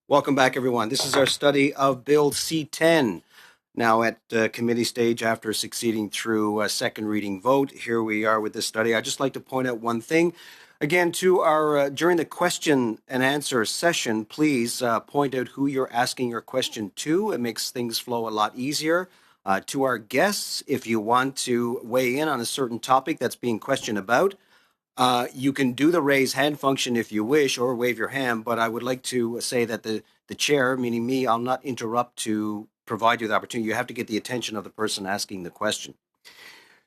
Welcome back, everyone. This is our study of Bill C-10. Now at committee stage after succeeding through a second reading vote. Here we are with this study. I'd just like to point out one thing. Again, to our during the question and answer session, please point out who you're asking your question to. It makes things flow a lot easier. To our guests, if you want to weigh in on a certain topic that's being questioned about, you can do the raise hand function if you wish, or wave your hand, but I would like to say that the chair, meaning me, I'll not interrupt to provide you the opportunity. You have to get the attention of the person asking the question.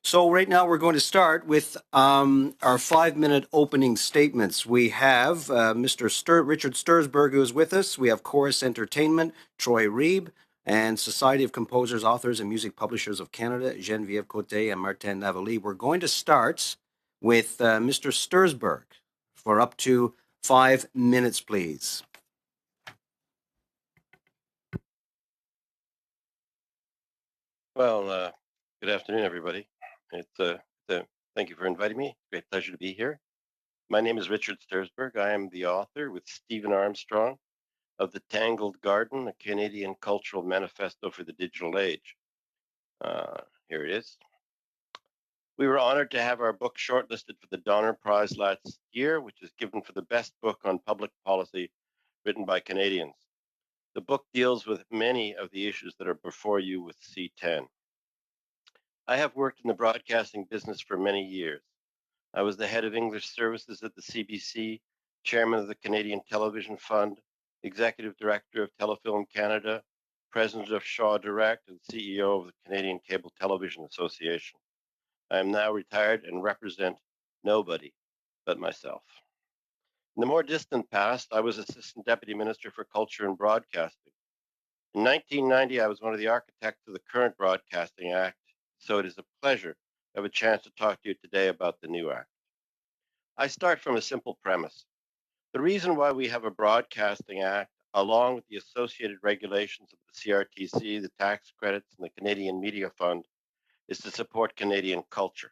So right now we're going to start with our 5-minute opening statements. We have Mr. Richard Sturzberg, who is with us. We have Chorus Entertainment, Troy Reeb, and Society of Composers, Authors, and Music Publishers of Canada, Geneviève Côté and Martin Lavallée. We're going to start with Mr. Sturzberg for up to 5 minutes, please. Well, good afternoon, everybody. Thank you for inviting me. Great pleasure to be here. My name is Richard Sturzberg. I am the author with Stephen Armstrong of The Tangled Garden, a Canadian cultural manifesto for the digital age. Here it is. We were honored to have our book shortlisted for the Donner Prize last year, which is given for the best book on public policy written by Canadians. The book deals with many of the issues that are before you with C10. I have worked in the broadcasting business for many years. I was the head of English services at the CBC, chairman of the Canadian Television Fund, executive director of Telefilm Canada, president of Shaw Direct, and CEO of the Canadian Cable Television Association. I am now retired and represent nobody but myself. In the more distant past, I was Assistant Deputy Minister for Culture and Broadcasting. In 1990, I was one of the architects of the current Broadcasting Act, so it is a pleasure to have a chance to talk to you today about the new act. I start from a simple premise. The reason why we have a Broadcasting Act, along with the associated regulations of the CRTC, the tax credits, and the Canadian Media Fund, is to support Canadian culture.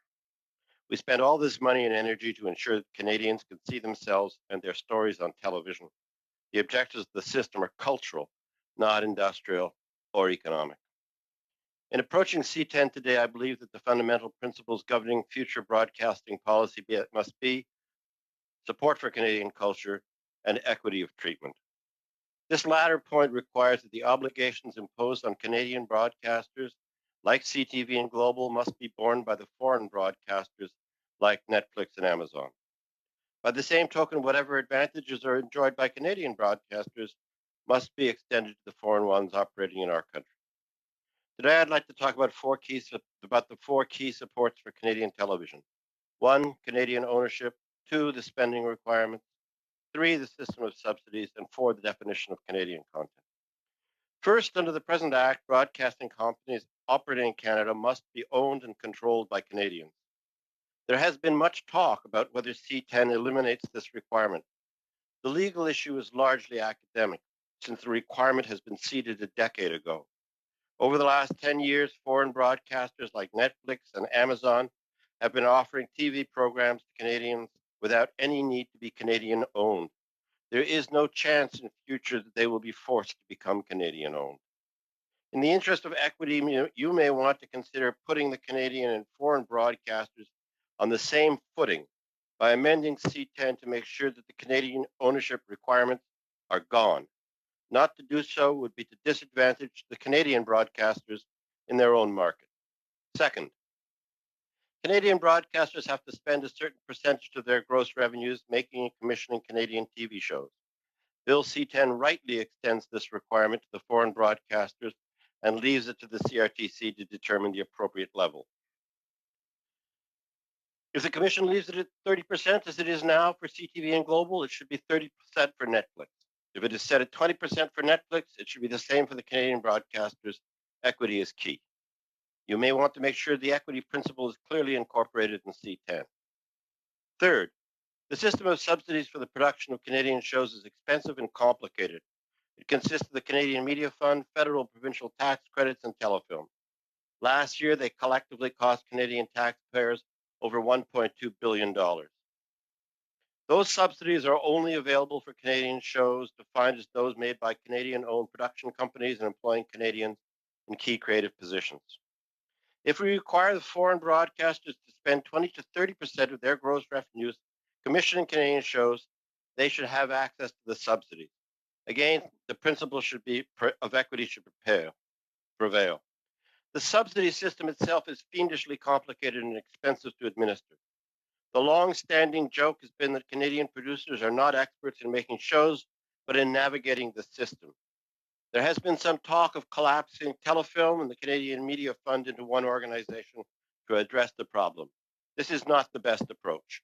We spend all this money and energy to ensure that Canadians can see themselves and their stories on television. The objectives of the system are cultural, not industrial or economic. In approaching C10 today, I believe that the fundamental principles governing future broadcasting policy must be support for Canadian culture and equity of treatment. This latter point requires that the obligations imposed on Canadian broadcasters like CTV and Global must be borne by the foreign broadcasters like Netflix and Amazon. By the same token, whatever advantages are enjoyed by Canadian broadcasters must be extended to the foreign ones operating in our country. Today, I'd like to talk about the four key supports for Canadian television. 1, Canadian ownership. 2, the spending requirements. 3, the system of subsidies. And 4, the definition of Canadian content. First, under the present Act, broadcasting companies operating in Canada must be owned and controlled by Canadians. There has been much talk about whether C10 eliminates this requirement. The legal issue is largely academic, since the requirement has been seeded a decade ago. Over the last 10 years, foreign broadcasters like Netflix and Amazon have been offering TV programs to Canadians without any need to be Canadian owned. There is no chance in future that they will be forced to become Canadian owned. In the interest of equity, you may want to consider putting the Canadian and foreign broadcasters on the same footing by amending C10 to make sure that the Canadian ownership requirements are gone. Not to do so would be to disadvantage the Canadian broadcasters in their own market. Second, Canadian broadcasters have to spend a certain percentage of their gross revenues making and commissioning Canadian TV shows. Bill C10 rightly extends this requirement to the foreign broadcasters and leaves it to the CRTC to determine the appropriate level. If the Commission leaves it at 30%, as it is now for CTV and Global, it should be 30% for Netflix. If it is set at 20% for Netflix, it should be the same for the Canadian broadcasters. Equity is key. You may want to make sure the equity principle is clearly incorporated in C10. Third, the system of subsidies for the production of Canadian shows is expensive and complicated. It consists of the Canadian Media Fund, federal and provincial tax credits, and Telefilm. Last year, they collectively cost Canadian taxpayers over $1.2 billion. Those subsidies are only available for Canadian shows, defined as those made by Canadian-owned production companies and employing Canadians in key creative positions. If we require the foreign broadcasters to spend 20 to 30% of their gross revenues commissioning Canadian shows, they should have access to the subsidies. Again, the principle of equity should prevail. The subsidy system itself is fiendishly complicated and expensive to administer. The long-standing joke has been that Canadian producers are not experts in making shows, but in navigating the system. There has been some talk of collapsing Telefilm and the Canadian Media Fund into one organization to address the problem. This is not the best approach.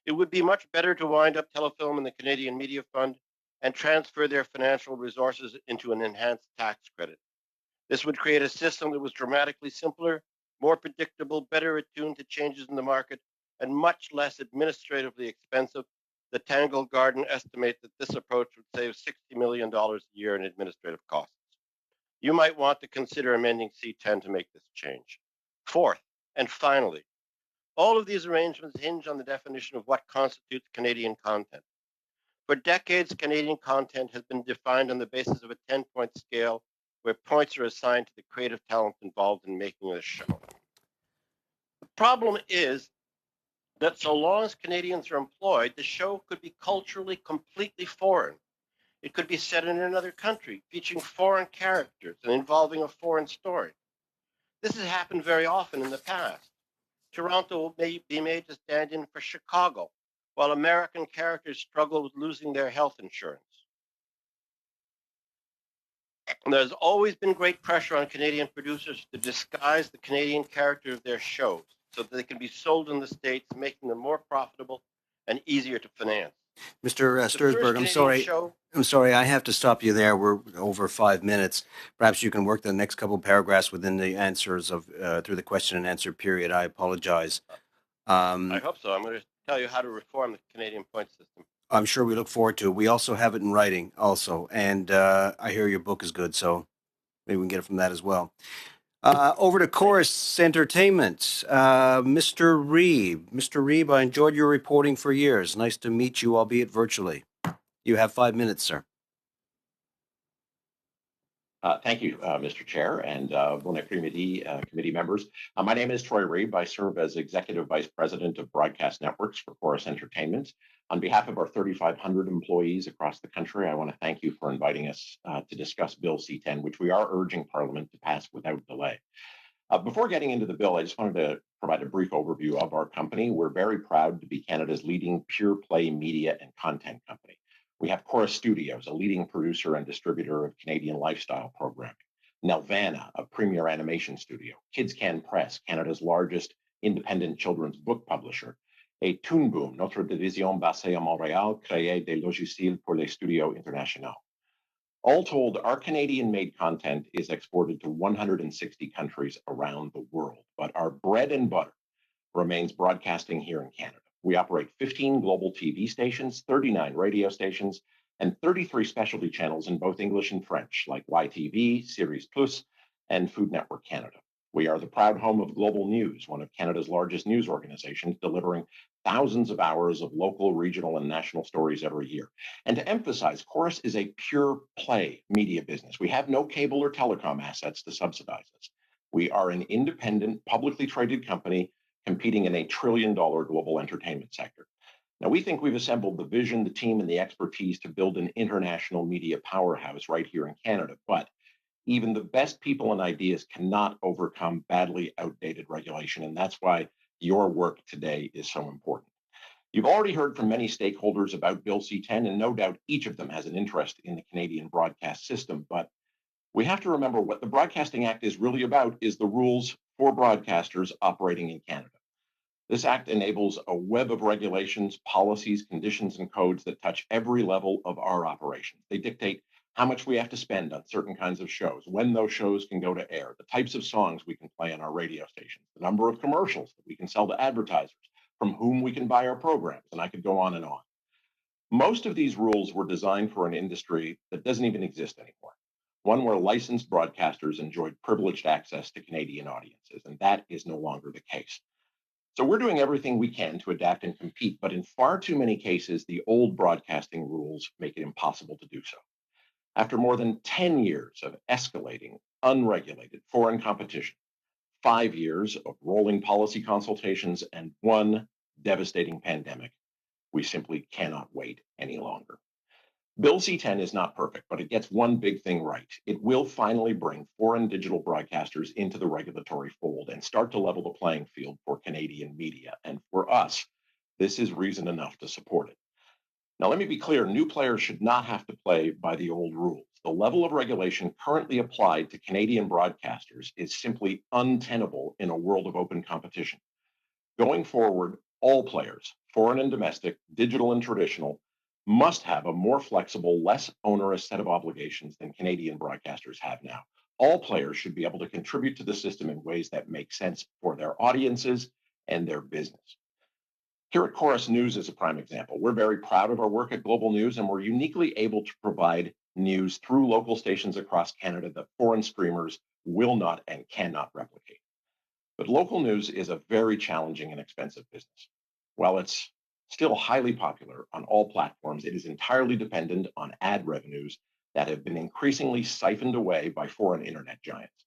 It would be much better to wind up Telefilm and the Canadian Media Fund and transfer their financial resources into an enhanced tax credit. This would create a system that was dramatically simpler, more predictable, better attuned to changes in the market, and much less administratively expensive. The Tangled Garden estimate that this approach would save $60 million a year in administrative costs. You might want to consider amending C10 to make this change. Fourth, and finally, all of these arrangements hinge on the definition of what constitutes Canadian content. For decades, Canadian content has been defined on the basis of a 10-point scale where points are assigned to the creative talent involved in making a show. The problem is that so long as Canadians are employed, the show could be culturally completely foreign. It could be set in another country, featuring foreign characters and involving a foreign story. This has happened very often in the past. Toronto may be made to stand in for Chicago, while American characters struggle with losing their health insurance. And there's always been great pressure on Canadian producers to disguise the Canadian character of their shows so that they can be sold in the States, making them more profitable and easier to finance. Mr. Stursberg, I'm sorry, I have to stop you there. We're over 5 minutes. Perhaps you can work the next couple of paragraphs within the answers of through the question and answer period. I apologize. I hope so. I'm going to tell you how to reform the Canadian point system. I'm sure we look forward to it. We also have it in writing also, and I hear your book is good, so maybe we can get it from that as well. Over to Chorus Entertainment, Mr. Reeb. Mr. Reeb, I enjoyed your reporting for years. Nice to meet you, albeit virtually. You have 5 minutes, sir. Thank you, Mr. Chair, and bon après-midi, committee members. My name is Troy Reeb. I serve as Executive Vice President of Broadcast Networks for Chorus Entertainment. On behalf of our 3,500 employees across the country, I want to thank you for inviting us to discuss Bill C-10, which we are urging Parliament to pass without delay. Before getting into the bill, I just wanted to provide a brief overview of our company. We're very proud to be Canada's leading pure play media and content company. We have Chorus Studios, a leading producer and distributor of Canadian lifestyle programming. Nelvana, a premier animation studio. Kids Can Press, Canada's largest independent children's book publisher. Et Toon Boom, notre division basée à Montréal, créée des logiciels pour les studios internationaux. All told, our Canadian-made content is exported to 160 countries around the world, but our bread and butter remains broadcasting here in Canada. We operate 15 global TV stations, 39 radio stations, and 33 specialty channels in both English and French, like YTV, Series Plus, and Food Network Canada. We are the proud home of Global News, one of Canada's largest news organizations, delivering thousands of hours of local, regional, and national stories every year. And to emphasize, Chorus is a pure play media business. We have no cable or telecom assets to subsidize us. We are an independent, publicly traded company competing in a $1 trillion global entertainment sector. Now, we think we've assembled the vision, the team, and the expertise to build an international media powerhouse right here in Canada. But even the best people and ideas cannot overcome badly outdated regulation. And that's why your work today is so important. You've already heard from many stakeholders about Bill C-10, and no doubt each of them has an interest in the Canadian broadcast system. But we have to remember what the Broadcasting Act is really about is the rules for broadcasters operating in Canada. This act enables a web of regulations, policies, conditions, and codes that touch every level of our operations. They dictate how much we have to spend on certain kinds of shows, when those shows can go to air, the types of songs we can play on our radio stations, the number of commercials that we can sell to advertisers, from whom we can buy our programs, and I could go on and on. Most of these rules were designed for an industry that doesn't even exist anymore, one where licensed broadcasters enjoyed privileged access to Canadian audiences, and that is no longer the case. So we're doing everything we can to adapt and compete, but in far too many cases, the old broadcasting rules make it impossible to do so. After more than 10 years of escalating, unregulated foreign competition, 5 years of rolling policy consultations, and one devastating pandemic, we simply cannot wait any longer. Bill C-10 is not perfect, but it gets one big thing right. It will finally bring foreign digital broadcasters into the regulatory fold and start to level the playing field for Canadian media. And for us, this is reason enough to support it. Now, let me be clear, new players should not have to play by the old rules. The level of regulation currently applied to Canadian broadcasters is simply untenable in a world of open competition. Going forward, all players, foreign and domestic, digital and traditional, must have a more flexible, less onerous set of obligations than Canadian broadcasters have now. All players should be able to contribute to the system in ways that make sense for their audiences and their business. Here at Chorus News is a prime example. We're very proud of our work at Global News, and we're uniquely able to provide news through local stations across Canada that foreign streamers will not and cannot replicate. But local news is a very challenging and expensive business. While it's still highly popular on all platforms, it is entirely dependent on ad revenues that have been increasingly siphoned away by foreign internet giants.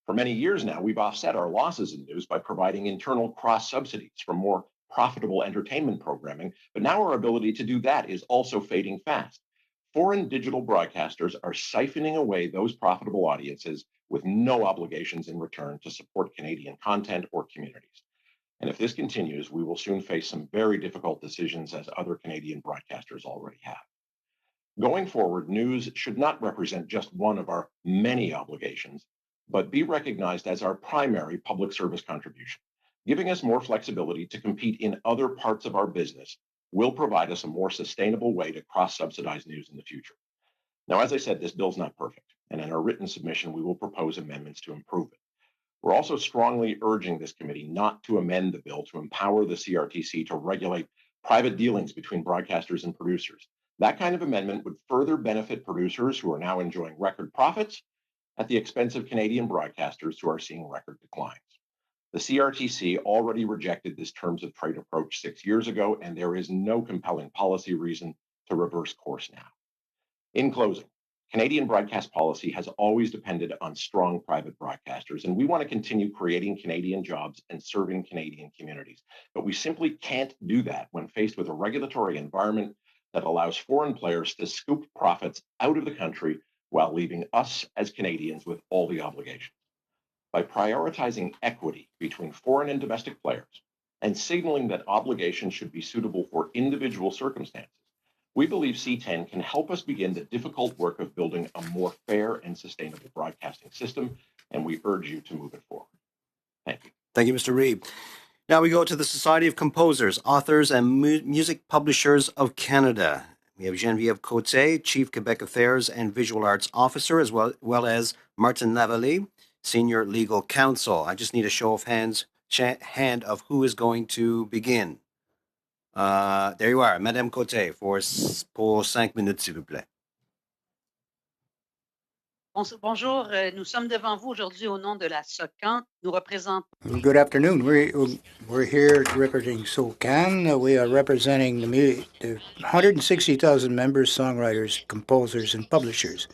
For many years now, we've offset our losses in news by providing internal cross-subsidies from more profitable entertainment programming, but now our ability to do that is also fading fast. Foreign digital broadcasters are siphoning away those profitable audiences with no obligations in return to support Canadian content or communities. And if this continues, we will soon face some very difficult decisions, as other Canadian broadcasters already have. Going forward, news should not represent just one of our many obligations, but be recognized as our primary public service contribution. Giving us more flexibility to compete in other parts of our business will provide us a more sustainable way to cross-subsidize news in the future. Now, as I said, this bill's not perfect, and in our written submission, we will propose amendments to improve it. We're also strongly urging this committee not to amend the bill to empower the CRTC to regulate private dealings between broadcasters and producers. That kind of amendment would further benefit producers who are now enjoying record profits at the expense of Canadian broadcasters who are seeing record declines. The CRTC already rejected this terms of trade approach 6 years ago, and there is no compelling policy reason to reverse course now. In closing, Canadian broadcast policy has always depended on strong private broadcasters, and we want to continue creating Canadian jobs and serving Canadian communities. But we simply can't do that when faced with a regulatory environment that allows foreign players to scoop profits out of the country while leaving us as Canadians with all the obligations. By prioritizing equity between foreign and domestic players and signaling that obligations should be suitable for individual circumstances, we believe C10 can help us begin the difficult work of building a more fair and sustainable broadcasting system, and we urge you to move it forward. Thank you. Thank you, Mr. Reid. Now we go to the Society of Composers, Authors, and Music Publishers of Canada. We have Geneviève Côté, Chief Quebec Affairs and Visual Arts Officer, as well as Martin Lavallée, Senior Legal Counsel. I just need a show of hands, hand of who is going to begin. There you are, Madame Côté, pour 5 minutes, s'il vous plaît. Bonjour, nous sommes devant vous aujourd'hui au nom de la SOCAN. Nous représentons. Good afternoon. We're here representing SOCAN. We are representing the 160,000 members, songwriters, composers, and publishers.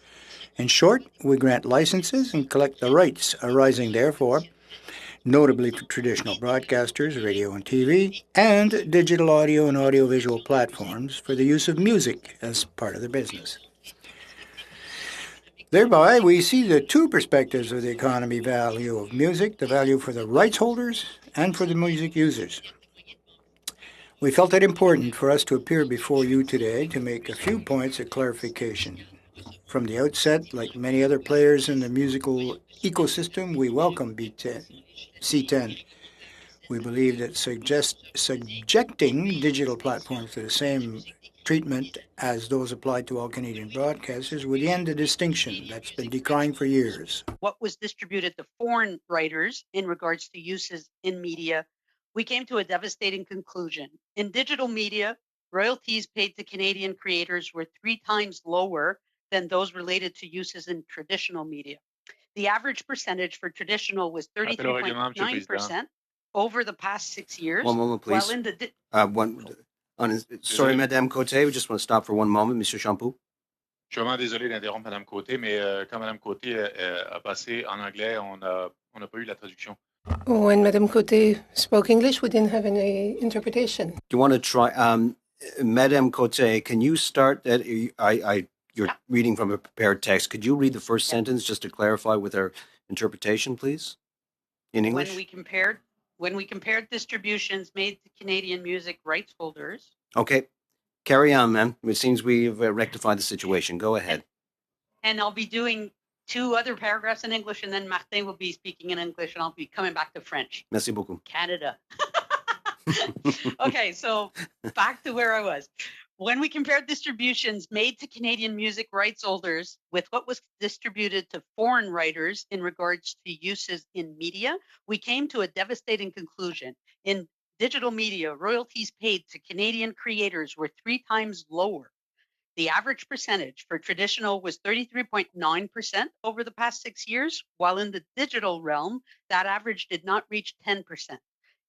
In short, we grant licenses and collect the rights arising therefore, notably for traditional broadcasters, radio and TV, and digital audio and audiovisual platforms for the use of music as part of their business. Thereby, we see the two perspectives of the economy value of music, the value for the rights holders and for the music users. We felt it important for us to appear before you today to make a few points of clarification. From the outset, like many other players in the musical ecosystem, we welcome C10. We believe that subjecting digital platforms to the same treatment as those applied to all Canadian broadcasters would end the distinction that's been decrying for years. What was distributed to foreign writers in regards to uses in media, we came to a devastating conclusion. In digital media, royalties paid to Canadian creators were 3 times lower than those related to uses in traditional media. The average percentage for traditional was 33.9%, over the past 6 years, One moment, while please. in the Sorry, Madame Côté, we just want to stop for one moment, Monsieur Champoux. Je suis vraiment désolé d'interrompre Mme Côté, mais quand Mme Côté a passé en anglais, on n'a pas eu la traduction. When Madame Côté spoke English, we didn't have any interpretation. Do you want to try, Madame Côté? Can you start that? You're reading from a prepared text. Could you read the first sentence just to clarify with our interpretation, please, in English? When we compared distributions made to Canadian music rights holders. Okay, carry on, ma'am. It seems we've rectified the situation. Go ahead. And I'll be doing 2 other paragraphs in English, and then Martin will be speaking in English, and I'll be coming back to French. Merci beaucoup. Canada. Okay, so back to where I was. When we compared distributions made to Canadian music rights holders with what was distributed to foreign writers in regards to uses in media, we came to a devastating conclusion. In digital media, royalties paid to Canadian creators were 3 times lower. The average percentage for traditional was 33.9% over the past 6 years, while in the digital realm, that average did not reach 10%.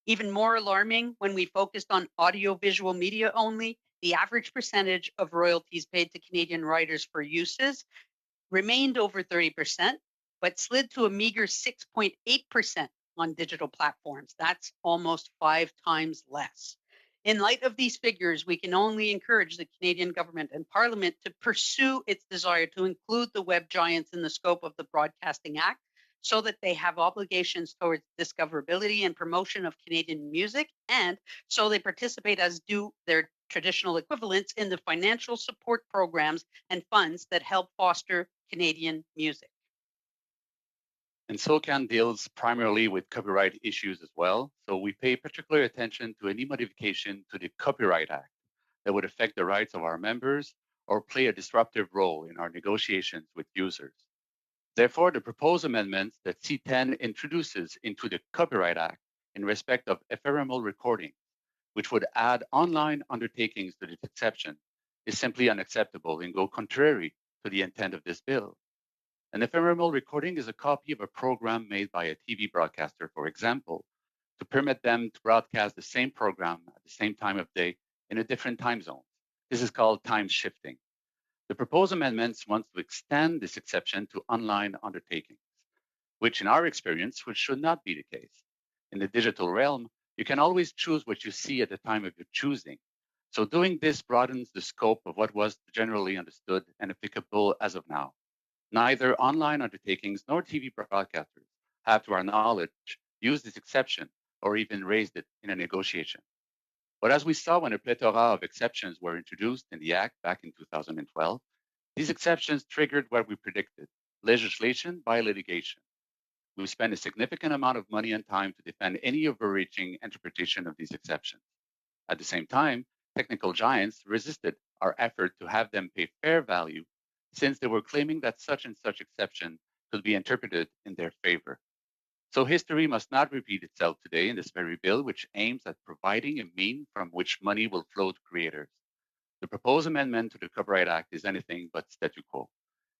Even more alarming, when we focused on audiovisual media only, the average percentage of royalties paid to Canadian writers for uses remained over 30%, but slid to a meager 6.8% on digital platforms. That's almost 5 times less. In light of these figures, we can only encourage the Canadian government and Parliament to pursue its desire to include the web giants in the scope of the Broadcasting Act so that they have obligations towards discoverability and promotion of Canadian music, and so they participate as do their traditional equivalents in the financial support programs and funds that help foster Canadian music. And SOCAN deals primarily with copyright issues as well, so we pay particular attention to any modification to the Copyright Act that would affect the rights of our members or play a disruptive role in our negotiations with users. Therefore, the proposed amendments that C10 introduces into the Copyright Act in respect of ephemeral recordings, which would add online undertakings to this exception, is simply unacceptable and go contrary to the intent of this bill. An ephemeral recording is a copy of a program made by a TV broadcaster, for example, to permit them to broadcast the same program at the same time of day in a different time zone. This is called time shifting. The proposed amendments want to extend this exception to online undertakings, which in our experience should not be the case. In the digital realm, you can always choose what you see at the time of your choosing. So doing this broadens the scope of what was generally understood and applicable as of now. Neither online undertakings nor TV broadcasters have, to our knowledge, used this exception or even raised it in a negotiation. But as we saw when a plethora of exceptions were introduced in the Act back in 2012, these exceptions triggered what we predicted, legislation by litigation. We spent a significant amount of money and time to defend any overreaching interpretation of these exceptions. At the same time, technical giants resisted our effort to have them pay fair value, since they were claiming that such and such exception could be interpreted in their favor. So history must not repeat itself today in this very bill, which aims at providing a mean from which money will flow to creators. The proposed amendment to the Copyright Act is anything but statu quo.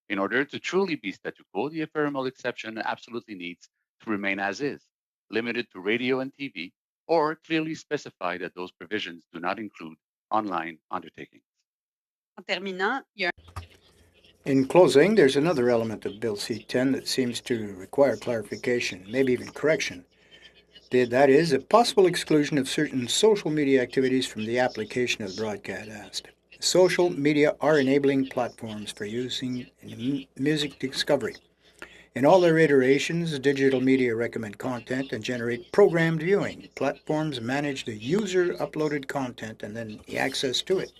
In order to truly be statu quo, the ephemeral exception absolutely needs to remain as is, limited to radio and TV, or clearly specify that those provisions do not include online undertakings. In closing, there's another element of Bill C-10 that seems to require clarification, maybe even correction. That is, a possible exclusion of certain social media activities from the application of the Broadcast Act. Social media are enabling platforms for using in music discovery. In all their iterations, digital media recommend content and generate programmed viewing. Platforms manage the user-uploaded content and then the access to it.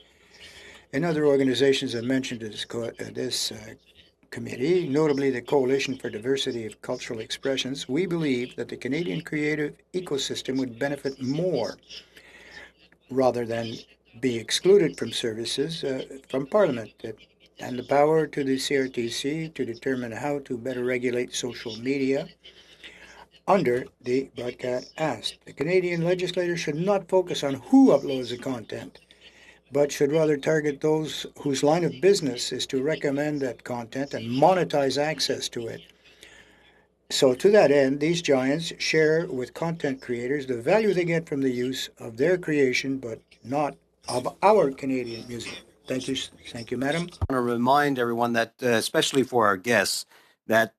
And other organizations have mentioned this committee, notably the Coalition for Diversity of Cultural Expressions, we believe that the Canadian creative ecosystem would benefit more rather than be excluded from services from Parliament, and the power to the CRTC to determine how to better regulate social media under the Broadcast Act. The Canadian legislators should not focus on who uploads the content, but should rather target those whose line of business is to recommend that content and monetize access to it. So, to that end, these giants share with content creators the value they get from the use of their creation, but not of our Canadian music. Thank you, madam. I want to remind everyone that, especially for our guests, that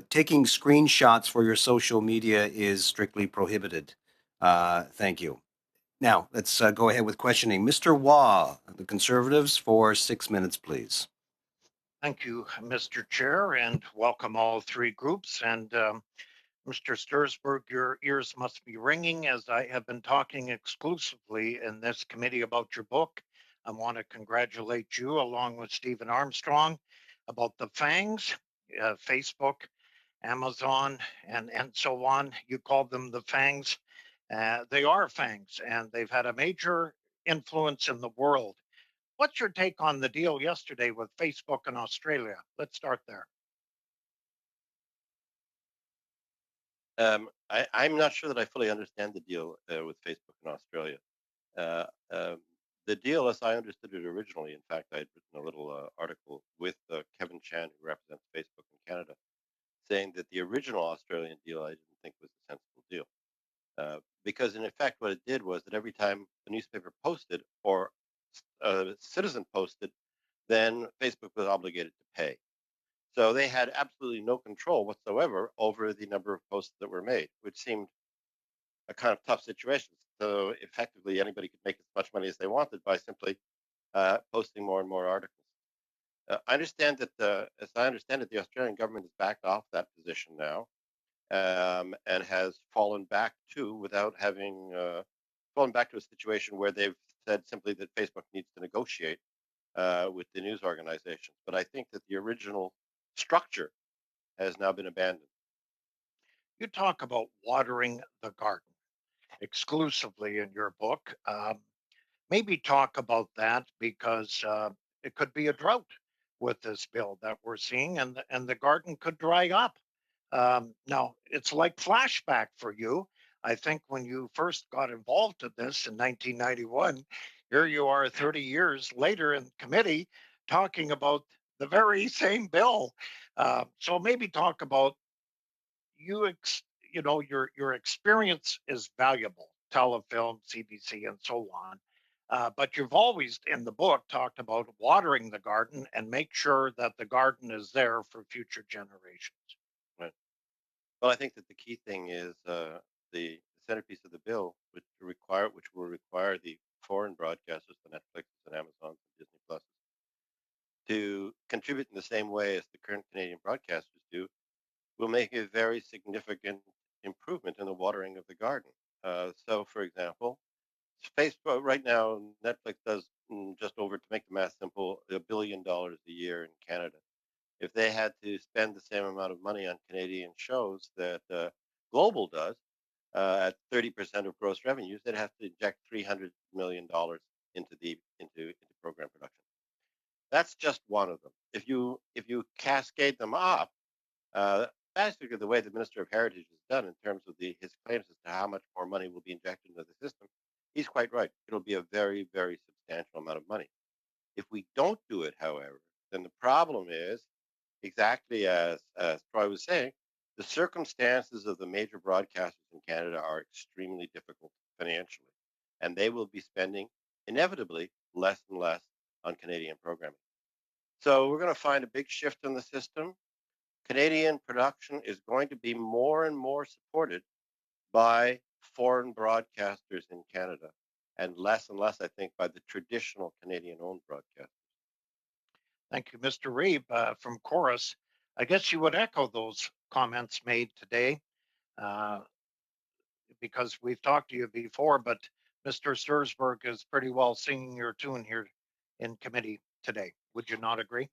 taking screenshots for your social media is strictly prohibited. Thank you. Now, let's go ahead with questioning. Mr. Waugh, the Conservatives, for 6 minutes, please. Thank you, Mr. Chair, and welcome all three groups. And Mr. Stursberg, your ears must be ringing as I have been talking exclusively in this committee about your book. I want to congratulate you, along with Stephen Armstrong, about the FANGs, Facebook, Amazon, and so on. You called them the FANGs. They are FANGs, and they've had a major influence in the world. What's your take on the deal yesterday with Facebook in Australia? Let's start there. I'm not sure that I fully understand the deal with Facebook in Australia. The deal, as I understood it originally, in fact, I had written a little article with Kevin Chan, who represents Facebook in Canada, saying that the original Australian deal I didn't think was a sensible deal. Because in effect, what it did was that every time a newspaper posted or a citizen posted, then Facebook was obligated to pay. So they had absolutely no control whatsoever over the number of posts that were made, which seemed a kind of tough situation. So effectively, anybody could make as much money as they wanted by simply posting more and more articles. I understand that, as I understand it, the Australian government has backed off that position now and has fallen back to, without having fallen back to a situation where they've said simply that Facebook needs to negotiate with the news organizations. But I think that the original structure has now been abandoned. You talk about watering the garden exclusively in your book. Maybe talk about that, because it could be a drought with this bill that we're seeing, and the garden could dry up. Now, it's like flashback for you. I think when you first got involved in this in 1991, here you are 30 years later in committee talking about the very same bill. So maybe talk about your experience is valuable, telefilm, CBC, and so on. But you've always, in the book, talked about watering the garden and make sure that the garden is there for future generations. Right. Well, I think that the key thing is the centerpiece of the bill, which will require the foreign broadcasters, the Netflix and Amazon and Disney Plus, to contribute in the same way as the current Canadian broadcasters do, will make a very significant improvement in the watering of the garden. So, for example, Facebook right now, Netflix does just over, to make the math simple, $1 billion a year in Canada. If they had to spend the same amount of money on Canadian shows that Global does at 30% of gross revenues, they'd have to inject $300 million into program production. That's just one of them. If you cascade them up, basically the way the Minister of Heritage has done in terms of his claims as to how much more money will be injected into the system, he's quite right. It'll be a very, very substantial amount of money. If we don't do it, however, then the problem is, exactly as Troy was saying, the circumstances of the major broadcasters in Canada are extremely difficult financially, and they will be spending inevitably less and less on Canadian programming. So we're going to find a big shift in the system. Canadian production is going to be more and more supported by foreign broadcasters in Canada, and less, I think, by the traditional Canadian-owned broadcasters. Thank you, Mr. Reeb. From Chorus, I guess you would echo those comments made today, because we've talked to you before, but Mr. Stursberg is pretty well singing your tune here in committee today. Would you not agree?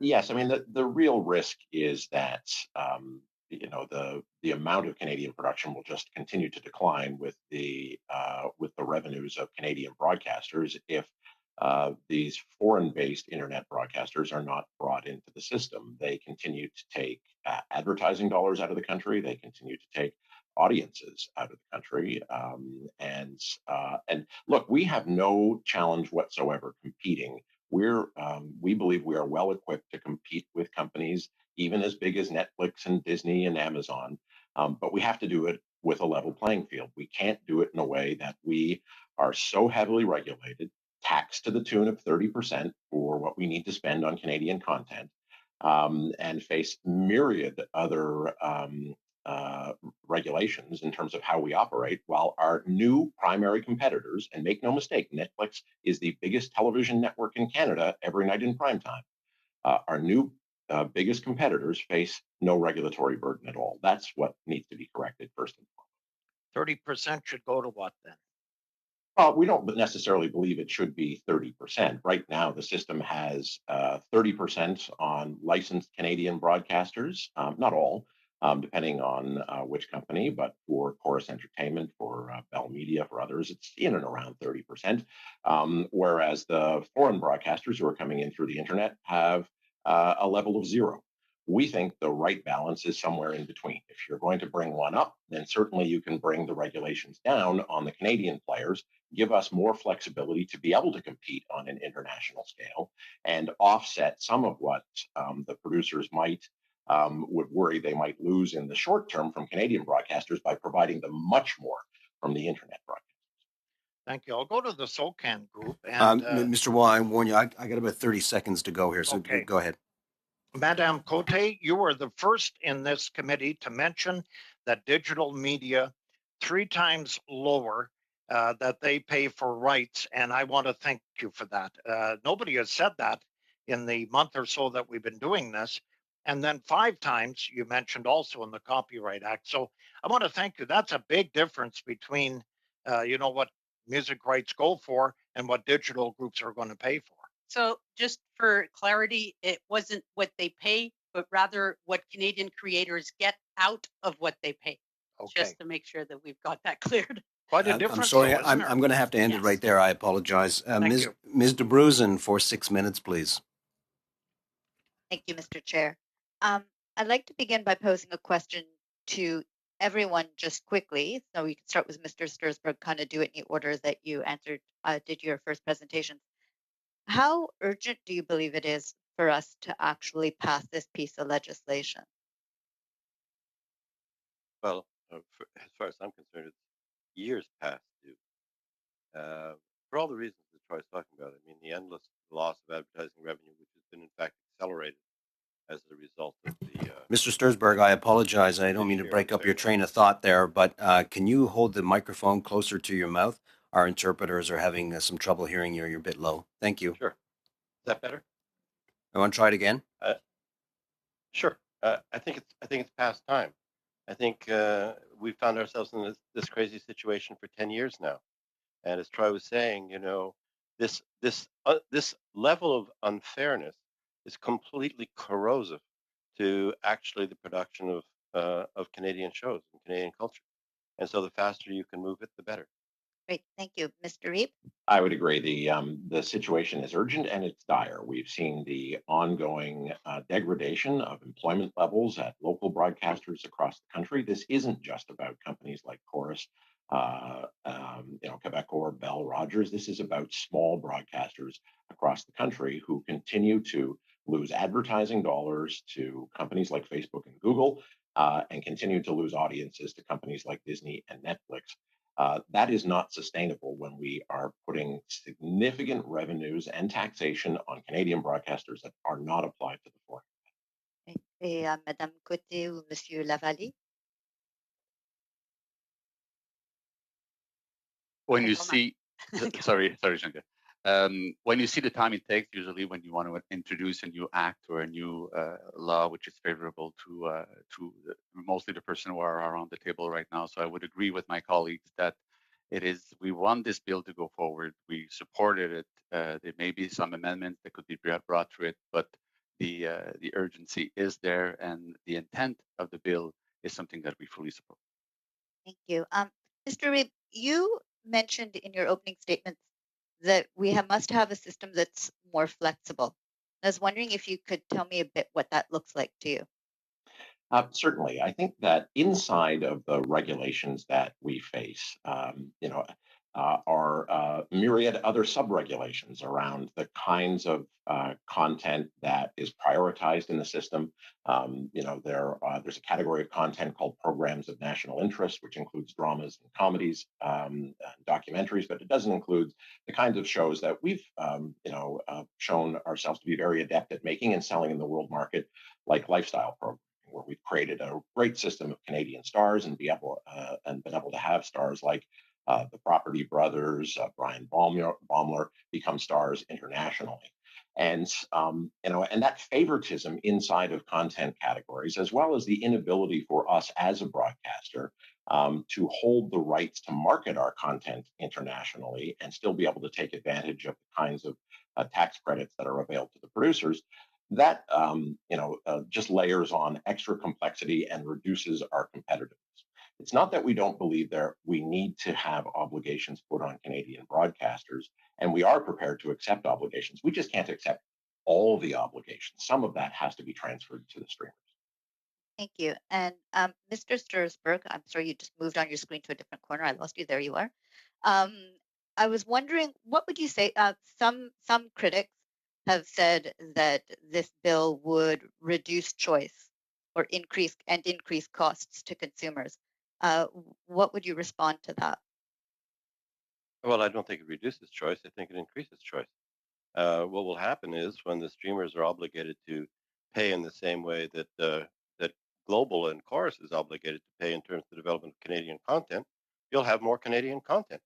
Yes, I mean the real risk is that the amount of Canadian production will just continue to decline with the revenues of Canadian broadcasters if these foreign-based internet broadcasters are not brought into the system. They continue to take advertising dollars out of the country. They continue to take audiences out of the country. And look, we have no challenge whatsoever competing we believe we are well equipped to compete with companies even as big as Netflix and Disney and Amazon, but we have to do it with a level playing field. We can't do it in a way that we are so heavily regulated, taxed to the tune of 30% for what we need to spend on Canadian content, and face myriad other regulations in terms of how we operate, while our new primary competitors, and make no mistake, Netflix is the biggest television network in Canada every night in prime time. Our new biggest competitors face no regulatory burden at all. That's what needs to be corrected first and foremost. 30% should go to what then? We don't necessarily believe it should be 30%. Right now, the system has 30% on licensed Canadian broadcasters, not all, depending on which company, but for Chorus Entertainment, for Bell Media, for others, it's in and around 30%. Whereas the foreign broadcasters who are coming in through the internet have a level of 0. We think the right balance is somewhere in between. If you're going to bring one up, then certainly you can bring the regulations down on the Canadian players, give us more flexibility to be able to compete on an international scale, and offset some of what the producers would worry they might lose in the short term from Canadian broadcasters by providing them much more from the internet broadcasters. Thank you. I'll go to the SOCAN group. And Mr. Wall, I warn you, I got about 30 seconds to go here, so Okay. go ahead. Madame Cote, you were the first in this committee to mention that digital media 3 times lower that they pay for rights, and I want to thank you for that. Nobody has said that in the month or so that we've been doing this. And then 5 times you mentioned also in the Copyright Act. So I want to thank you. That's a big difference between, what music rights go for and what digital groups are going to pay for. So just for clarity, it wasn't what they pay, but rather what Canadian creators get out of what they pay. Okay. Just to make sure that we've got that cleared. Quite a difference. I'm sorry, though, I'm going to have to end it right there. I apologize. Thank you. Ms. De Bruzen for 6 minutes, please. Thank you, Mr. Chair. I'd like to begin by posing a question to everyone just quickly. So we can start with Mr. Stursberg, kind of do it in the order that you did your first presentation. How urgent do you believe it is for us to actually pass this piece of legislation? Well, as far as I'm concerned, it's years past due. For all the reasons that Troy's talking about. I mean, the endless loss of advertising revenue, which has been in fact accelerated as a result of the... Mr. Stursberg, I apologize. I don't mean to break up your train of thought there, but can you hold the microphone closer to your mouth? Our interpreters are having some trouble hearing you. You're a bit low. Thank you. Sure. Is that better? I want to try it again. Sure. I think it's past time. I think we found ourselves in this crazy situation for 10 years now, and as Troy was saying, this level of unfairness is completely corrosive to actually the production of Canadian shows and Canadian culture, and so the faster you can move it, the better. Great, thank you, Mr. Reeb. I would agree. The situation is urgent and it's dire. We've seen the ongoing degradation of employment levels at local broadcasters across the country. This isn't just about companies like Chorus, Quebecor, Bell, Rogers. This is about small broadcasters across the country who continue to lose advertising dollars to companies like Facebook and Google, and continue to lose audiences to companies like Disney and Netflix. That is not sustainable when we are putting significant revenues and taxation on Canadian broadcasters that are not applied to the foreign. Et Madame Côté ou Monsieur Lavallée? When you see, sorry, Jean-Claude. When you see the time it takes, usually when you want to introduce a new act or a new law which is favorable to mostly the person who are around the table right now. So I would agree with my colleagues that we want this bill to go forward. We supported it. There may be some amendments that could be brought to it, but the urgency is there, and the intent of the bill is something that we fully support. Thank you. Mr. Reeb, you mentioned in your opening statements that we must have a system that's more flexible. I was wondering if you could tell me a bit what that looks like to you. Certainly. I think that inside of the regulations that we face, are myriad other sub-regulations around the kinds of content that is prioritized in the system. There's a category of content called programs of national interest, which includes dramas and comedies, and documentaries, but it doesn't include the kinds of shows that we've shown ourselves to be very adept at making and selling in the world market, like lifestyle programming, where we've created a great system of Canadian stars and been able to have stars like the Property Brothers, Brian Baumler become stars internationally. And that favoritism inside of content categories, as well as the inability for us as a broadcaster to hold the rights to market our content internationally and still be able to take advantage of the kinds of tax credits that are available to the producers, that just layers on extra complexity and reduces our competitiveness. It's not that we don't believe we need to have obligations put on Canadian broadcasters, and we are prepared to accept obligations. We just can't accept all the obligations. Some of that has to be transferred to the streamers. Thank you. And Mr. Stursberg, I'm sorry you just moved on your screen to a different corner. I lost you. There you are. I was wondering, what would you say? Some critics have said that this bill would reduce choice or increase costs to consumers. What would you respond to that? Well, I don't think it reduces choice. I think it increases choice. What will happen is when the streamers are obligated to pay in the same way that that Global and Chorus is obligated to pay in terms of the development of Canadian content, you'll have more Canadian content.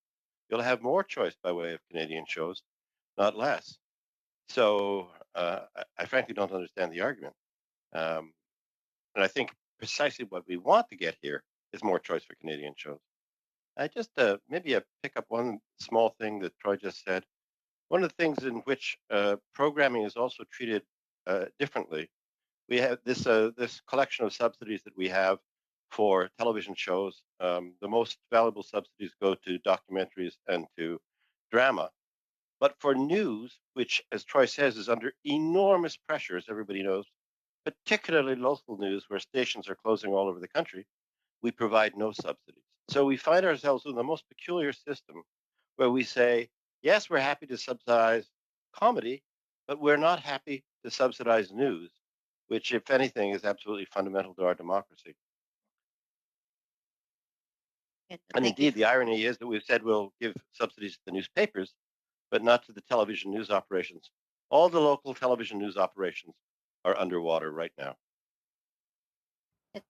You'll have more choice by way of Canadian shows, not less. So I frankly don't understand the argument. And I think precisely what we want to get here is more choice for Canadian shows. I just maybe pick up one small thing that Troy just said. One of the things in which programming is also treated differently, we have this collection of subsidies that we have for television shows. The most valuable subsidies go to documentaries and to drama. But for news, which, as Troy says, is under enormous pressure, as everybody knows, particularly local news where stations are closing all over the country, we provide no subsidies. So we find ourselves in the most peculiar system where we say, yes, we're happy to subsidize comedy, but we're not happy to subsidize news, which, if anything, is absolutely fundamental to our democracy. And indeed, the irony is that we've said we'll give subsidies to the newspapers, but not to the television news operations. All the local television news operations are underwater right now.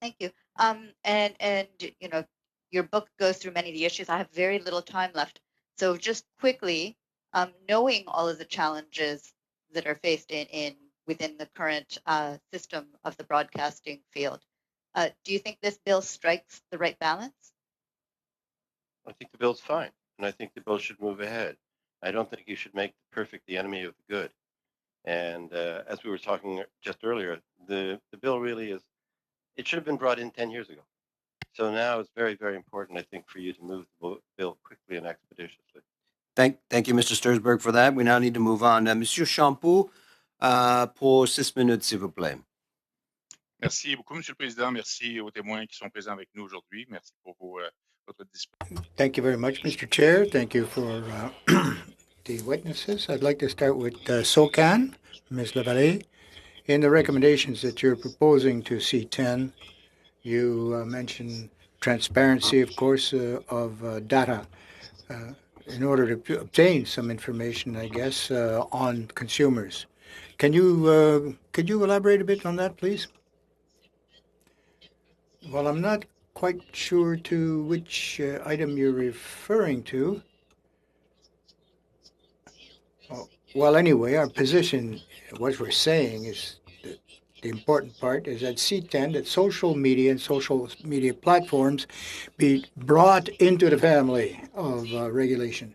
Thank you. And you know, your book goes through many of the issues. I have very little time left, so just quickly, knowing all of the challenges that are faced within the current system of the broadcasting field, do you think this bill strikes the right balance? I think the bill's fine, and I think the bill should move ahead. I don't think you should make the perfect the enemy of the good. And as we were talking just earlier, the bill really is, it should have been brought in 10 years ago. So now it's very, very important, I think, for you to move the bill quickly and expeditiously. Thank you, Mr. Stursberg, for that. We now need to move on. Monsieur Champoux, pour 6 minutes, s'il vous plaît. Merci beaucoup, Monsieur le Président. Merci aux témoins qui sont présents avec nous aujourd'hui. Merci pour votre disponibilité. Thank you very much, Mr. Chair. Thank you for the witnesses. I'd like to start with SOCAN, Ms. Lavallée. In the recommendations that you're proposing to C10, you mentioned transparency, of course, of data in order to obtain some information, I guess, on consumers. Could you elaborate a bit on that, please? Well, I'm not quite sure to which item you're referring to. Well, anyway, our position, what we're saying is that the important part is that C10, that social media and social media platforms be brought into the family of regulation.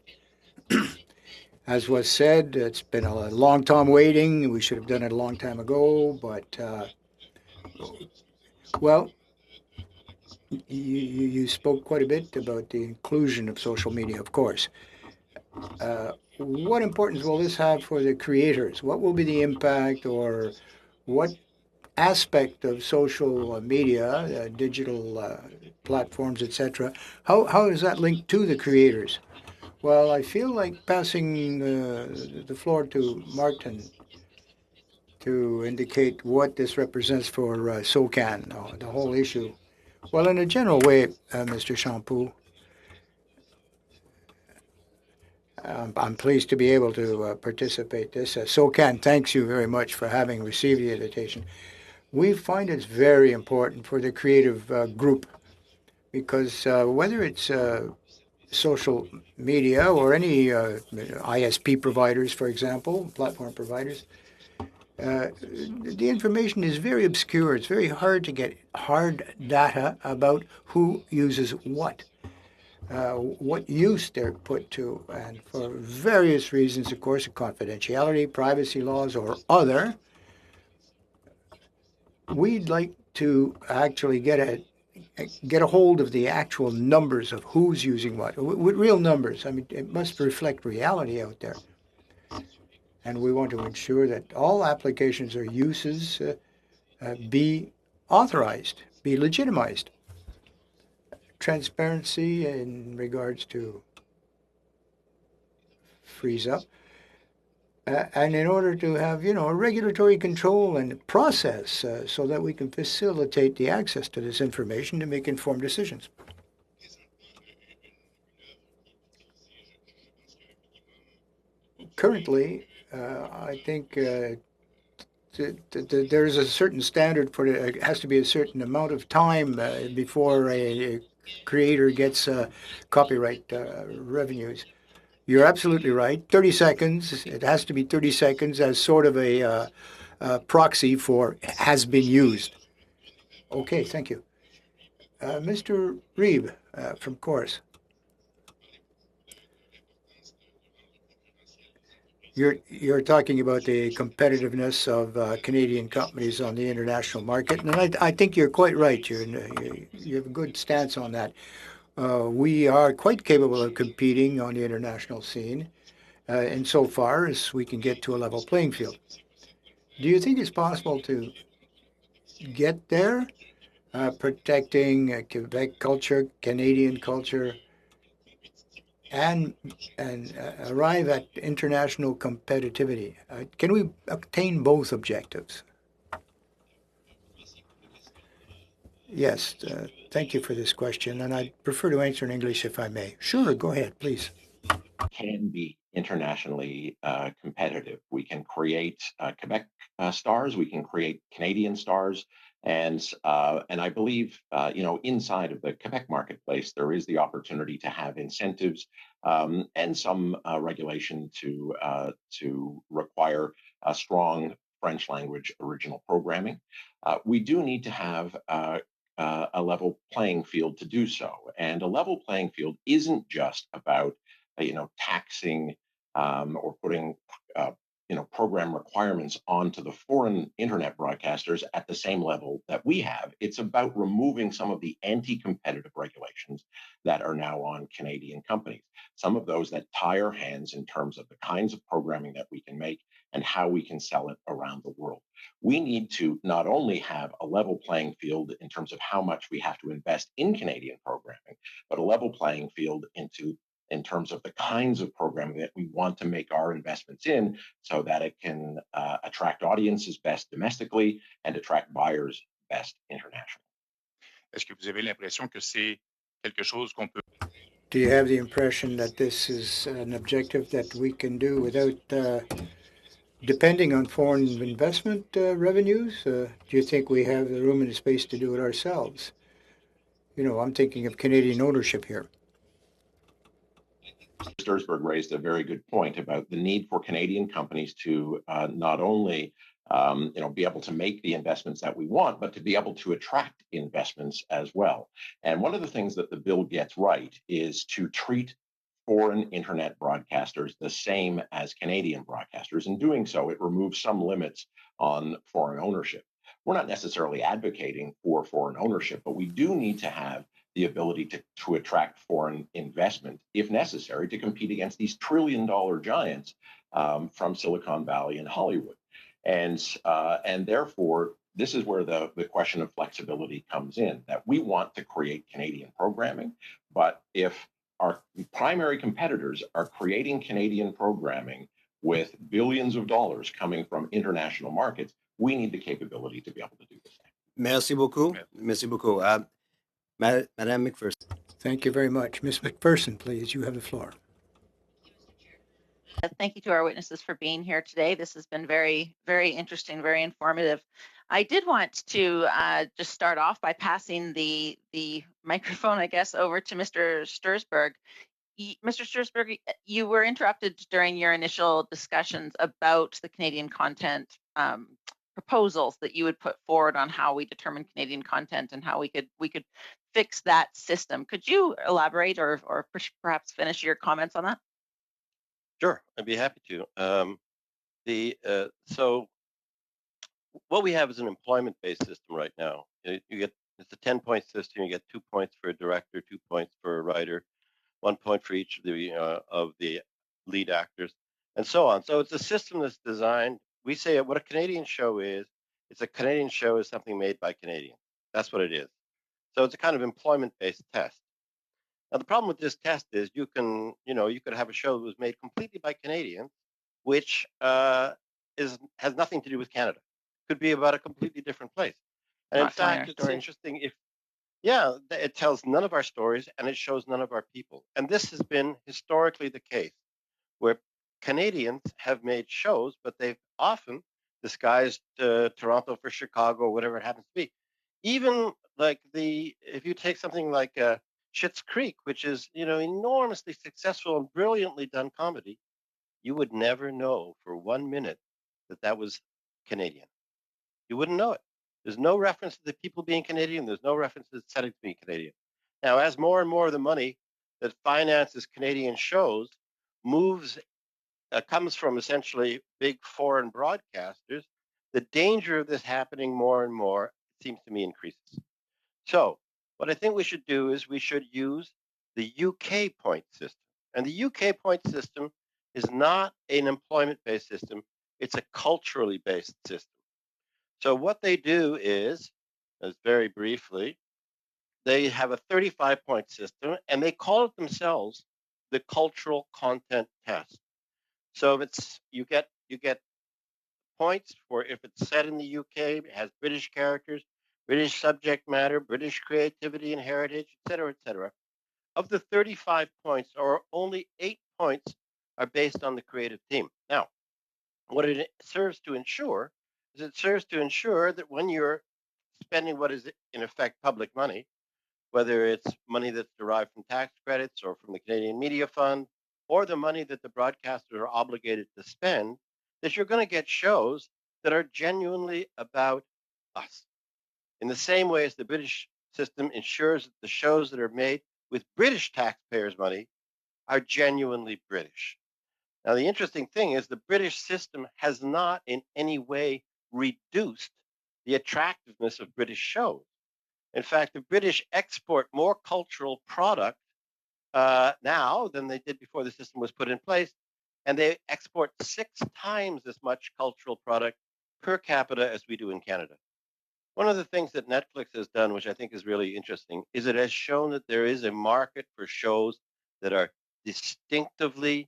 As was said, it's been a long time waiting. We should have done it a long time ago, but, well, you spoke quite a bit about the inclusion of social media, of course. What importance will this have for the creators? What will be the impact, or what aspect of social media, digital platforms, etc., how is that linked to the creators? Well, I feel like passing the floor to Martin to indicate what this represents for SOCAN, the whole issue. Well, in a general way, Mr. Champoux, I'm pleased to be able to participate this. SOCAN thanks you very much for having received the invitation. We find it's very important for the creative group because whether it's social media or any ISP providers, for example, platform providers, the information is very obscure. It's very hard to get hard data about who uses what use they're put to, and for various reasons, of course, confidentiality, privacy laws, or other, we'd like to actually get a hold of the actual numbers of who's using what, with real numbers. I mean, it must reflect reality out there. And we want to ensure that all applications or uses be authorized, be legitimized. Transparency in regards to freeze up. And in order to have, a regulatory control and process so that we can facilitate the access to this information to make informed decisions. Currently, I think there's a certain standard for it. It has to be a certain amount of time before a creator gets copyright revenues. You're absolutely right. 30 seconds. It has to be 30 seconds as sort of a proxy for has been used. Okay, thank you. Mr. Reeb from Chorus. You're talking about the competitiveness of Canadian companies on the international market, and I think you're quite right. You have a good stance on that. We are quite capable of competing on the international scene insofar as we can get to a level playing field. Do you think it's possible to get there, protecting Quebec culture, Canadian culture, and arrive at international competitivity? Can we obtain both objectives? Yes, thank you for this question, and I'd prefer to answer in English if I may. Sure, go ahead, please. Can be internationally competitive. We can create Quebec stars, we can create Canadian stars, and I believe inside of the Quebec marketplace there is the opportunity to have incentives and some regulation to require a strong French language original programming. We do need to have a level playing field to do so, and a level playing field isn't just about taxing or putting program requirements onto the foreign internet broadcasters at the same level that we have. It's about removing some of the anti-competitive regulations that are now on Canadian companies. Some of those that tie our hands in terms of the kinds of programming that we can make and how we can sell it around the world. We need to not only have a level playing field in terms of how much we have to invest in Canadian programming, but a level playing field in terms of the kinds of programming that we want to make our investments in so that it can attract audiences best domestically and attract buyers best internationally. Est-ce que vous avez l'impression que c'est quelque chose qu'on peut... Do you have the impression that this is an objective that we can do without depending on foreign investment revenues? Do you think we have the room and the space to do it ourselves? I'm thinking of Canadian ownership here. Stursberg raised a very good point about the need for Canadian companies to not only be able to make the investments that we want, but to be able to attract investments as well. And one of the things that the bill gets right is to treat foreign internet broadcasters the same as Canadian broadcasters. In doing so, it removes some limits on foreign ownership. We're not necessarily advocating for foreign ownership, but we do need to have the ability to attract foreign investment, if necessary, to compete against these trillion-dollar giants from Silicon Valley and Hollywood. And therefore, this is where the question of flexibility comes in, that we want to create Canadian programming, but if our primary competitors are creating Canadian programming with billions of dollars coming from international markets. We need the capability to be able to do the same. Merci beaucoup. Merci beaucoup. Madame McPherson. Thank you very much. Ms. McPherson, please, you have the floor. Thank you to our witnesses for being here today. This has been very, very interesting, very informative. I did want to just start off by passing the microphone, I guess, over to Mr. Stursberg. Mr. Stursberg, you were interrupted during your initial discussions about the Canadian content proposals that you would put forward on how we determine Canadian content and how we could fix that system. Could you elaborate or perhaps finish your comments on that? Sure, I'd be happy to. So what we have is an employment-based system right now. It's a 10-point system. You get 2 points for a director, 2 points for a writer, 1 point for each of the lead actors, and so on. So it's a system that's designed. We say what a Canadian show is. It's a Canadian show is something made by Canadians. That's what it is. So it's a kind of employment-based test. Now, the problem with this test is you could have a show that was made completely by Canadians, which has nothing to do with Canada. Could be about a completely different place. And in fact, it's interesting it tells none of our stories and it shows none of our people. And this has been historically the case, where Canadians have made shows, but they've often disguised Toronto for Chicago or whatever it happens to be. Even like if you take something like Schitt's Creek, which is enormously successful and brilliantly done comedy, you would never know for 1 minute that was Canadian. You wouldn't know it. There's no reference to the people being Canadian. There's no reference to the setting being Canadian. Now, as more and more of the money that finances Canadian shows comes from essentially big foreign broadcasters, the danger of this happening more and more, it seems to me, increases. So what I think we should do is we should use the UK point system. And the UK point system is not an employment-based system. It's a culturally based system. So what they do is, as very briefly, they have a 35-point system, and they call it themselves the cultural content test. So if you get points for if it's set in the UK, it has British characters, British subject matter, British creativity and heritage, et cetera, et cetera. Of the 35 points, or only 8 points are based on the creative team. Now, what it serves to ensure is it serves to ensure that when you're spending what is in effect public money, whether it's money that's derived from tax credits or from the Canadian Media Fund, or the money that the broadcasters are obligated to spend, that you're going to get shows that are genuinely about us. In the same way as the British system ensures that the shows that are made with British taxpayers' money are genuinely British. Now, the interesting thing is the British system has not in any way reduced the attractiveness of British shows. In fact, the British export more cultural product now than they did before the system was put in place, and they export 6 times as much cultural product per capita as we do in Canada. One of the things that Netflix has done, which I think is really interesting, is it has shown that there is a market for shows that are distinctively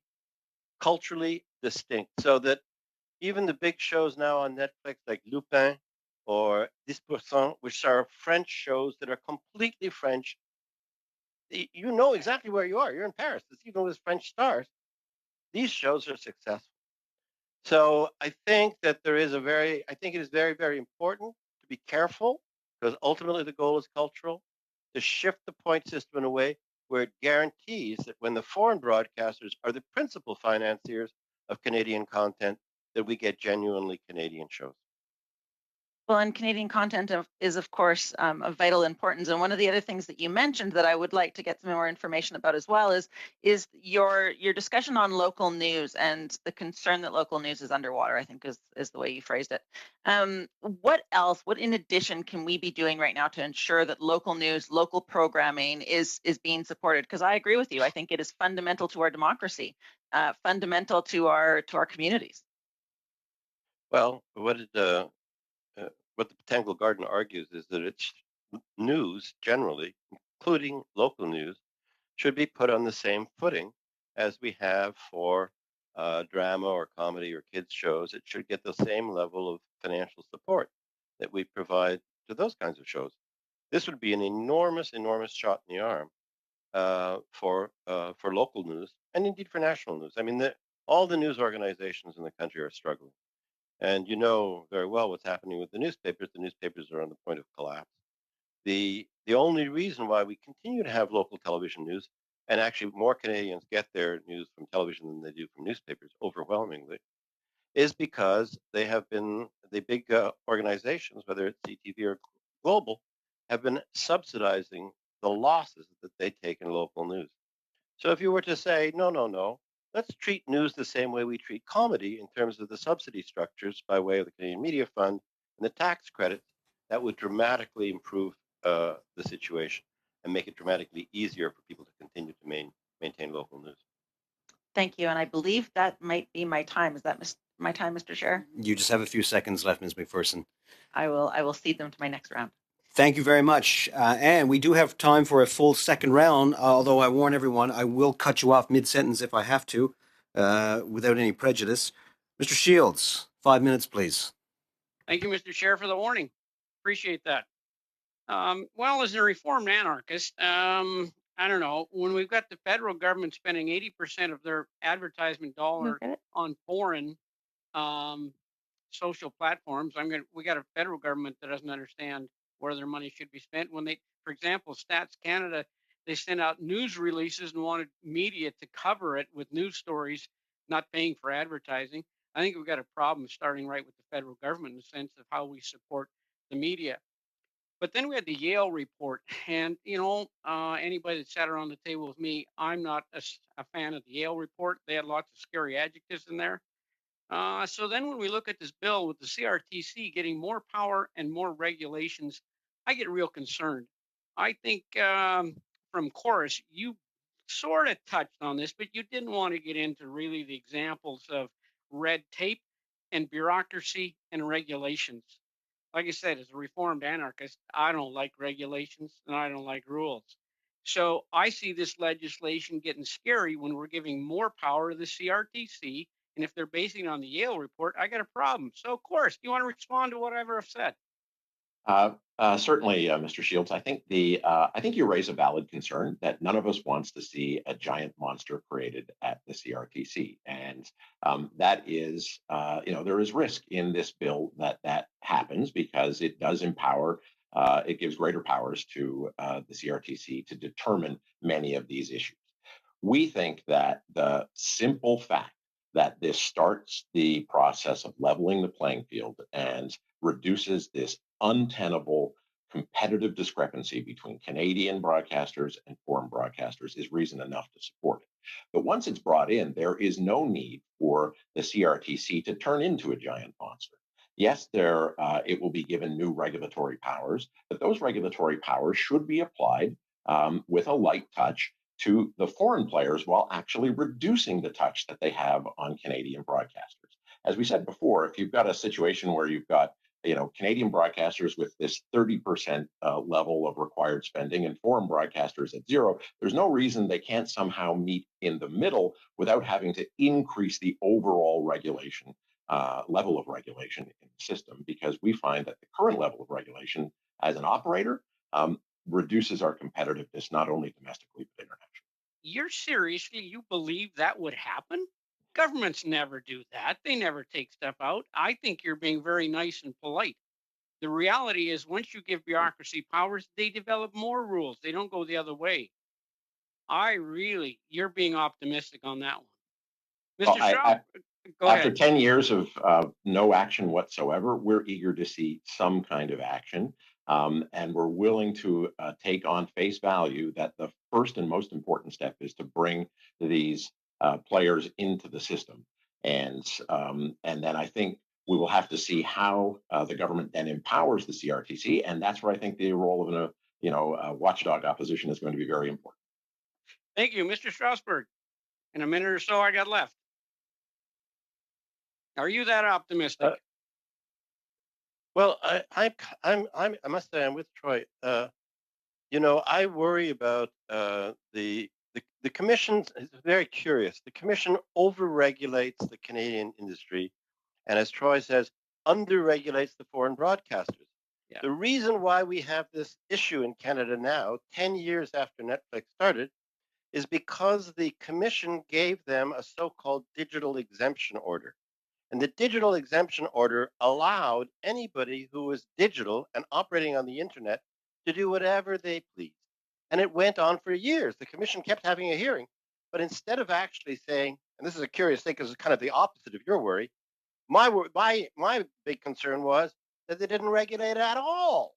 culturally distinct, so that even the big shows now on Netflix like Lupin or 10%, which are French shows that are completely French, you know exactly where you are. You're in Paris. It's even with French stars. These shows are successful. So I think that it is very, very important to be careful, because ultimately the goal is cultural, to shift the point system in a way where it guarantees that when the foreign broadcasters are the principal financiers of Canadian content, that we get genuinely Canadian shows. Well, and Canadian content is, of course, of vital importance. And one of the other things that you mentioned that I would like to get some more information about as well is your discussion on local news and the concern that local news is underwater, I think is the way you phrased it. What else, what in addition can we be doing right now to ensure that local news, local programming is being supported? Because I agree with you. I think it is fundamental to our democracy, fundamental to our communities. Well, what the Botanical Garden argues is that it's news generally, including local news, should be put on the same footing as we have for drama or comedy or kids shows. It should get the same level of financial support that we provide to those kinds of shows. This would be an enormous, enormous shot in the arm for local news and indeed for national news. I mean, all the news organizations in the country are struggling, and you know very well what's happening with the newspapers. The newspapers are on the point of collapse. The only reason why we continue to have local television news, and actually more Canadians get their news from television than they do from newspapers, overwhelmingly, is because they have been the big organizations, whether it's CTV or Global, have been subsidizing the losses that they take in local news. So if you were to say, no, no, no, let's treat news the same way we treat comedy in terms of the subsidy structures by way of the Canadian Media Fund and the tax credits, that would dramatically improve the situation and make it dramatically easier for people to continue to maintain local news. Thank you. And I believe that might be my time. Is that my time, Mr. Chair? You just have a few seconds left, Ms. McPherson. I will cede them to my next round. Thank you very much. And we do have time for a full second round, although I warn everyone, I will cut you off mid-sentence if I have to, without any prejudice. Mr. Shields, 5 minutes, please. Thank you, Mr. Chair, for the warning. Appreciate that. Well, as a reformed anarchist, I don't know, when we've got the federal government spending 80% of their advertisement dollar on foreign social platforms, we got a federal government that doesn't understand where their money should be spent. When they, for example, Stats Canada, they sent out news releases and wanted media to cover it with news stories, not paying for advertising. I think we've got a problem starting right with the federal government in the sense of how we support the media. But then we had the Yale report, and anybody that sat around the table with me, I'm not a fan of the Yale report. They had lots of scary adjectives in there. So then when we look at this bill with the CRTC getting more power and more regulations, I get real concerned. I think from Chorus, you sort of touched on this, but you didn't want to get into really the examples of red tape and bureaucracy and regulations. Like I said, as a reformed anarchist, I don't like regulations and I don't like rules. So I see this legislation getting scary when we're giving more power to the CRTC. And if they're basing it on the Yale report, I got a problem. So, of course, do you want to respond to what I've ever said? Certainly, Mr. Shields. I think you raise a valid concern that none of us wants to see a giant monster created at the CRTC, and that is, there is risk in this bill that happens because it does empower. It gives greater powers to the CRTC to determine many of these issues. We think that the simple fact that this starts the process of leveling the playing field and reduces this untenable competitive discrepancy between Canadian broadcasters and foreign broadcasters is reason enough to support it. But once it's brought in, there is no need for the CRTC to turn into a giant monster. Yes, it will be given new regulatory powers, but those regulatory powers should be applied with a light touch to the foreign players while actually reducing the touch that they have on Canadian broadcasters. As we said before, if you've got a situation where you've got Canadian broadcasters with this 30% level of required spending and foreign broadcasters at zero, there's no reason they can't somehow meet in the middle without having to increase the overall regulation level of regulation in the system, because we find that the current level of regulation as an operator reduces our competitiveness not only domestically but internationally. You're seriously, you believe that would happen? Governments never do that. They never take stuff out. I think you're being very nice and polite. The reality is, once you give bureaucracy powers, they develop more rules. They don't go the other way. You're being optimistic on that one. Mr. Shaw, go ahead. After 10 years of no action whatsoever, we're eager to see some kind of action. And we're willing to take on face value that the first and most important step is to bring these players into the system. And then I think we will have to see how the government then empowers the CRTC. And that's where I think the role of a watchdog opposition is going to be very important. Thank you, Mr. Strasburg. In a minute or so I got left. Are you that optimistic? Well, I must say I'm with Troy. I worry about the The commission is very curious. The commission overregulates the Canadian industry, and as Troy says, underregulates the foreign broadcasters. Yeah. The reason why we have this issue in Canada now, 10 years after Netflix started, is because the commission gave them a so-called digital exemption order. And the digital exemption order allowed anybody who was digital and operating on the internet to do whatever they pleased. And it went on for years. The commission kept having a hearing, but instead of actually saying, and this is a curious thing because it's kind of the opposite of your worry, my big concern was that they didn't regulate it at all.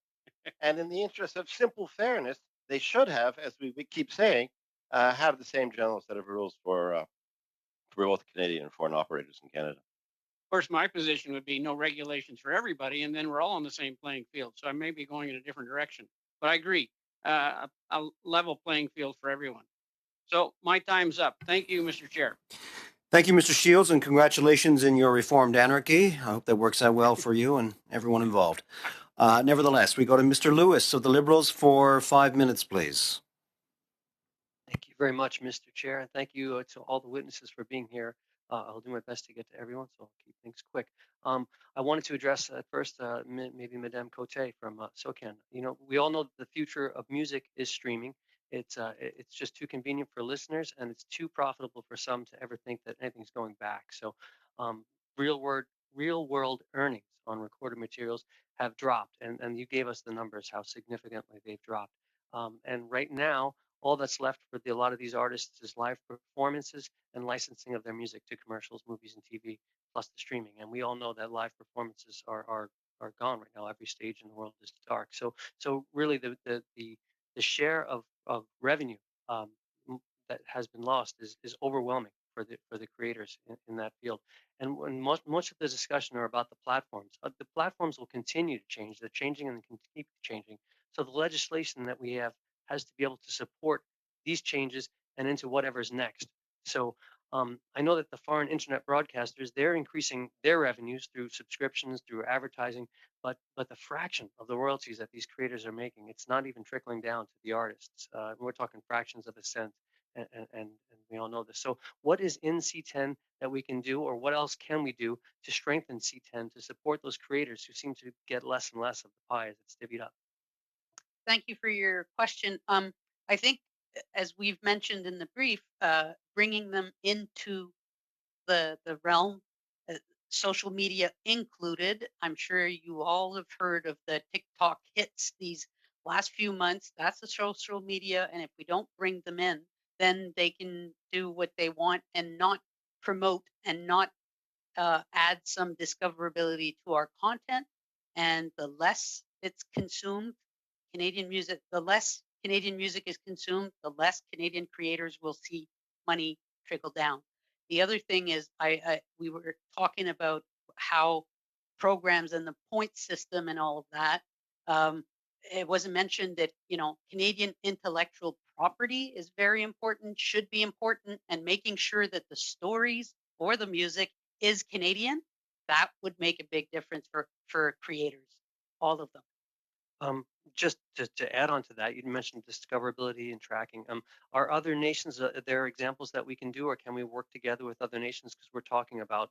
And in the interest of simple fairness, they should have, as we keep saying, have the same general set of rules for both Canadian and foreign operators in Canada. Of course, my position would be no regulations for everybody, and then we're all on the same playing field. So I may be going in a different direction, but I agree, a level playing field for everyone. So my time's up. Thank you, Mr. Chair. Thank you, Mr. Shields, and congratulations in your reformed anarchy. I hope that works out well for you and everyone involved. Nevertheless, we go to Mr. Lewis of the Liberals for 5 minutes, please. Thank you very much, Mr. Chair, and thank you to all the witnesses for being here. I'll do my best to get to everyone, so I'll keep things quick. I wanted to address at first maybe Madame Cote from SOCAN. You know, we all know that the future of music is streaming. It's just too convenient for listeners, and it's too profitable for some to ever think that anything's going back. So, real world earnings on recorded materials have dropped, and you gave us the numbers how significantly they've dropped. And right now, all that's left for a lot of these artists is live performances and licensing of their music to commercials, movies, and TV, plus the streaming. And we all know that live performances are gone right now. Every stage in the world is dark. So really, the share of revenue that has been lost is overwhelming for the creators in that field. And when most of the discussion are about the platforms will continue to change. They're changing and can keep changing. So the legislation that we have has to be able to support these changes and into whatever's next. So I know that the foreign internet broadcasters, they're increasing their revenues through subscriptions, through advertising, but the fraction of the royalties that these creators are making, it's not even trickling down to the artists. We're talking fractions of a cent, and we all know this. So what is in C10 that we can do, or what else can we do to strengthen C10 to support those creators who seem to get less and less of the pie as it's divvied up? Thank you for your question. I think, as we've mentioned in the brief, bringing them into the realm, social media included. I'm sure you all have heard of the TikTok hits these last few months. That's the social media, and if we don't bring them in, then they can do what they want and not promote and not add some discoverability to our content. And the less it's consumed, the less Canadian music is consumed, the less Canadian creators will see money trickle down. The other thing is, we were talking about how programs and the point system and all of that. It wasn't mentioned that Canadian intellectual property is very important, should be important, and making sure that the stories or the music is Canadian. That would make a big difference for creators, all of them. Just to add on to that, you mentioned discoverability and tracking. Are other nations, there are examples that we can do, or can we work together with other nations? Because we're talking about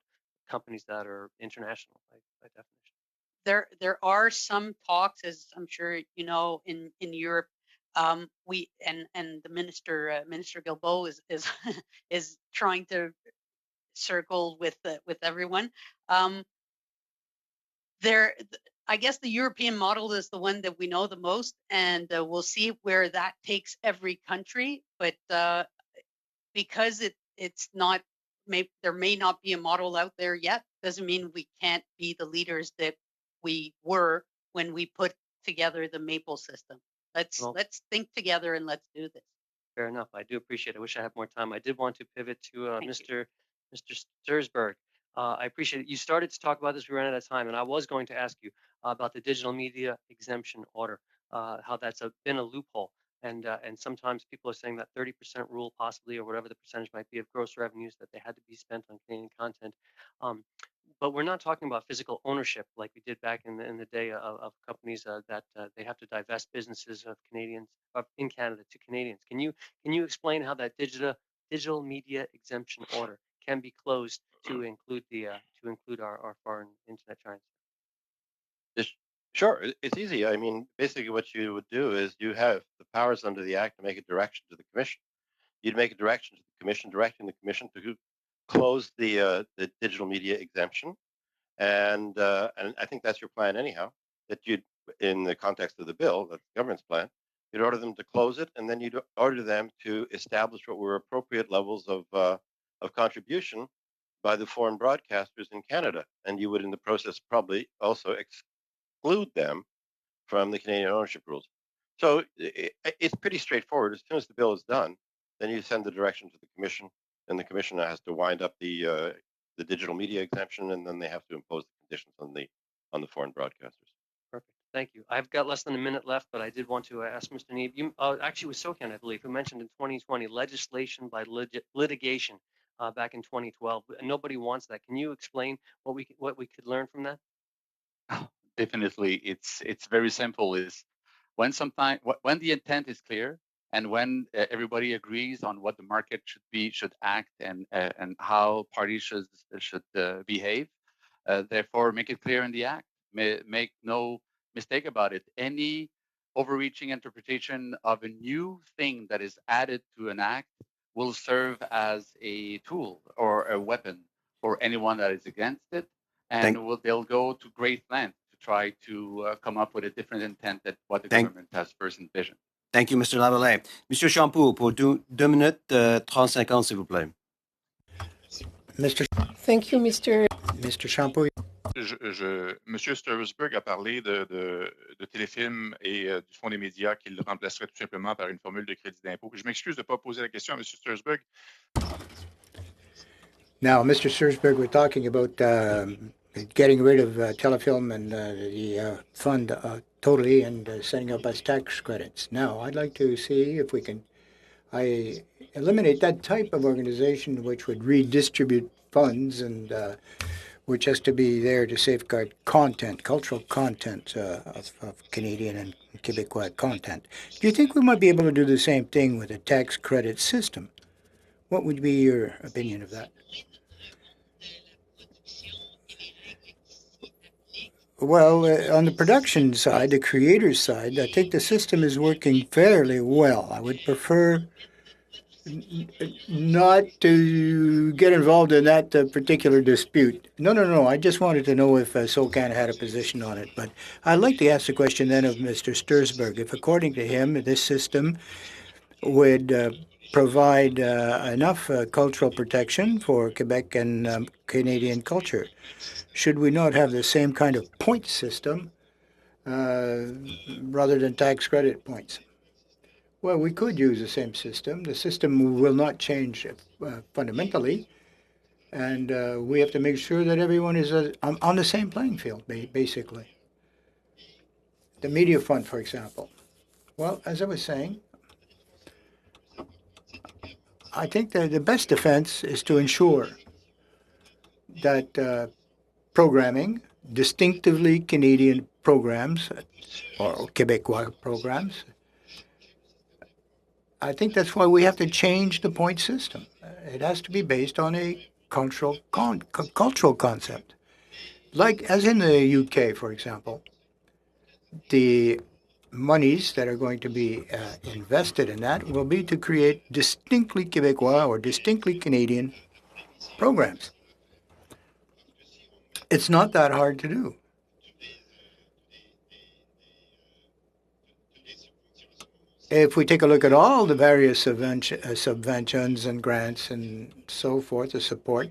companies that are international by definition. There are some talks, as I'm sure you know, in Europe. We and the Minister Guilbeault is is trying to circle with everyone. I guess the European model is the one that we know the most, and we'll see where that takes every country. But because it's not, there may not be a model out there yet, doesn't mean we can't be the leaders that we were when we put together the Maple system. Let's think together and let's do this. Fair enough. I do appreciate it. I wish I had more time. I did want to pivot to Mr. Stursberg. I appreciate it. You started to talk about this. We ran out of time, and I was going to ask you about the digital media exemption order, how that's been a loophole. And sometimes people are saying that 30% rule possibly, or whatever the percentage might be of gross revenues that they had to be spent on Canadian content. but we're not talking about physical ownership like we did back in the day of companies that they have to divest businesses of Canadians in Canada to Canadians. Can you explain how that digital media exemption order can be closed to include our foreign internet giants? Sure, it's easy. I mean, basically, what you would do is you have the powers under the Act to make a direction to the Commission. You'd make a direction to the Commission, directing the Commission to close the digital media exemption, and I think that's your plan anyhow. That you'd, in the context of the bill, that's the government's plan, you'd order them to close it, and then you'd order them to establish what were appropriate levels of contribution by the foreign broadcasters in Canada, and you would, in the process, probably also exclude them from the Canadian ownership rules. So it's pretty straightforward. As soon as the bill is done, then you send the direction to the Commission, and the Commission has to wind up the digital media exemption, and then they have to impose the conditions on the foreign broadcasters. Perfect. Thank you. I've got less than a minute left, but I did want to ask Mr. Neeb. You actually with SOCAN, I believe, who mentioned in 2020 legislation by litigation back in 2012. Nobody wants that. Can you explain what we could learn from that? Definitely, it's very simple. Is when the intent is clear and when everybody agrees on what the market should act and how parties should behave. Therefore, make it clear in the act. Make no mistake about it. Any overreaching interpretation of a new thing that is added to an act will serve as a tool or a weapon for anyone that is against it, and they'll go to great lengths to try to come up with a different intent than what the government has first envisioned. Thank you, Mr. Lavallee. Monsieur Champoux, pour 2 minutes 35 secondes, s'il vous plaît. Thank you, Mr. Champoux. Monsieur Stursberg a parlé de téléfilms et du Fonds des médias qu'il remplacerait tout simplement par une formule de crédit d'impôt. Je m'excuse de ne pas poser la question à Monsieur Stursberg. Now, Mr. Stursberg, we're talking about getting rid of telefilm and the fund totally and setting up as tax credits. Now, I'd like to see if we can eliminate that type of organization which would redistribute funds and which has to be there to safeguard content, cultural content of Canadian and Quebecois content. Do you think we might be able to do the same thing with a tax credit system? What would be your opinion of that? Well, on the production side, the creator's side, I think the system is working fairly well. I would prefer not to get involved in that particular dispute. No. I just wanted to know if SOCAN had a position on it. But I'd like to ask the question then of Mr. Stursberg. If, according to him, this system would provide enough cultural protection for Quebec and Canadian culture, should we not have the same kind of point system rather than tax credit points? Well, we could use the same system. The system will not change fundamentally, and we have to make sure that everyone is on the same playing field, basically. The media fund, for example. Well, as I was saying, I think that the best defense is to ensure that programming, distinctively Canadian programs or Quebecois programs, I think that's why we have to change the point system. It has to be based on a cultural concept. Like, as in the UK, for example, the monies that are going to be invested in that will be to create distinctly Quebecois or distinctly Canadian programs. It's not that hard to do. If we take a look at all the various subventions and grants and so forth, the support,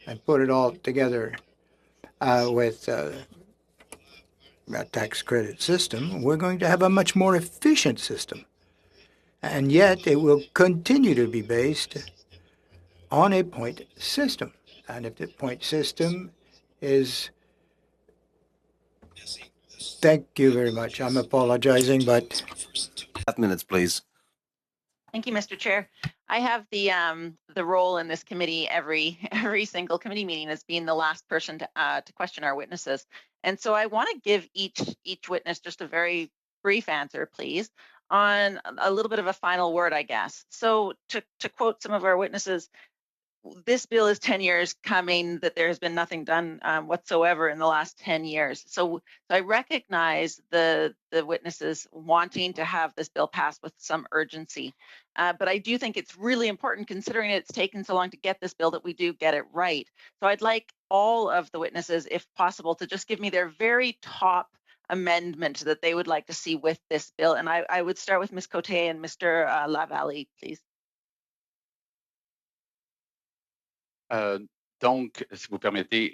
and put it all together with a tax credit system, we're going to have a much more efficient system. And yet it will continue to be based on a point system. And if the point system is... Thank you very much. I'm apologizing, but... Minutes, please. Thank you, Mr. Chair. I have the role in this committee every single committee meeting as being the last person to question our witnesses, and so I want to give each witness just a very brief answer, please, on a little bit of a final word, I guess. So to quote some of our witnesses, this bill is 10 years coming, that there has been nothing done whatsoever in the last 10 years. So I recognize the witnesses wanting to have this bill passed with some urgency. But I do think it's really important, considering it's taken so long to get this bill, that we do get it right. So I'd like all of the witnesses, if possible, to just give me their very top amendment that they would like to see with this bill. And I would start with Ms. Cote and Mr. Lavallee, please. Donc, si vous permettez,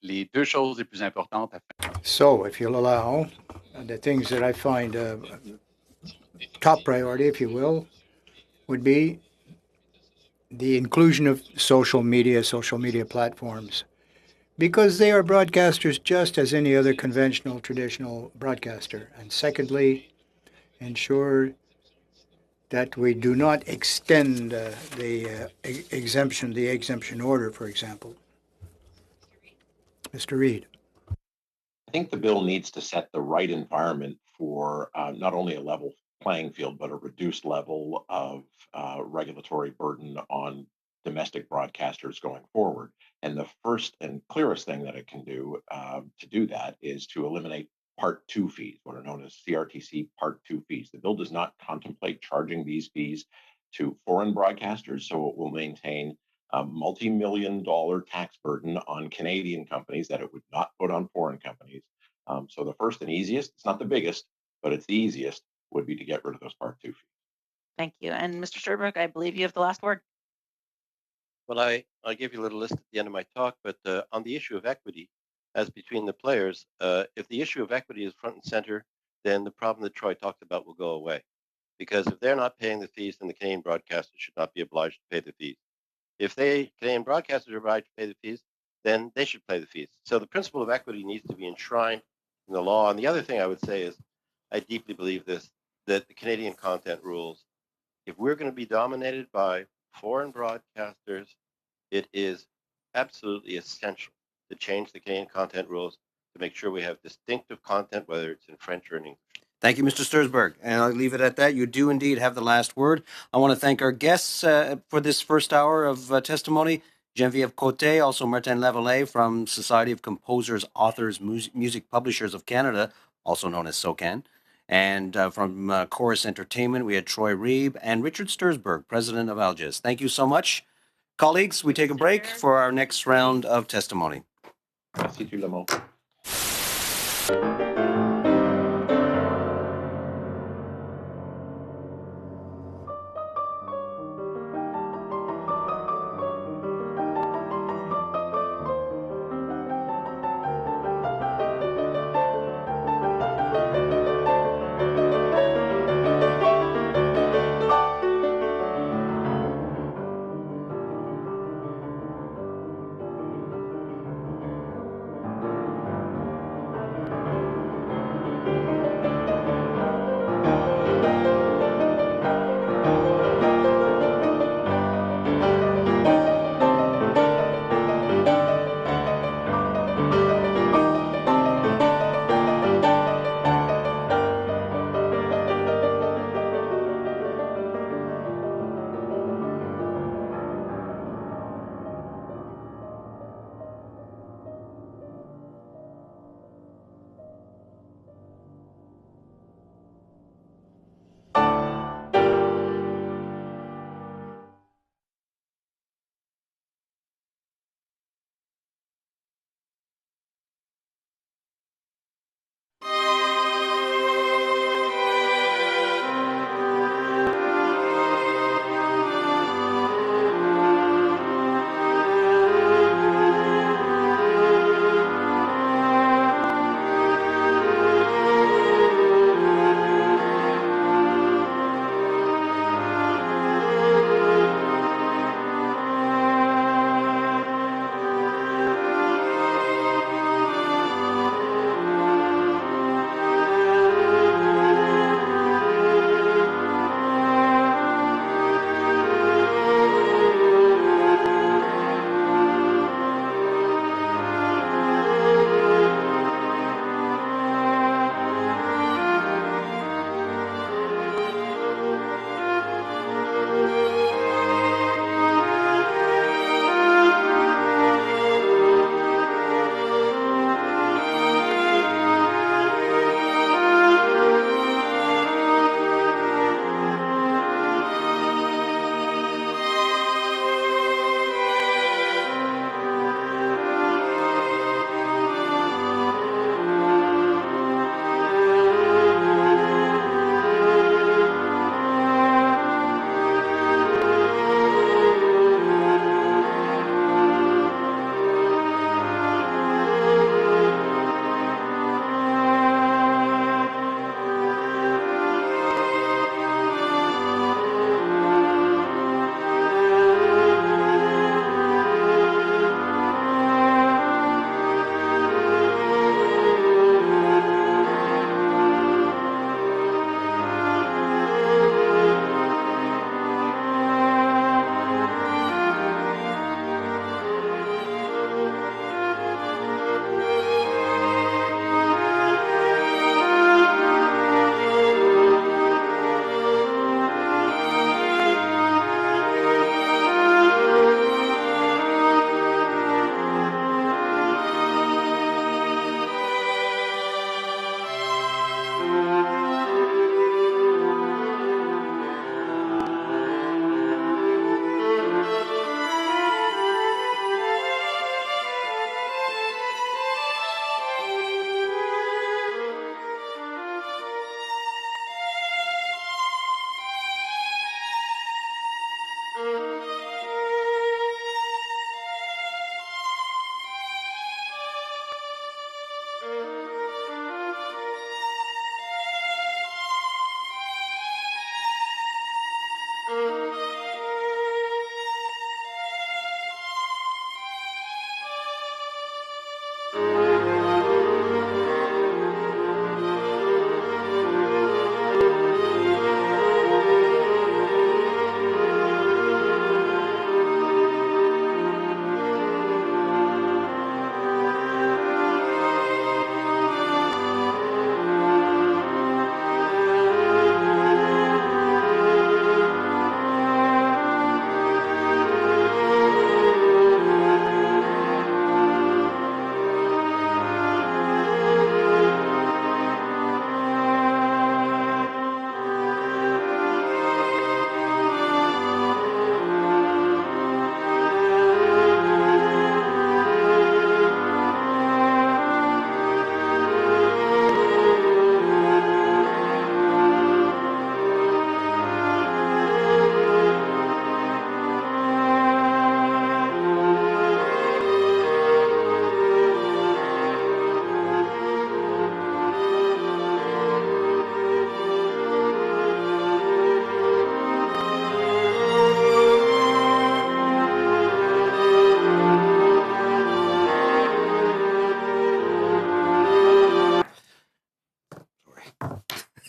les deux choses les plus importantes à faire. So, if you'll allow, the things that I find top priority, if you will, would be the inclusion of social media platforms, because they are broadcasters just as any other conventional, traditional broadcaster. And secondly, ensure that we do not extend the exemption order, for example. Mr. Reid. I think the bill needs to set the right environment for not only a level playing field, but a reduced level of regulatory burden on domestic broadcasters going forward. And the first and clearest thing that it can do to do that is to eliminate Part 2 fees, what are known as CRTC Part 2 fees. The bill does not contemplate charging these fees to foreign broadcasters, so it will maintain a multi-million-dollar tax burden on Canadian companies that it would not put on foreign companies. So the first and easiest, it's not the biggest, but it's the easiest, would be to get rid of those Part 2 fees. Thank you. And Mr. Sturberg, I believe you have the last word. Well, I'll give you a little list at the end of my talk, but on the issue of equity, as between the players, if the issue of equity is front and center, then the problem that Troy talked about will go away. Because if they're not paying the fees, then the Canadian broadcasters should not be obliged to pay the fees. If Canadian broadcasters are obliged to pay the fees, then they should pay the fees. So the principle of equity needs to be enshrined in the law. And the other thing I would say is, I deeply believe this, that the Canadian content rules, if we're going to be dominated by foreign broadcasters, it is absolutely essential to change the Canadian content rules to make sure we have distinctive content, whether it's in French or in English. Thank you, Mr. Stursberg. And I'll leave it at that. You do indeed have the last word. I want to thank our guests for this first hour of testimony. Geneviève Cote, also Martin Lavallee from Society of Composers, Authors, Music Publishers of Canada, also known as SOCAN. And from Chorus Entertainment, we had Troy Reeb and Richard Stursberg, president of Algis. Thank you so much. Colleagues, we take a break for our next round of testimony. Merci, tout le monde.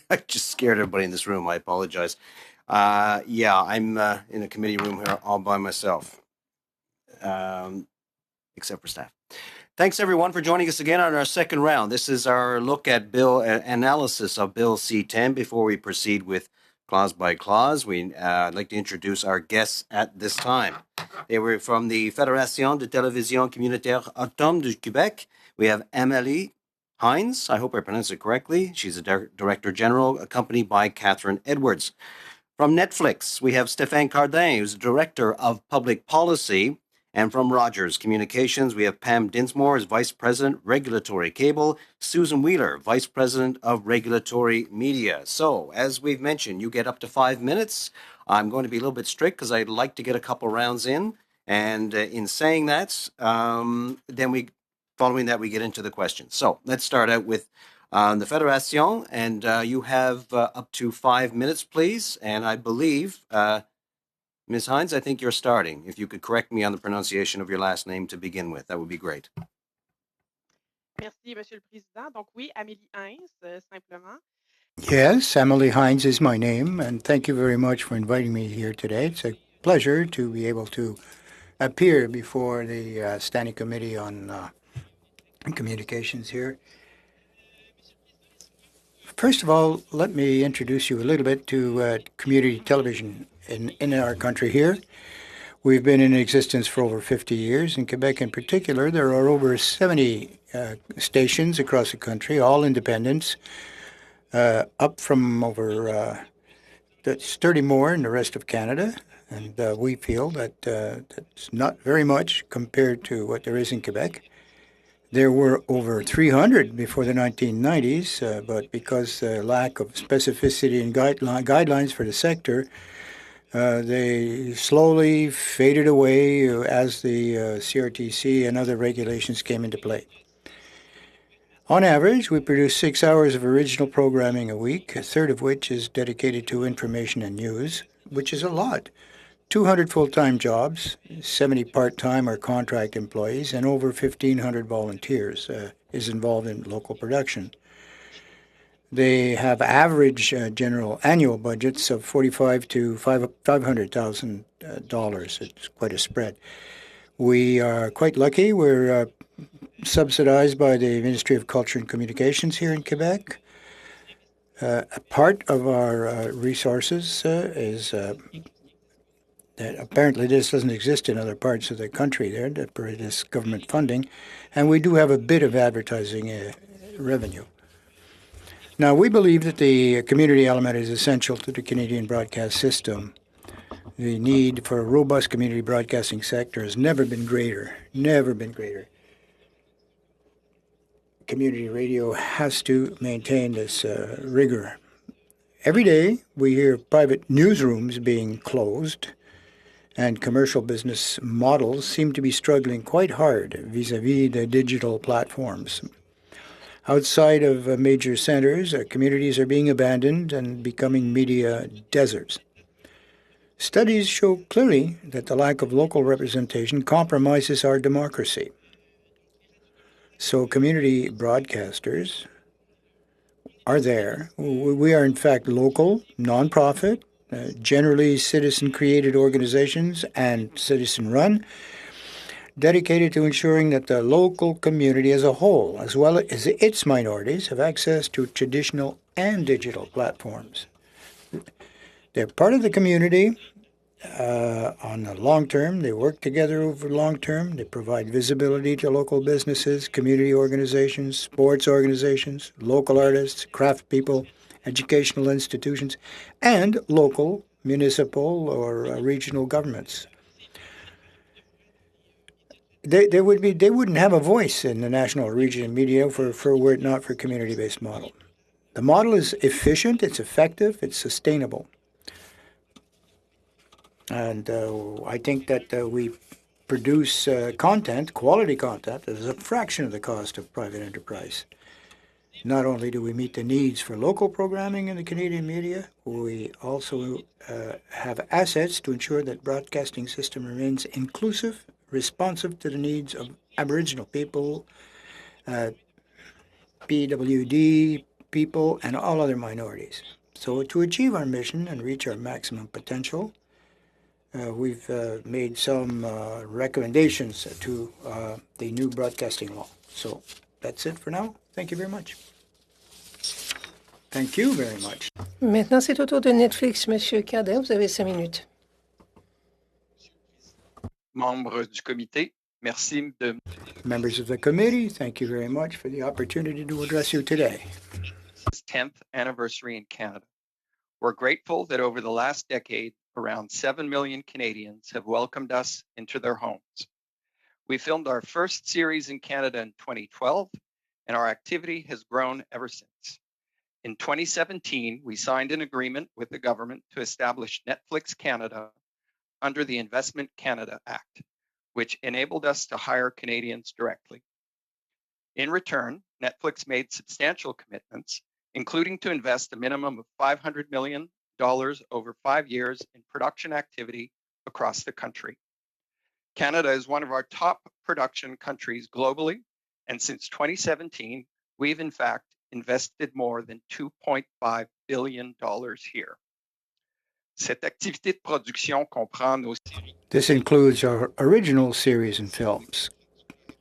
I just scared everybody in this room. I apologize. Yeah, I'm in a committee room here all by myself, except for staff. Thanks everyone for joining us again on our second round. This is our look at bill analysis of Bill C10. Before we proceed with clause by clause, I'd like to introduce our guests at this time. They were from the Fédération de Télévision Communautaire Autonome du Québec. We have Amélie Hines. I hope I pronounced it correctly. She's a Director General, accompanied by Catherine Edwards. From Netflix, we have Stéphane Cardin, who's Director of Public Policy. And from Rogers Communications, we have Pam Dinsmore as Vice President, Regulatory Cable, Susan Wheeler, Vice President of Regulatory Media. So, as we've mentioned, you get up to 5 minutes. I'm going to be a little bit strict because I'd like to get a couple rounds in. And in saying that, following that, we get into the questions. So, let's start out with the Fédération, and you have up to 5 minutes, please. And I believe... Ms. Hines, I think you're starting. If you could correct me on the pronunciation of your last name to begin with, that would be great. Merci, Monsieur le Président. Donc oui, Amélie Hines, simplement. Yes, Emily Hines is my name, and thank you very much for inviting me here today. It's a pleasure to be able to appear before the Standing Committee on Communications here. First of all, let me introduce you a little bit to community television in our country here. We've been in existence for over 50 years. In Quebec in particular, there are over 70 stations across the country, all independents, up from over 30 more in the rest of Canada. And we feel that that's not very much compared to what there is in Quebec. There were over 300 before the 1990s, but because the lack of specificity and guidelines for the sector, they slowly faded away as the CRTC and other regulations came into play. On average, we produce 6 hours of original programming a week, a third of which is dedicated to information and news, which is a lot. 200 full-time jobs, 70 part-time or contract employees, and over 1,500 volunteers is involved in local production. They have average general annual budgets of $45,000 to $500,000. It's quite a spread. We are quite lucky. We're subsidized by the Ministry of Culture and Communications here in Quebec. A part of our resources is that apparently this doesn't exist in other parts of the country there, this government funding, and we do have a bit of advertising revenue. Now, we believe that the community element is essential to the Canadian broadcast system. The need for a robust community broadcasting sector has never been greater, never been greater. Community radio has to maintain this rigor. Every day, we hear private newsrooms being closed, and commercial business models seem to be struggling quite hard vis-à-vis the digital platforms. Outside of major centers, communities are being abandoned and becoming media deserts. Studies show clearly that the lack of local representation compromises our democracy. So community broadcasters are there. We are in fact local, nonprofit, generally citizen-created organizations and citizen-run, dedicated to ensuring that the local community as a whole, as well as its minorities, have access to traditional and digital platforms. They're part of the community on the long term. They work together over long term. They provide visibility to local businesses, community organizations, sports organizations, local artists, craft people, educational institutions, and local, municipal, or regional governments. They wouldn't have a voice in the national or regional media were it not for community-based model. The model is efficient, it's effective, it's sustainable. And I think that we produce content, quality content, that is a fraction of the cost of private enterprise. Not only do we meet the needs for local programming in the Canadian media, we also have assets to ensure that broadcasting system remains inclusive, responsive to the needs of Aboriginal people, PWD, people, and all other minorities. So to achieve our mission and reach our maximum potential, we've made some recommendations to the new broadcasting law. So that's it for now. Thank you very much. Thank you very much. Maintenant, c'est au tour de Netflix, Monsieur Cadet. Vous avez 5 minutes. Membres du comité, merci de Members of the committee, thank you very much for the opportunity to address you today. this 10th anniversary in Canada. We're grateful that over the last decade, around 7 million Canadians have welcomed us into their homes. We filmed our first series in Canada in 2012, and our activity has grown ever since. In 2017, we signed an agreement with the government to establish Netflix Canada under the Investment Canada Act, which enabled us to hire Canadians directly. In return, Netflix made substantial commitments, including to invest a minimum of $500 million over 5 years in production activity across the country. Canada is one of our top production countries globally, and since 2017, we've in fact invested more than $2.5 billion here. Cette activité de production comprend nos... This includes our original series and films.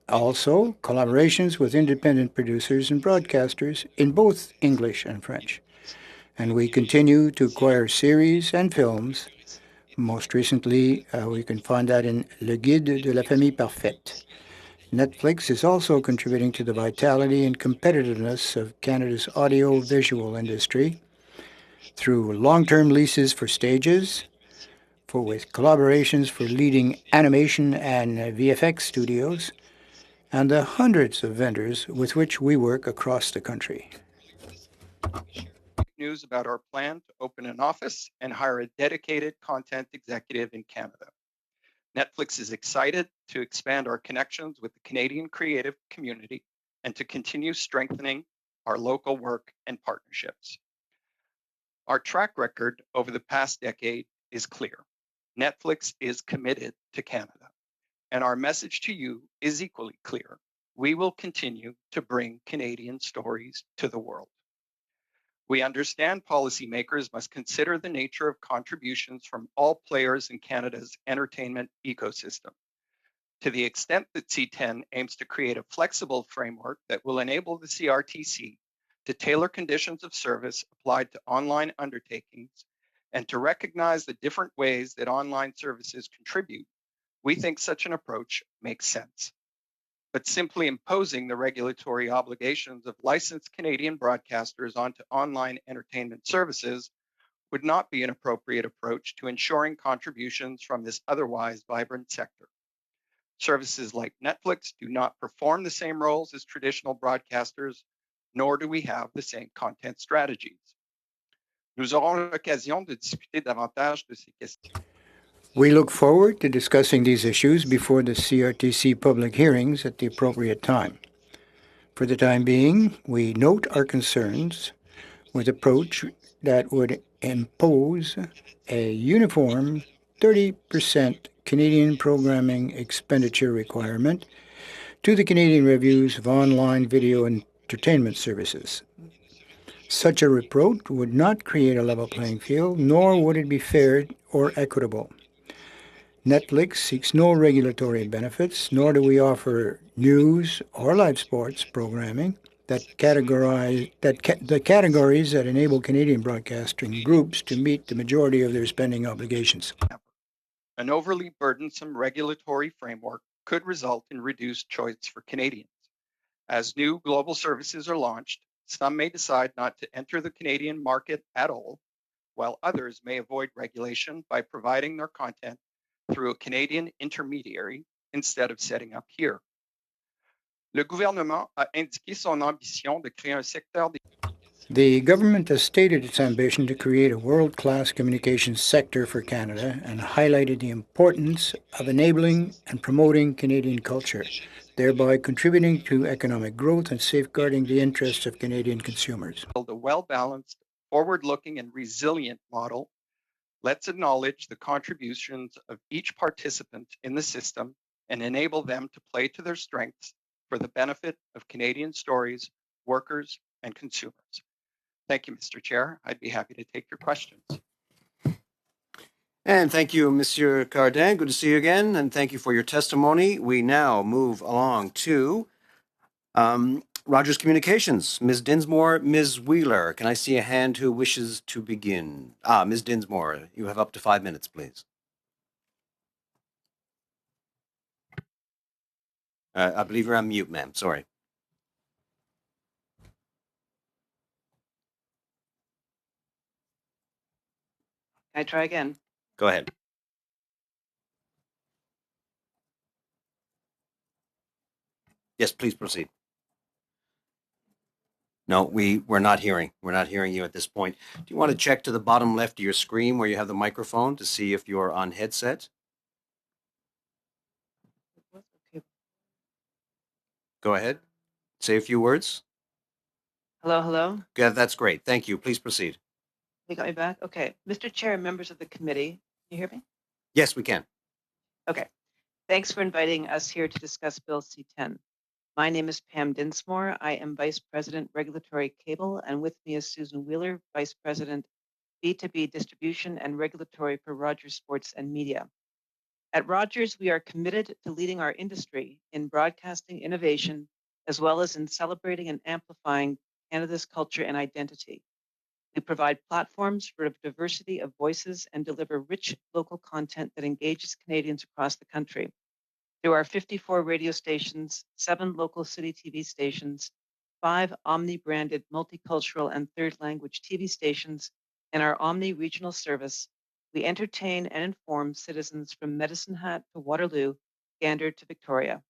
Also, collaborations with independent producers and broadcasters in both English and French. And we continue to acquire series and films. Most recently, we can find that in Le Guide de la Famille Parfaite. Netflix is also contributing to the vitality and competitiveness of Canada's audio-visual industry through long-term leases for stages, with collaborations for leading animation and VFX studios, and the hundreds of vendors with which we work across the country. News about our plan to open an office and hire a dedicated content executive in Canada. Netflix is excited to expand our connections with the Canadian creative community and to continue strengthening our local work and partnerships. Our track record over the past decade is clear. Netflix is committed to Canada, and our message to you is equally clear. We will continue to bring Canadian stories to the world. We understand policymakers must consider the nature of contributions from all players in Canada's entertainment ecosystem. To the extent that C10 aims to create a flexible framework that will enable the CRTC to tailor conditions of service applied to online undertakings and to recognize the different ways that online services contribute, we think such an approach makes sense. But simply imposing the regulatory obligations of licensed Canadian broadcasters onto online entertainment services would not be an appropriate approach to ensuring contributions from this otherwise vibrant sector. Services like Netflix do not perform the same roles as traditional broadcasters, nor do we have the same content strategies. Nous aurons l'occasion de discuter davantage de ces questions. We look forward to discussing these issues before the CRTC public hearings at the appropriate time. For the time being, we note our concerns with approach that would impose a uniform 30% Canadian programming expenditure requirement to the Canadian revenues of online video entertainment services. Such a approach would not create a level playing field, nor would it be fair or equitable. Netflix seeks no regulatory benefits, nor do we offer news or live sports programming the categories that enable Canadian broadcasting groups to meet the majority of their spending obligations. An overly burdensome regulatory framework could result in reduced choice for Canadians. As new global services are launched, some may decide not to enter the Canadian market at all, while others may avoid regulation by providing their content through a Canadian intermediary instead of setting up here. Le gouvernement a indiqué son ambition de créer un secteur des... The government has stated its ambition to create a world-class communications sector for Canada and highlighted the importance of enabling and promoting Canadian culture, thereby contributing to economic growth and safeguarding the interests of Canadian consumers. Build a well-balanced, forward-looking, and resilient model. Let's acknowledge the contributions of each participant in the system and enable them to play to their strengths for the benefit of Canadian stories, workers, and consumers. Thank you, Mr. Chair. I'd be happy to take your questions. And thank you, Monsieur Cardin. Good to see you again, and thank you for your testimony. We now move along to Rogers Communications. Ms. Dinsmore, Ms. Wheeler. Can I see a hand who wishes to begin? Ms. Dinsmore, you have up to 5 minutes, please. I believe you're on mute, ma'am. Sorry. Can I try again? Go ahead. Yes, please proceed. No, we're not hearing. We're not hearing you at this point. Do you want to check to the bottom left of your screen where you have the microphone to see if you're on headset? Okay. Go ahead. Say a few words. Hello, hello. Yeah, that's great. Thank you. Please proceed. You got me back? Okay. Mr. Chair, members of the committee, can you hear me? Yes, we can. Okay. Thanks for inviting us here to discuss Bill C-10. My name is Pam Dinsmore. I am Vice President, Regulatory Cable, and with me is Susan Wheeler, Vice President, B2B Distribution and Regulatory for Rogers Sports and Media. At Rogers, we are committed to leading our industry in broadcasting innovation, as well as in celebrating and amplifying Canada's culture and identity. We provide platforms for a diversity of voices and deliver rich local content that engages Canadians across the country. Through our 54 radio stations, 7 local city TV stations, 5 Omni-branded multicultural and third language TV stations, and our Omni regional service, we entertain and inform citizens from Medicine Hat to Waterloo, Gander to Victoria.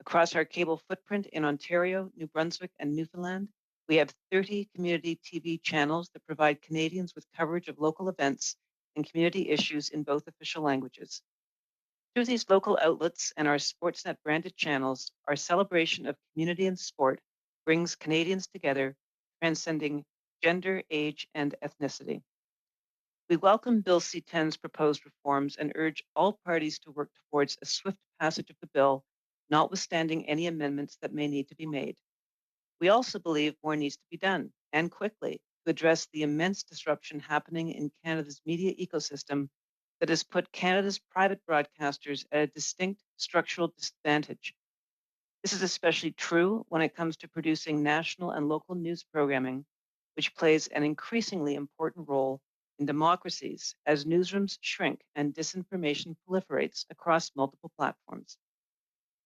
Across our cable footprint in Ontario, New Brunswick, and Newfoundland, we have 30 community TV channels that provide Canadians with coverage of local events and community issues in both official languages. Through these local outlets and our Sportsnet branded channels, our celebration of community and sport brings Canadians together, transcending gender, age, and ethnicity. We welcome Bill C-10's proposed reforms and urge all parties to work towards a swift passage of the bill, notwithstanding any amendments that may need to be made. We also believe more needs to be done, and quickly, to address the immense disruption happening in Canada's media ecosystem that has put Canada's private broadcasters at a distinct structural disadvantage. This is especially true when it comes to producing national and local news programming, which plays an increasingly important role in democracies as newsrooms shrink and disinformation proliferates across multiple platforms.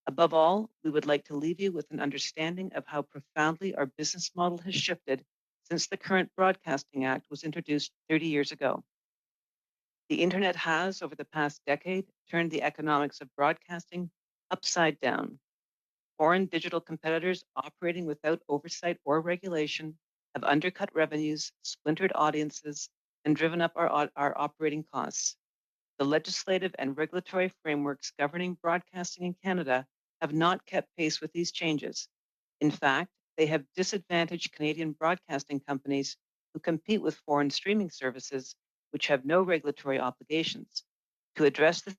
Above all, we would like to leave you with an understanding of how profoundly our business model has shifted since the current Broadcasting Act was introduced 30 years ago. The internet has, over the past decade, turned the economics of broadcasting upside down. Foreign digital competitors operating without oversight or regulation have undercut revenues, splintered audiences, and driven up our operating costs. The legislative and regulatory frameworks governing broadcasting in Canada have not kept pace with these changes. In fact, they have disadvantaged Canadian broadcasting companies who compete with foreign streaming services, which have no regulatory obligations. To address this,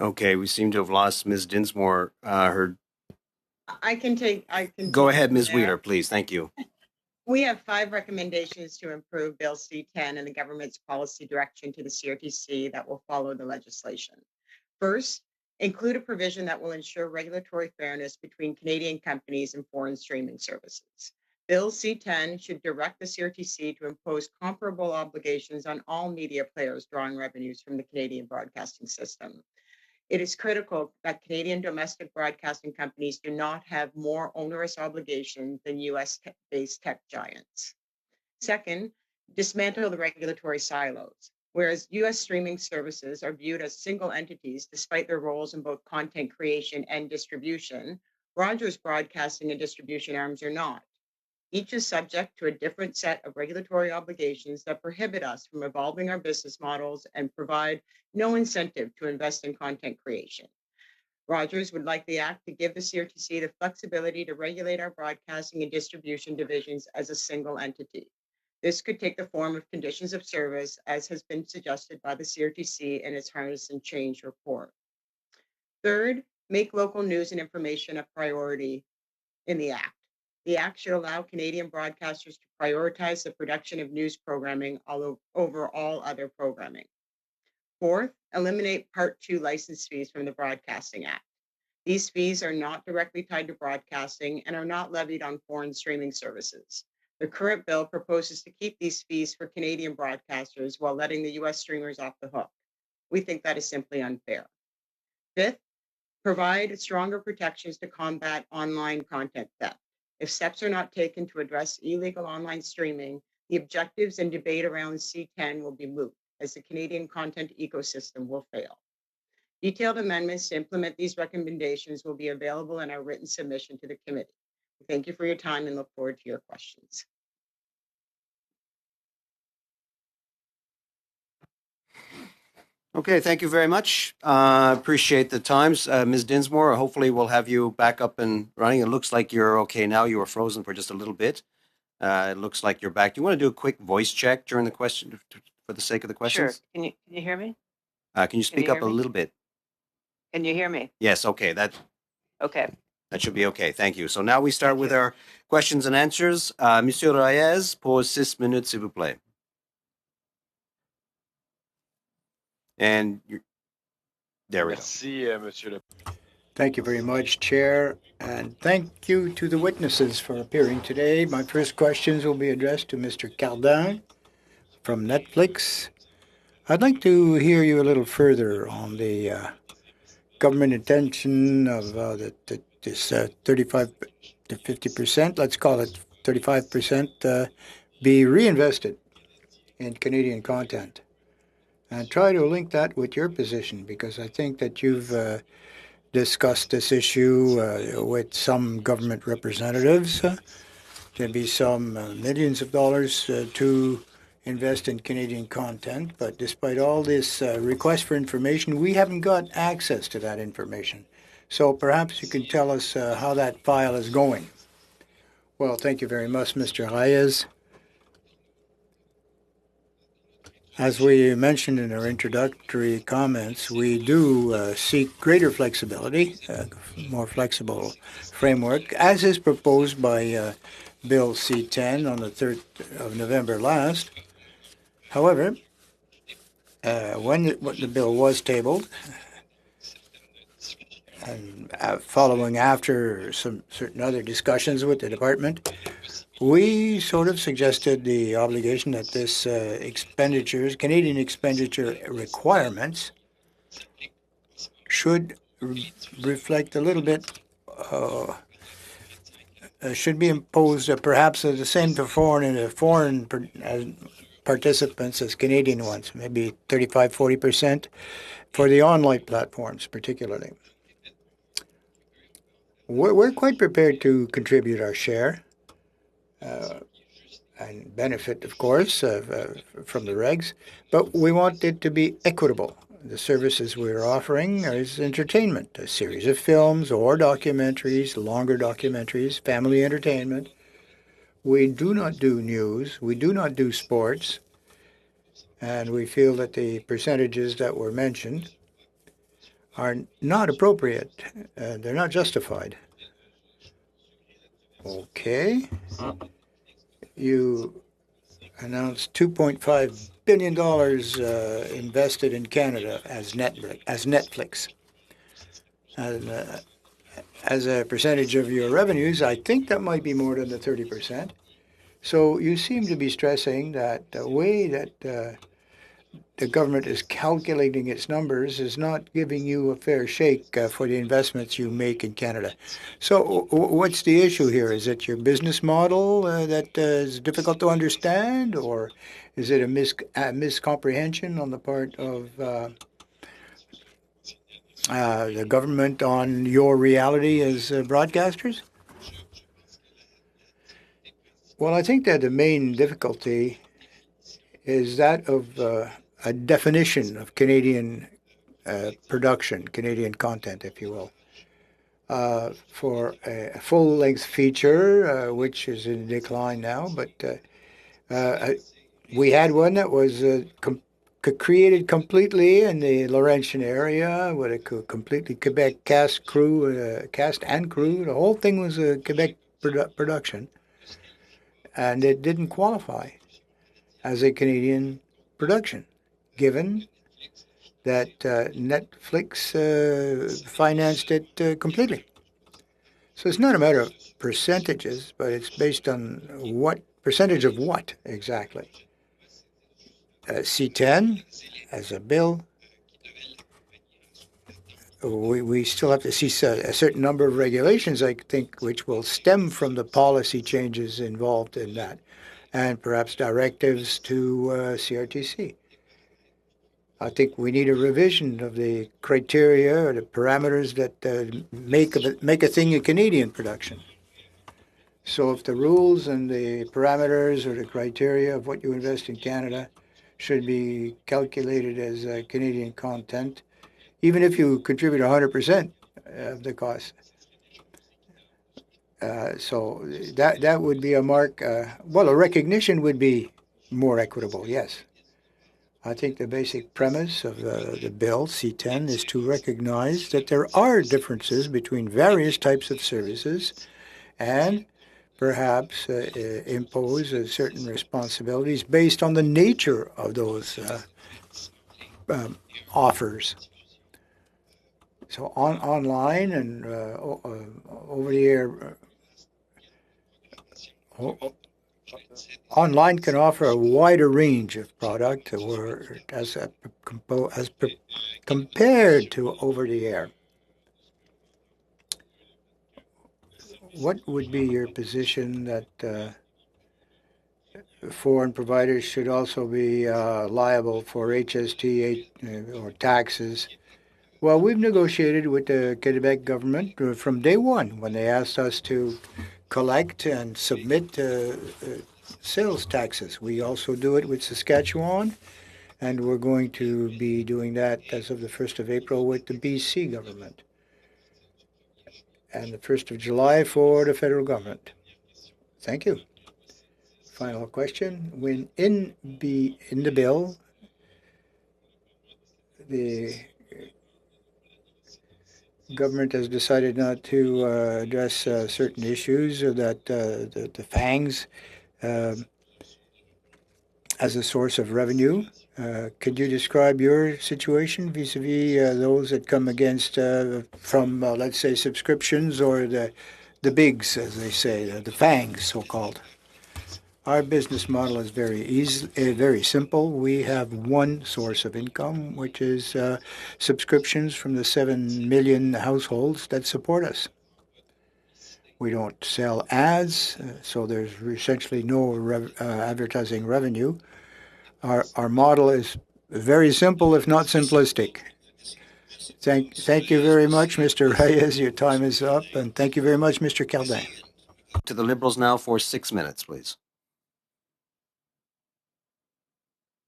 Okay, we seem to have lost Ms. Dinsmore. I can Go take ahead, from Ms. there. Wheeler, please. Thank you. We have 5 recommendations to improve Bill C-10 and the government's policy direction to the CRTC that will follow the legislation. First, include a provision that will ensure regulatory fairness between Canadian companies and foreign streaming services. Bill C-10 should direct the CRTC to impose comparable obligations on all media players drawing revenues from the Canadian broadcasting system. It is critical that Canadian domestic broadcasting companies do not have more onerous obligations than US-based tech giants. Second, dismantle the regulatory silos. Whereas US streaming services are viewed as single entities despite their roles in both content creation and distribution, Rogers broadcasting and distribution arms are not. Each is subject to a different set of regulatory obligations that prohibit us from evolving our business models and provide no incentive to invest in content creation. Rogers would like the Act to give the CRTC the flexibility to regulate our broadcasting and distribution divisions as a single entity. This could take the form of conditions of service, as has been suggested by the CRTC in its Harness and Change report. Third, make local news and information a priority in the Act. The Act should allow Canadian broadcasters to prioritize the production of news programming over all other programming. Fourth, eliminate Part 2 license fees from the Broadcasting Act. These fees are not directly tied to broadcasting and are not levied on foreign streaming services. The current bill proposes to keep these fees for Canadian broadcasters while letting the US streamers off the hook. We think that is simply unfair. Fifth, provide stronger protections to combat online content theft. If steps are not taken to address illegal online streaming, the objectives and debate around C10 will be moot, as the Canadian content ecosystem will fail. Detailed amendments to implement these recommendations will be available in our written submission to the committee. Thank you for your time and look forward to your questions. Okay, thank you very much. Appreciate the times. Ms. Dinsmore, hopefully we'll have you back up and running. It looks like you're okay now. You were frozen for just a little bit. It looks like you're back. Do you want to do a quick voice check during the question for the sake of the questions? Sure. Can you hear me? Can you speak up a little bit? Can you hear me? Yes, okay. Okay. That should be okay. Thank you. So now we start with our questions and answers. Monsieur Reyes, pour 6 minutes, s'il vous plaît. And there we go. Merci, Monsieur le. Thank you very much, Chair, and thank you to the witnesses for appearing today. My first questions will be addressed to Mr. Cardin from Netflix. I'd like to hear you a little further on the government intention of this 35 to 50%, let's call it 35%, be reinvested in Canadian content. And try to link that with your position, because I think that you've discussed this issue with some government representatives. There'd be some millions of dollars to invest in Canadian content, but despite all this request for information, we haven't got access to that information. So perhaps you can tell us how that file is going. Well, thank you very much, Mr. Reyes. As we mentioned in our introductory comments, we do seek greater flexibility, more flexible framework, as is proposed by Bill C-10 on the 3rd of November last. However, when the bill was tabled, and following after some certain other discussions with the department, we sort of suggested the obligation that this Canadian expenditure requirements should reflect a little bit, should be imposed perhaps the same to foreign participants as Canadian ones, maybe 35–40% for the online platforms particularly. We're quite prepared to contribute our share and benefit, of course, from the regs, but we want it to be equitable. The services we're offering is entertainment, a series of films or documentaries, longer documentaries, family entertainment. We do not do news, we do not do sports, and we feel that the percentages that were mentioned are not appropriate. They're not justified. Okay. You announced $2.5 billion invested in Canada as Netflix. And, as a percentage of your revenues, I think that might be more than the 30%. So you seem to be stressing that the way that the government is calculating its numbers is not giving you a fair shake for the investments you make in Canada. So what's the issue here? Is it your business model that is difficult to understand, or is it a miscomprehension on the part of the government on your reality as broadcasters? Well, I think that the main difficulty is that of a definition of Canadian production, Canadian content, if you will. For a full-length feature, which is in decline now, but we had one that was created completely in the Laurentian area with a completely Quebec cast and crew. The whole thing was a Quebec production, and it didn't qualify as a Canadian production, given that Netflix financed it completely. So it's not a matter of percentages, but it's based on what percentage of what exactly. C10 as a bill, we still have to see a certain number of regulations, I think, which will stem from the policy changes involved in that, and perhaps directives to CRTC. I think we need a revision of the criteria or the parameters that make a thing a Canadian production. So if the rules and the parameters or the criteria of what you invest in Canada should be calculated as Canadian content, even if you contribute 100% of the cost. So that would be a mark. Well, a recognition would be more equitable, yes. I think the basic premise of the bill, C10, is to recognize that there are differences between various types of services and perhaps impose certain responsibilities based on the nature of those offers. So online and over the air, online can offer a wider range of product compared to over the air. What would be your position that foreign providers should also be liable for HST or taxes? Well, we've negotiated with the Quebec government from day one when they asked us to collect and submit sales taxes. We also do it with Saskatchewan, and we're going to be doing that as of the 1st of April with the BC government, and the 1st of July for the federal government. Thank you. Final question. When in the bill, the government has decided not to address certain issues, or that the FANGs as a source of revenue. Could you describe your situation vis-a-vis those that come against from, let's say, subscriptions or the bigs, as they say, the FANGs, so-called? Our business model is very simple. We have one source of income, which is subscriptions from the 7 million households that support us. We don't sell ads, so there's essentially no advertising revenue. Our model is very simple, if not simplistic. Thank you very much, Mr. Reyes. Your time is up, and thank you very much, Mr. Cardin. To the Liberals now for 6 minutes, please.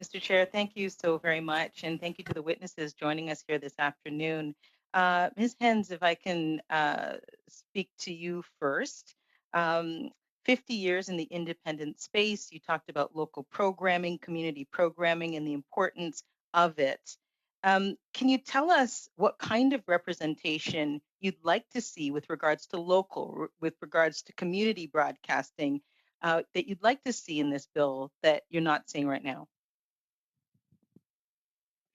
Mr. Chair, thank you so very much, and thank you to the witnesses joining us here this afternoon. Ms. Hens, if I can speak to you first. 50 years in the independent space, you talked about local programming, community programming, and the importance of it. Can you tell us what kind of representation you'd like to see with regards to local, with regards to community broadcasting, that you'd like to see in this bill that you're not seeing right now?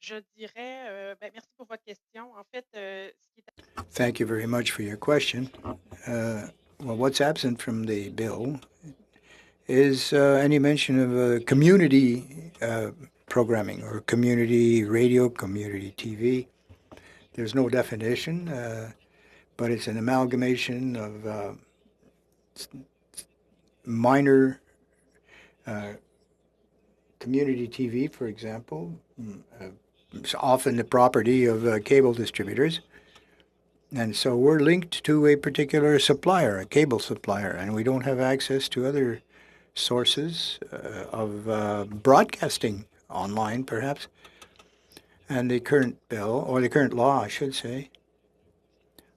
Je dirais, merci pour votre question. En fait, Thank you very much for your question. Well, what's absent from the bill is any mention of community programming or community radio, community TV. There's no definition, but it's an amalgamation of minor community TV, for example. It's often the property of cable distributors. And so we're linked to a particular supplier, a cable supplier, and we don't have access to other sources of broadcasting online, perhaps. And the current bill, or the current law, I should say,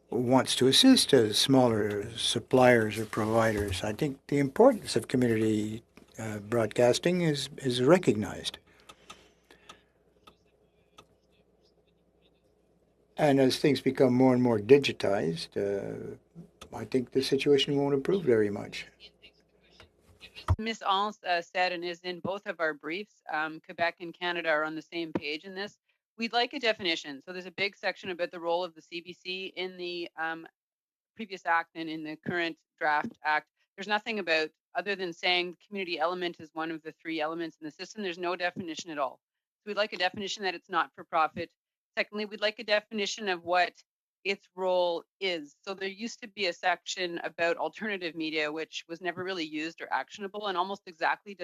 wants to assist smaller suppliers or providers. I think the importance of community broadcasting is recognized. And as things become more and more digitized, I think the situation won't improve very much. Ms. Alls said, and is in both of our briefs, Quebec and Canada are on the same page in this. We'd like a definition. So there's a big section about the role of the CBC in the previous act and in the current draft act. There's nothing about, other than saying the community element is one of the three elements in the system, there's no definition at all. So we'd like a definition that it's not for profit. Secondly, we'd like a definition of what its role is. So there used to be a section about alternative media, which was never really used or actionable, and almost exactly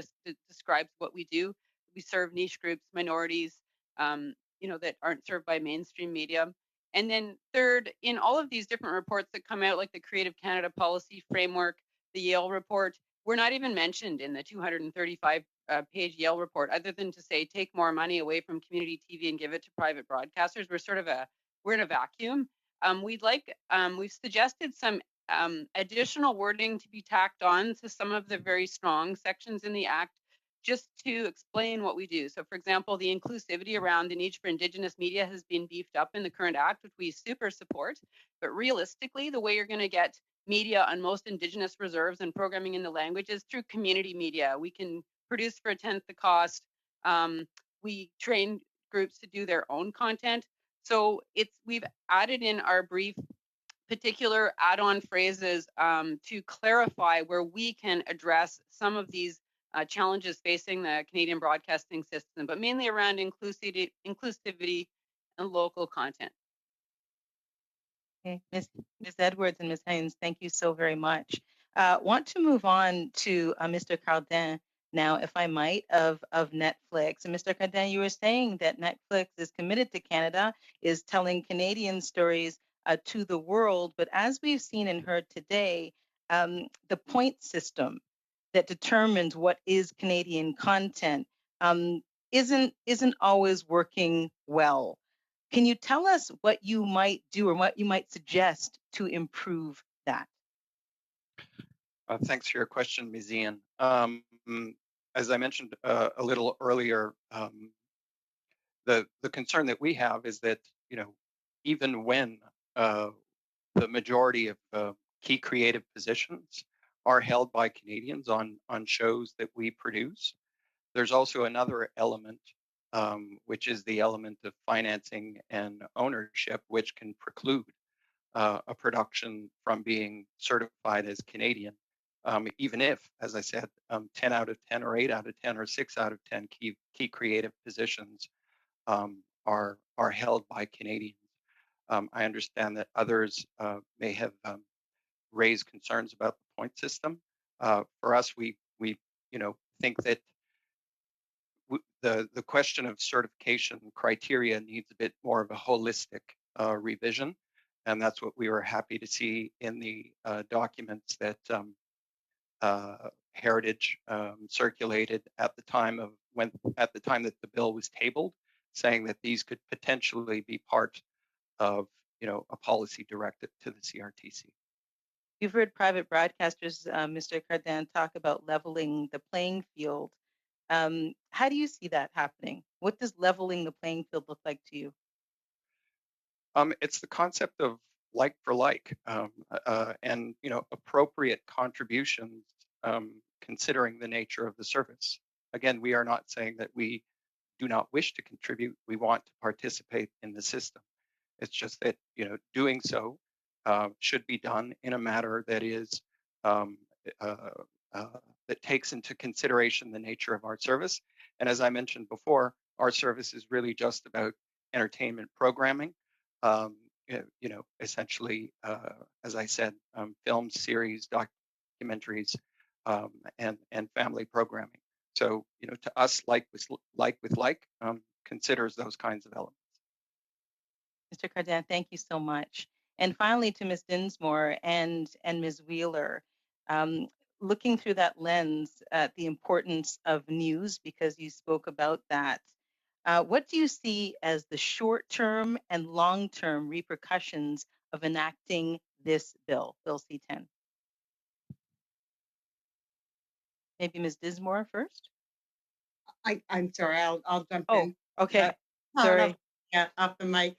describes what we do. We serve niche groups, minorities, that aren't served by mainstream media. And then third, in all of these different reports that come out, like the Creative Canada Policy Framework, the Yale report, we're not even mentioned in the 235 page Yale report, other than to say, take more money away from community TV and give it to private broadcasters. We're in a vacuum. We've suggested some additional wording to be tacked on to some of the very strong sections in the Act, just to explain what we do. So for example, the inclusivity around the need for Indigenous media has been beefed up in the current Act, which we super support. But realistically, the way you're going to get media on most Indigenous reserves and programming in the language is through community media. We can produce for a tenth the cost. We train groups to do their own content. So we've added in our brief particular add-on phrases to clarify where we can address some of these challenges facing the Canadian broadcasting system, but mainly around inclusivity and local content. Okay, Ms. Edwards and Ms. Haynes, thank you so very much. Want to move on to Mr. Cardin now, if I might, of Netflix. And Mr. Cardin, you were saying that Netflix is committed to Canada, is telling Canadian stories to the world. But as we've seen and heard today, the point system that determines what is Canadian content isn't always working well. Can you tell us what you might do or what you might suggest to improve that? Thanks for your question, Ms. Ian. As I mentioned a little earlier, the concern that we have is that, even when the majority of key creative positions are held by Canadians on shows that we produce, there's also another element, which is the element of financing and ownership, which can preclude a production from being certified as Canadian, even if, as I said, 10 out of 10 or 8 out of 10 or 6 out of 10 key creative positions are held by Canadians. I understand that others may have raised concerns about the point system. For us, we think that the question of certification criteria needs a bit more of a holistic revision, and that's what we were happy to see in the documents that Heritage circulated at the time that the bill was tabled, saying that these could potentially be part of a policy directive to the CRTC. You've heard private broadcasters, Mr. Cardin, talk about leveling the playing field. How do you see that happening? What does leveling the playing field look like to you? It's the concept of like for like, and appropriate contributions, considering the nature of the service. Again, we are not saying that we do not wish to contribute. We want to participate in the system. It's just that doing so should be done in a manner that is that takes into consideration the nature of our service. And as I mentioned before, our service is really just about entertainment programming. Essentially, as I said, films, series, documentaries, and family programming. So, to us, like with like, considers those kinds of elements. Mr. Cardin, thank you so much. And finally, to Ms. Dinsmore and Ms. Wheeler, looking through that lens at the importance of news, because you spoke about that, what do you see as the short-term and long-term repercussions of enacting this bill, Bill C-10? Maybe Ms. Dinsmore first? I'm sorry, I'll jump Oh, in. okay. Sorry. Sorry. Yeah, off the mic.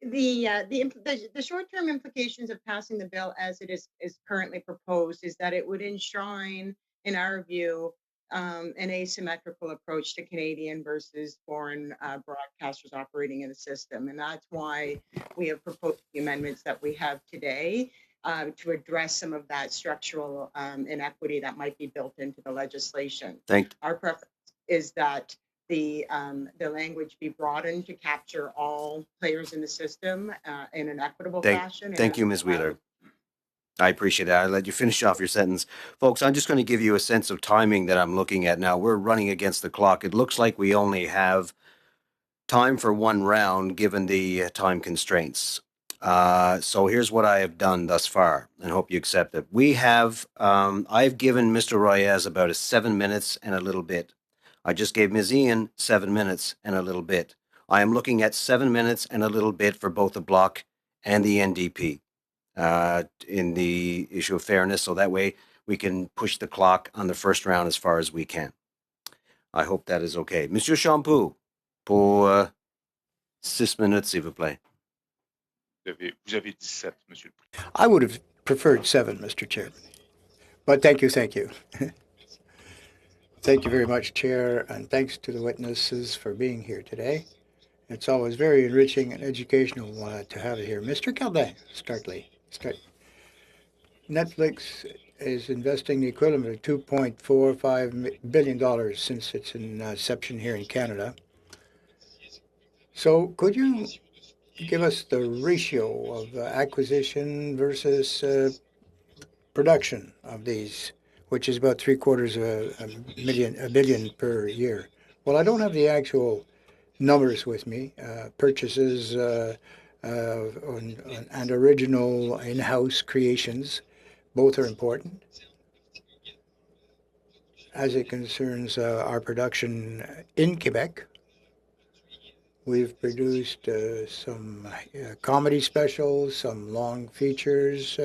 The short-term implications of passing the bill as it is currently proposed is that it would enshrine, in our view, an asymmetrical approach to Canadian versus foreign broadcasters operating in the system. And that's why we have proposed the amendments that we have today to address some of that structural inequity that might be built into the legislation. Our preference is that the language be broadened to capture all players in the system in an equitable fashion. Thank you, Ms. Wheeler. I appreciate that. I'll let you finish off your sentence. Folks, I'm just going to give you a sense of timing that I'm looking at now. We're running against the clock. It looks like we only have time for one round given the time constraints. So here's what I have done thus far, and hope you accept it. We have, I've given Mr. Royez about 7 minutes and a little bit. I just gave Ms. Ian 7 minutes and a little bit. I am looking at 7 minutes and a little bit for both the Bloc and the NDP in the issue of fairness, so that way we can push the clock on the first round as far as we can. I hope that is okay. Monsieur Champoux, pour 6 minutes, s'il vous plaît. Vous avez 17, Monsieur le Président. I would have preferred 7, Mr. Chairman. But thank you, thank you. Thank you very much, Chair, and thanks to the witnesses for being here today. It's always very enriching and educational to have it here. Mr. Caldin, start. Netflix is investing the equivalent of $2.45 billion since its inception here in Canada. So could you give us the ratio of acquisition versus production of these, which is about $750 million per year? Well, I don't have the actual numbers with me. Purchases and original in-house creations, both are important. As it concerns our production in Quebec, we've produced some comedy specials, some long features,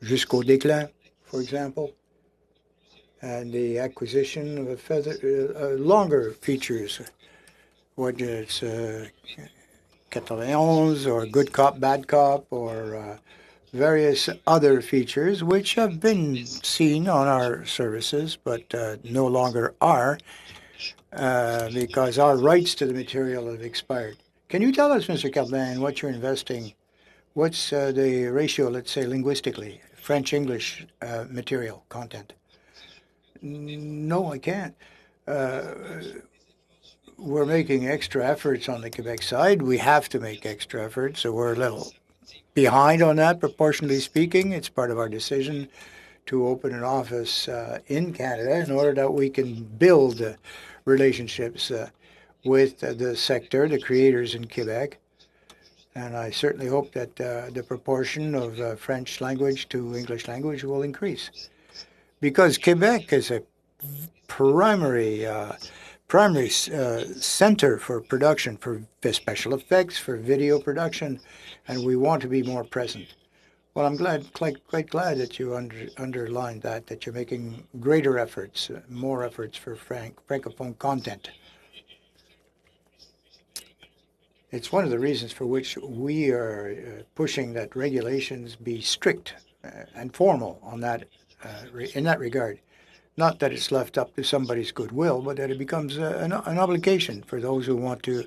Jusqu'au déclin, for example, and the acquisition of longer features, whether it's 91 or Good Cop, Bad Cop, or various other features which have been seen on our services but no longer are because our rights to the material have expired. Can you tell us, Mr. Caldin, what you're investing? What's the ratio, let's say, linguistically, French-English material content? No, I can't. We're making extra efforts on the Quebec side. We have to make extra efforts, so we're a little behind on that, proportionally speaking. It's part of our decision to open an office in Canada in order that we can build relationships with the sector, the creators in Quebec. And I certainly hope that the proportion of French language to English language will increase. Because Quebec is a primary center for production, for special effects, for video production, and we want to be more present. Well, I'm quite glad that you underlined that you're making greater efforts, more efforts for Francophone content. It's one of the reasons for which we are pushing that regulations be strict and formal on that, in that regard. Not that it's left up to somebody's goodwill, but that it becomes an obligation for those who want to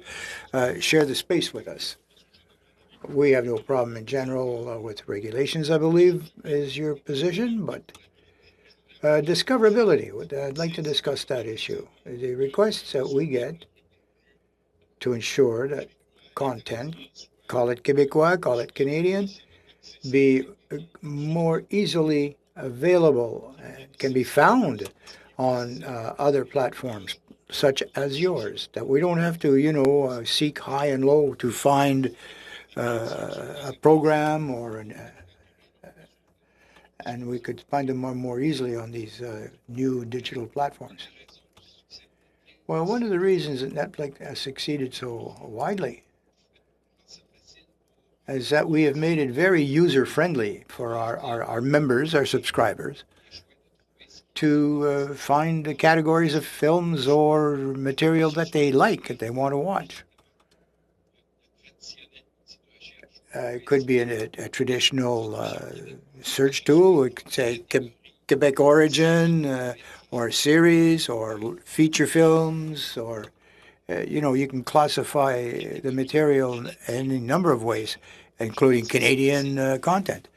share the space with us. We have no problem in general with regulations, I believe, is your position, but discoverability, I'd like to discuss that issue. The requests that we get to ensure that content, call it Québécois, call it Canadian, be more easily available, can be found on other platforms such as yours, that we don't have to, seek high and low to find a program or and we could find them more easily on these new digital platforms. Well, one of the reasons that Netflix has succeeded so widely is that we have made it very user-friendly for our members, our subscribers, to find the categories of films or material that they like, that they want to watch. It could be a traditional search tool. We could say Quebec origin, or series, or feature films, or you can classify the material in any number of ways, including Canadian content.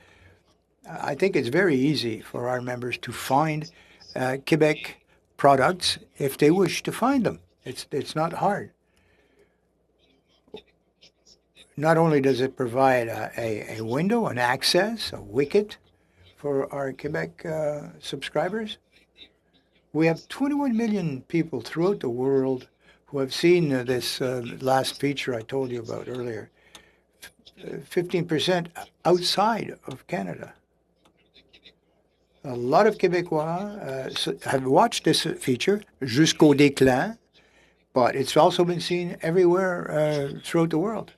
I think it's very easy for our members to find Quebec products if they wish to find them. It's not hard. Not only does it provide a window, an access, a wicket for our Quebec subscribers, we have 21 million people throughout the world who have seen this last feature I told you about earlier. 15% outside of Canada. A lot of Québécois have watched this feature, Jusqu'au déclin, but it's also been seen everywhere throughout the world.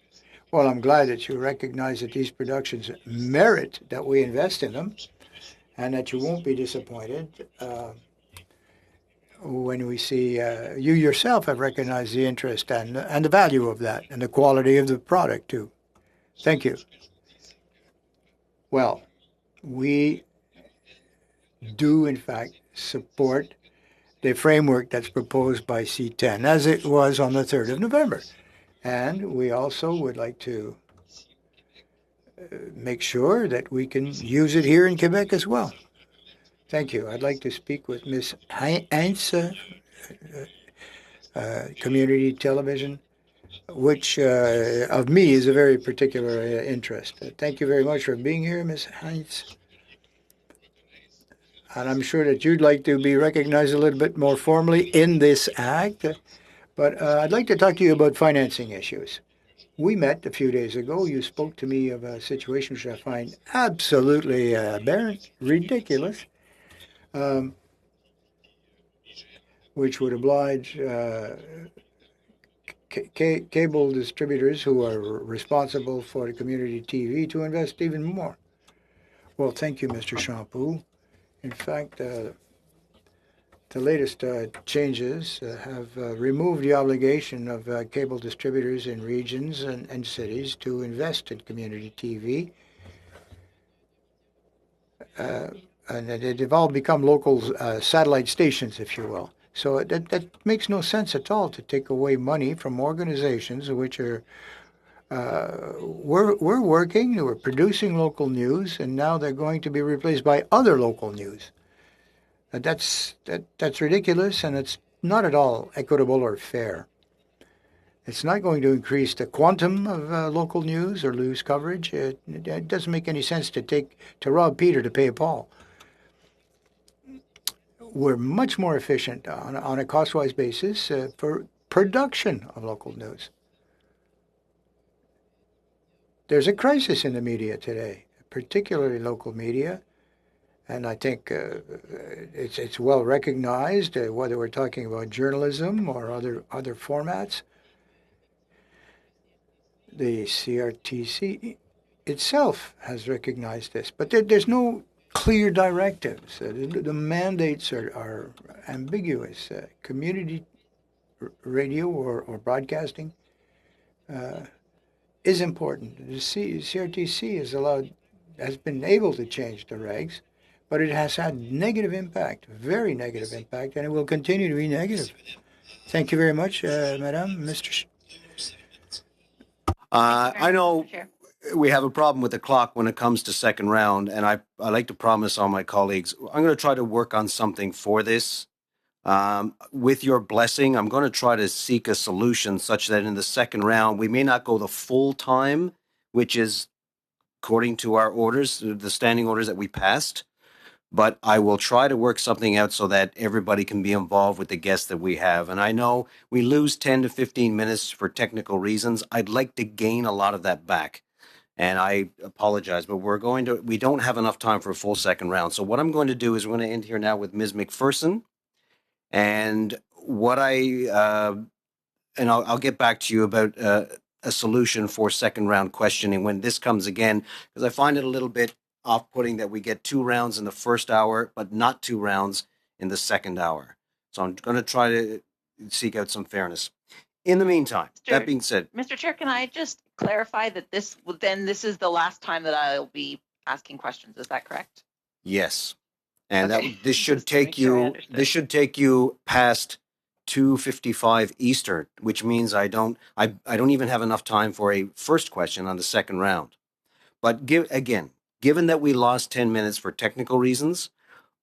Well, I'm glad that you recognize that these productions merit that we invest in them, and that you won't be disappointed when we see you yourself have recognized the interest and the value of that, and the quality of the product too. Thank you. Well, we do in fact support the framework that's proposed by C10 as it was on the 3rd of November. And we also would like to make sure that we can use it here in Quebec as well. Thank you. I'd like to speak with Ms. Heinz, Community Television, which of me is a very particular interest. Thank you very much for being here, Ms. Heinz. And I'm sure that you'd like to be recognized a little bit more formally in this act. But I'd like to talk to you about financing issues. We met a few days ago. You spoke to me of a situation which I find absolutely aberrant, ridiculous, which would oblige cable distributors who are responsible for the community TV to invest even more. Well, thank you, Mr. Champoux. In fact, the latest changes have removed the obligation of cable distributors in regions and cities to invest in community TV. And they've all become local satellite stations, if you will. So that makes no sense at all to take away money from organizations which are we're working, we're producing local news, and now they're going to be replaced by other local news. That's ridiculous, and it's not at all equitable or fair. It's not going to increase the quantum of local news or news coverage. It doesn't make any sense to rob Peter to pay Paul. We're much more efficient on a cost-wise basis for production of local news. There's a crisis in the media today, particularly local media, and I think it's well recognized, whether we're talking about journalism or other formats. The CRTC itself has recognized this, but there's no clear directives. The mandates are ambiguous. Community radio or broadcasting is important. The CRTC has been able to change the regs, but it has had negative impact, very negative impact, and it will continue to be negative. Thank you very much, Madam. Mr. I know we have a problem with the clock when it comes to second round, and I like to promise all my colleagues, I'm going to try to work on something for this. With your blessing, I'm going to try to seek a solution such that in the second round, we may not go the full time, which is according to our orders, the standing orders that we passed, but I will try to work something out so that everybody can be involved with the guests that we have. And I know we lose 10 to 15 minutes for technical reasons. I'd like to gain a lot of that back. And I apologize, but we don't have enough time for a full second round. So what I'm going to do is we're going to end here now with Ms. McPherson. And I'll get back to you about a solution for second round questioning when this comes again, because I find it a little bit off-putting that we get 2 rounds in the first hour, but not 2 rounds in the second hour. So I'm going to try to seek out some fairness. In the meantime, that being said, Mr. Chair, can I just clarify that this is the last time that I'll be asking questions. Is that correct? Yes. And Okay. this should Just to make take sure I you understood. this should take you past 2:55 Eastern, which means I don't even have enough time for a first question on the second round. But given that we lost 10 minutes for technical reasons,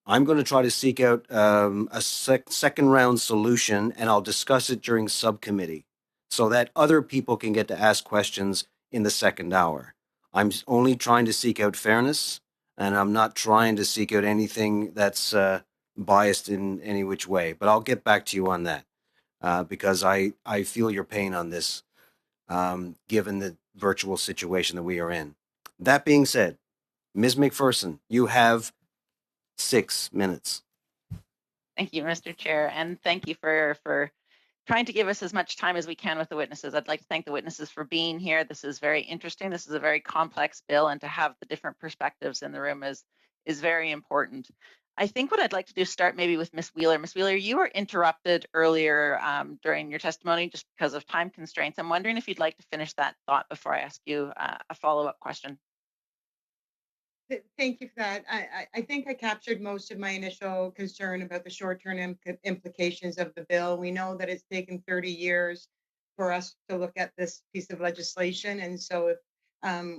I'm going to try to seek out a second round solution, and I'll discuss it during subcommittee so that other people can get to ask questions in the second hour. I'm only trying to seek out fairness, and I'm not trying to seek out anything that's biased in any which way. But I'll get back to you on that because I feel your pain on this, given the virtual situation that we are in. That being said, Ms. McPherson, you have 6 minutes. Thank you, Mr. Chair, and thank you for trying to give us as much time as we can with the witnesses. I'd like to thank the witnesses for being here. This is very interesting. This is a very complex bill, and to have the different perspectives in the room is very important. I think what I'd like to do is start maybe with Ms. Wheeler. Ms. Wheeler, you were interrupted earlier during your testimony just because of time constraints. I'm wondering if you'd like to finish that thought before I ask you a follow-up question. Thank you for that. I think I captured most of my initial concern about the short-term implications of the bill. We know that it's taken 30 years for us to look at this piece of legislation, and so if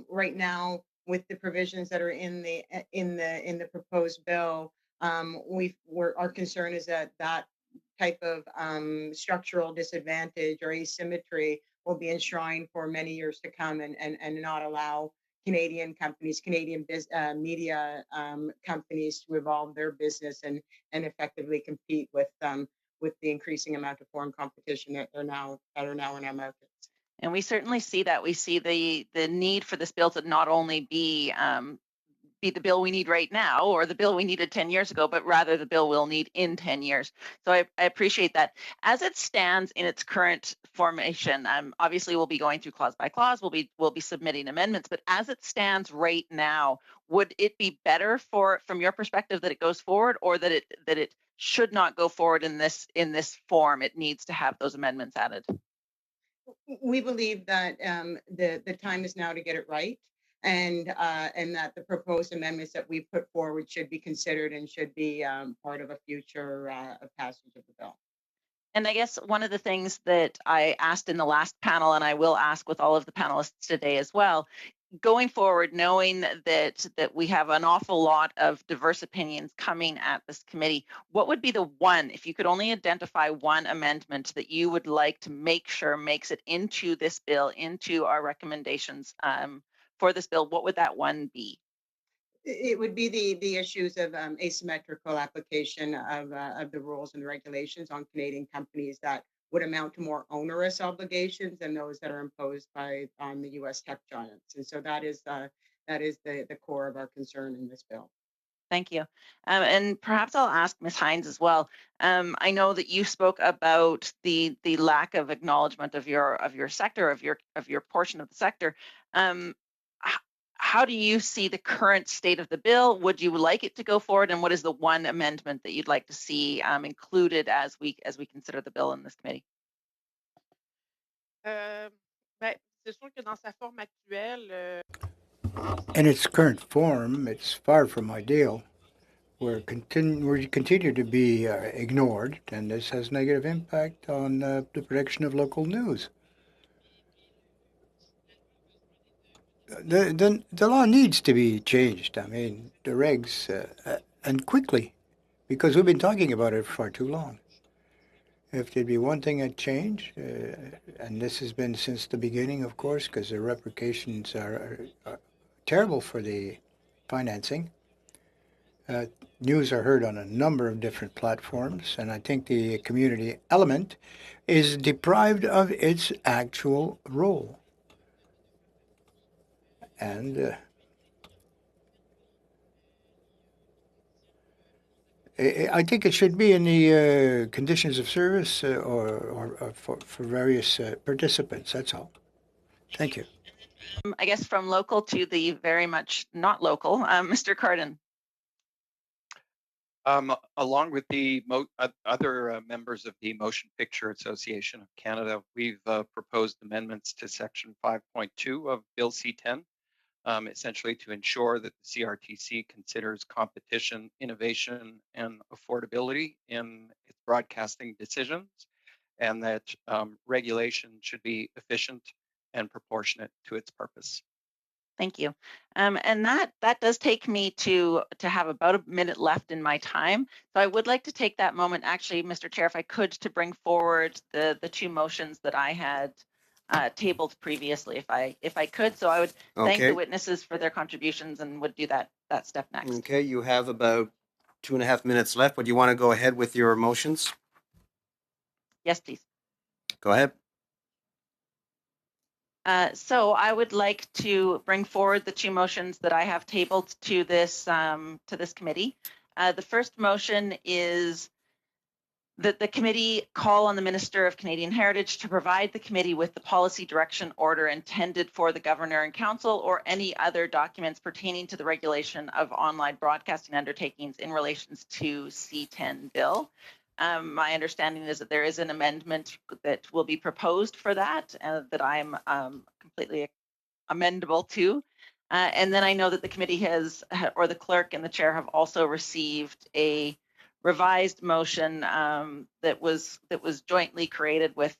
right now with the provisions that are in the proposed bill, our concern is that type of structural disadvantage or asymmetry will be enshrined for many years to come, and not allow Canadian companies, media companies to evolve their business and effectively compete with the increasing amount of foreign competition that are now in our markets. And we certainly see that. We see the need for this bill to not only be the bill we need right now or the bill we needed 10 years ago, but rather the bill we'll need in 10 years. So I appreciate that. As it stands in its current formation, obviously we'll be going through clause by clause, we'll be submitting amendments, but as it stands right now, would it be better from your perspective that it goes forward, or that it should not go forward in this form? It needs to have those amendments added. We believe that the time is now to get it right, and that the proposed amendments that we put forward should be considered and should be part of a future passage of the bill. And I guess one of the things that I asked in the last panel, and I will ask with all of the panelists today as well, going forward, knowing that we have an awful lot of diverse opinions coming at this committee, what would be the one, if you could only identify one amendment that you would like to make sure makes it into this bill, into our recommendations for this bill, what would that one be? It would be the issues of asymmetrical application of the rules and regulations on Canadian companies that would amount to more onerous obligations than those that are imposed on the U.S. tech giants. And so that is the core of our concern in this bill. Thank you. And perhaps I'll ask Ms. Hines as well. I know that you spoke about the lack of acknowledgement of your sector, of your portion of the sector. How do you see the current state of the bill? Would you like it to go forward? And what is the one amendment that you'd like to see included as we consider the bill in this committee? C'est sûr que dans sa forme actuelle, In its current form, it's far from ideal. We continue to be ignored, and this has negative impact on the production of local news. The law needs to be changed. I mean, the regs, and quickly, because we've been talking about it for too long. If there'd be one thing that changed, and this has been since the beginning, of course, because the repercussions are terrible for the financing. News are heard on a number of different platforms, and I think the community element is deprived of its actual role. And I think it should be in the conditions of service or for various participants. That's all. Thank you. I guess from local to the very much not local, Mr. Cardin. Along with the other members of the Motion Picture Association of Canada, we've proposed amendments to Section 5.2 of Bill C-10, essentially to ensure that the CRTC considers competition, innovation, and affordability in its broadcasting decisions, and that regulation should be efficient and proportionate to its purpose. Thank you. And that does take me to have about a minute left in my time. So I would like to take that moment, actually, Mr. Chair, if I could, to bring forward the two motions that I had tabled previously, if I could. So I would thank the witnesses for their contributions and would do that step next. Okay, you have about 2.5 minutes left. Would you want to go ahead with your motions? Yes, please. Go ahead. So I would like to bring forward the two motions that I have tabled to this committee. The first motion is that the committee call on the Minister of Canadian Heritage to provide the committee with the policy direction order intended for the Governor and Council or any other documents pertaining to the regulation of online broadcasting undertakings in relation to C-10 bill. My understanding is that there is an amendment that will be proposed for that I'm completely amendable to. And then I know that the committee has, or the clerk and the chair have also received a revised motion that was jointly created with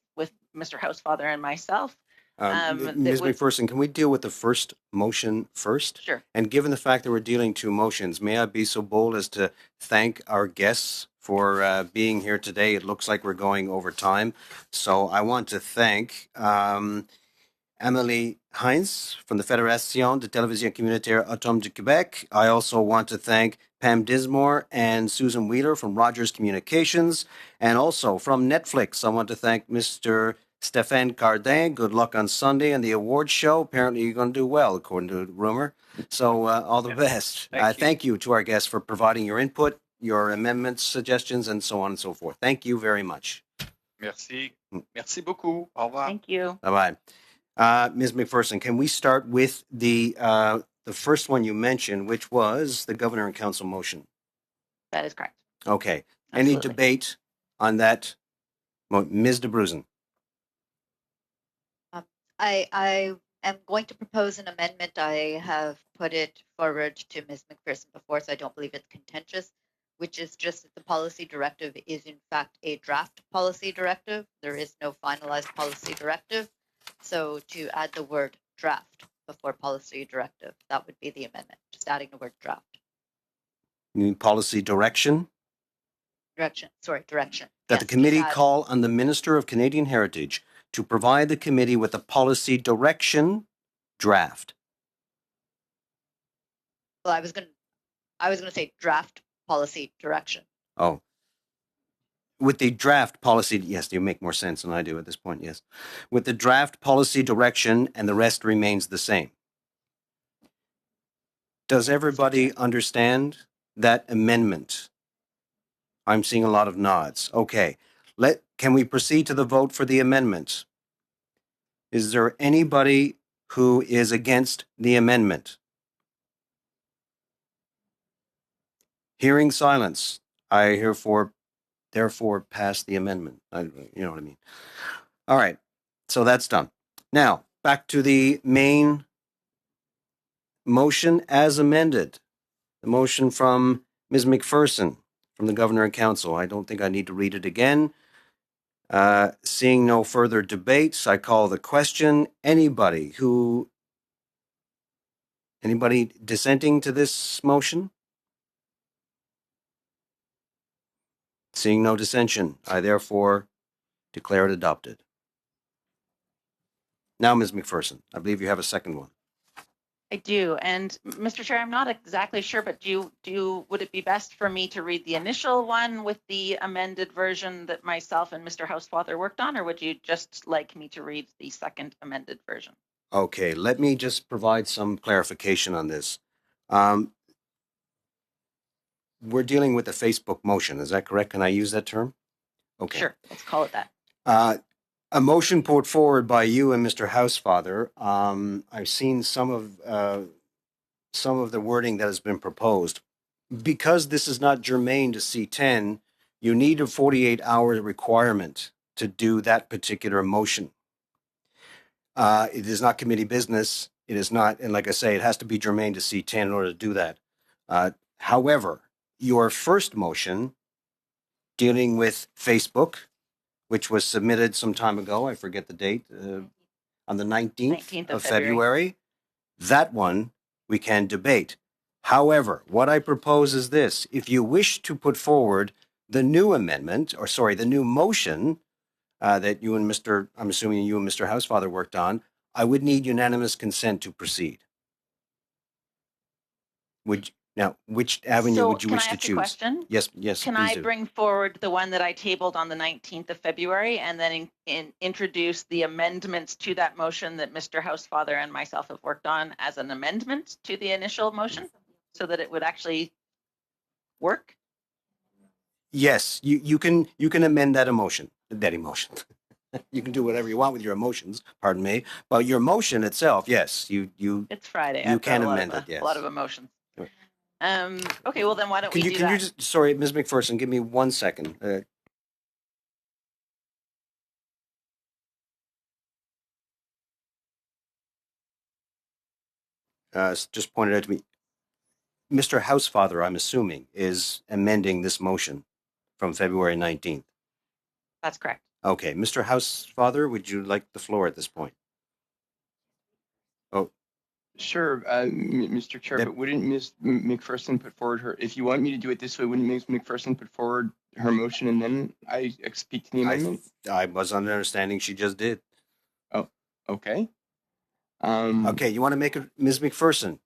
Mr. Housefather and myself. Ms. McPherson, can we deal with the first motion first? Sure. And given the fact that we're dealing two motions, may I be so bold as to thank our guests for being here today? It looks like we're going over time. So I want to thank Amélie Heinz from the Fédération de Télévision Communautaire Autonome du Québec. I also want to thank Pam Dismore and Susan Wheeler from Rogers Communications. And also from Netflix, I want to thank Mr. Stéphane Cardin. Good luck on Sunday and the awards show. Apparently you're going to do well, according to the rumor. So all the best. Thank you to our guests for providing your input, your amendments, suggestions, and so on and so forth. Thank you very much. Merci. Merci beaucoup. Au revoir. Thank you. Bye-bye. Ms. McPherson, can we start with the first one you mentioned, which was the Governor and Council motion? That is correct. Okay. Absolutely. Any debate on that? Ms. DeBruzen. I am going to propose an amendment. I have put it forward to Ms. McPherson before, so I don't believe it's contentious, which is just that the policy directive is in fact a draft policy directive. There is no finalized policy directive. So to add the word draft before policy directive, that would be the amendment, just adding the word draft. You mean policy direction? Direction. That the committee call on the Minister of Canadian Heritage to provide the committee with a policy direction draft. Well, I was going to say draft policy direction. Oh. With the draft policy, yes, you make more sense than I do at this point, yes. With the draft policy direction and the rest remains the same. Does everybody understand that amendment? I'm seeing a lot of nods. Okay. Can we proceed to the vote for the amendment? Is there anybody who is against the amendment? Hearing silence, I therefore pass the amendment. You know what I mean. All right. So that's done. Now, back to the main motion as amended. The motion from Ms. McPherson from the Governor and Council. I don't think I need to read it again. Seeing no further debates, I call the question. Anybody dissenting to this motion? Seeing no dissension, I therefore declare it adopted. Now, Ms. McPherson, I believe you have a second one. I do. And Mr. Chair, I'm not exactly sure, but would it be best for me to read the initial one with the amended version that myself and Mr. Housefather worked on, or would you just like me to read the second amended version? Okay, let me just provide some clarification on this. We're dealing with a Facebook motion, is that correct? Can I use that term? Okay. Sure, let's call it that. A motion put forward by you and Mr. Housefather. I've seen some of the wording that has been proposed. because this is not germane to C10, you need a 48-hour requirement to do that particular motion. It is not committee business. It is not, and like I say, it has to be germane to C10 in order to do that. However, your first motion dealing with Facebook, which was submitted some time ago, I forget the date, on the 19th of February, that one we can debate. However, what I propose is this. If you wish to put forward the new amendment, or sorry, the new motion that you and I'm assuming you and Mr. Housefather worked on, I would need unanimous consent to proceed. Now, which avenue would you wish to choose? Can I ask a question? Yes, Can please I do. bring forward the one that I tabled on the 19th of February and then introduce the amendments to that motion that Mr. Housefather and myself have worked on as an amendment to the initial motion so that it would actually work? Yes, you can amend that emotion. You can do whatever you want with your emotions, pardon me. But your motion itself, yes, you It's Friday. You I've can got amend it, yes. a lot of emotions. Okay, well then why don't Can we you do can that? you just sorry, Ms. McPherson, give me 1 second. Just pointed out to me. Mr. Housefather, I'm assuming, is amending this motion from February 19th. That's correct. Okay, Mr. Housefather, would you like the floor at this point? Oh, sure, Mr. Chair, but wouldn't Ms. McPherson put forward her, if you want me to do it this way, wouldn't Ms. McPherson put forward her motion and then I speak to the amendment? I was under understanding she just did. Oh, okay. Okay, you want to make it, Ms. McPherson?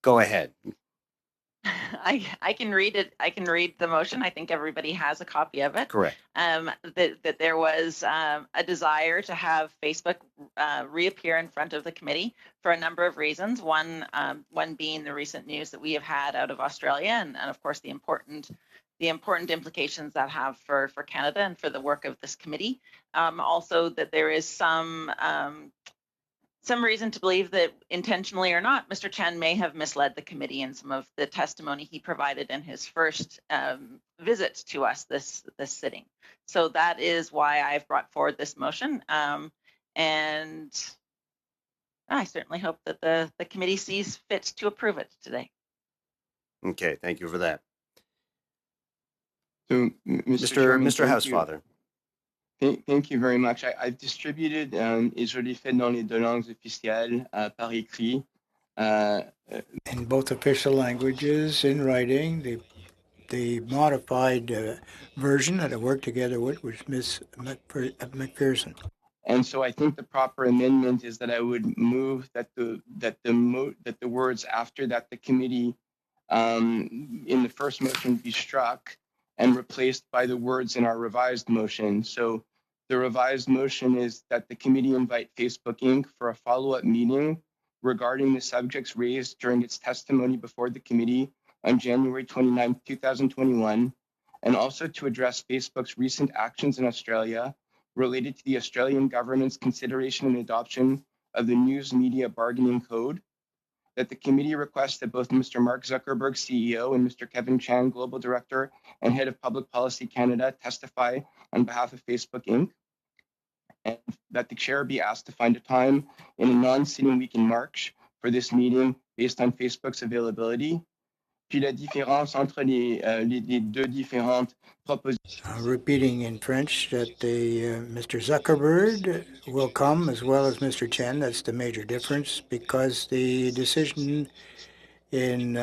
Go ahead. I can read it. I can read the motion. I think everybody has a copy of it. Correct. That there was a desire to have Facebook reappear in front of the committee for a number of reasons. One being the recent news that we have had out of Australia, and of course the important implications that have for Canada and for the work of this committee. Also, that there is some reason to believe that intentionally or not, Mr. Chen may have misled the committee in some of the testimony he provided in his first visit to us this sitting. So that is why I've brought forward this motion. And I certainly hope that the committee sees fit to approve it today. Okay, thank you for that. So, Mr. Housefather. Thank you very much. I've distributed, et je l'ai fait dans les deux langues officielles par écrit. In both official languages, in writing, the modified version that I worked together with was Ms. McPherson. And so I think the proper amendment is that I would move that the words after that the committee in the first motion be struck and replaced by the words in our revised motion. So the revised motion is that the committee invite Facebook Inc. for a follow-up meeting regarding the subjects raised during its testimony before the committee on January 29, 2021, and also to address Facebook's recent actions in Australia related to the Australian government's consideration and adoption of the News Media Bargaining Code, that the committee requests that both Mr. Mark Zuckerberg, CEO, and Mr. Kevin Chan, Global Director and Head of Public Policy Canada, testify on behalf of Facebook Inc., and that the chair be asked to find a time in a non-sitting week in March for this meeting based on Facebook's availability. Puis la différence entre les deux différentes propositions. Repeating in French that Mr. Zuckerberg will come as well as Mr. Chen. That's the major difference because the decision in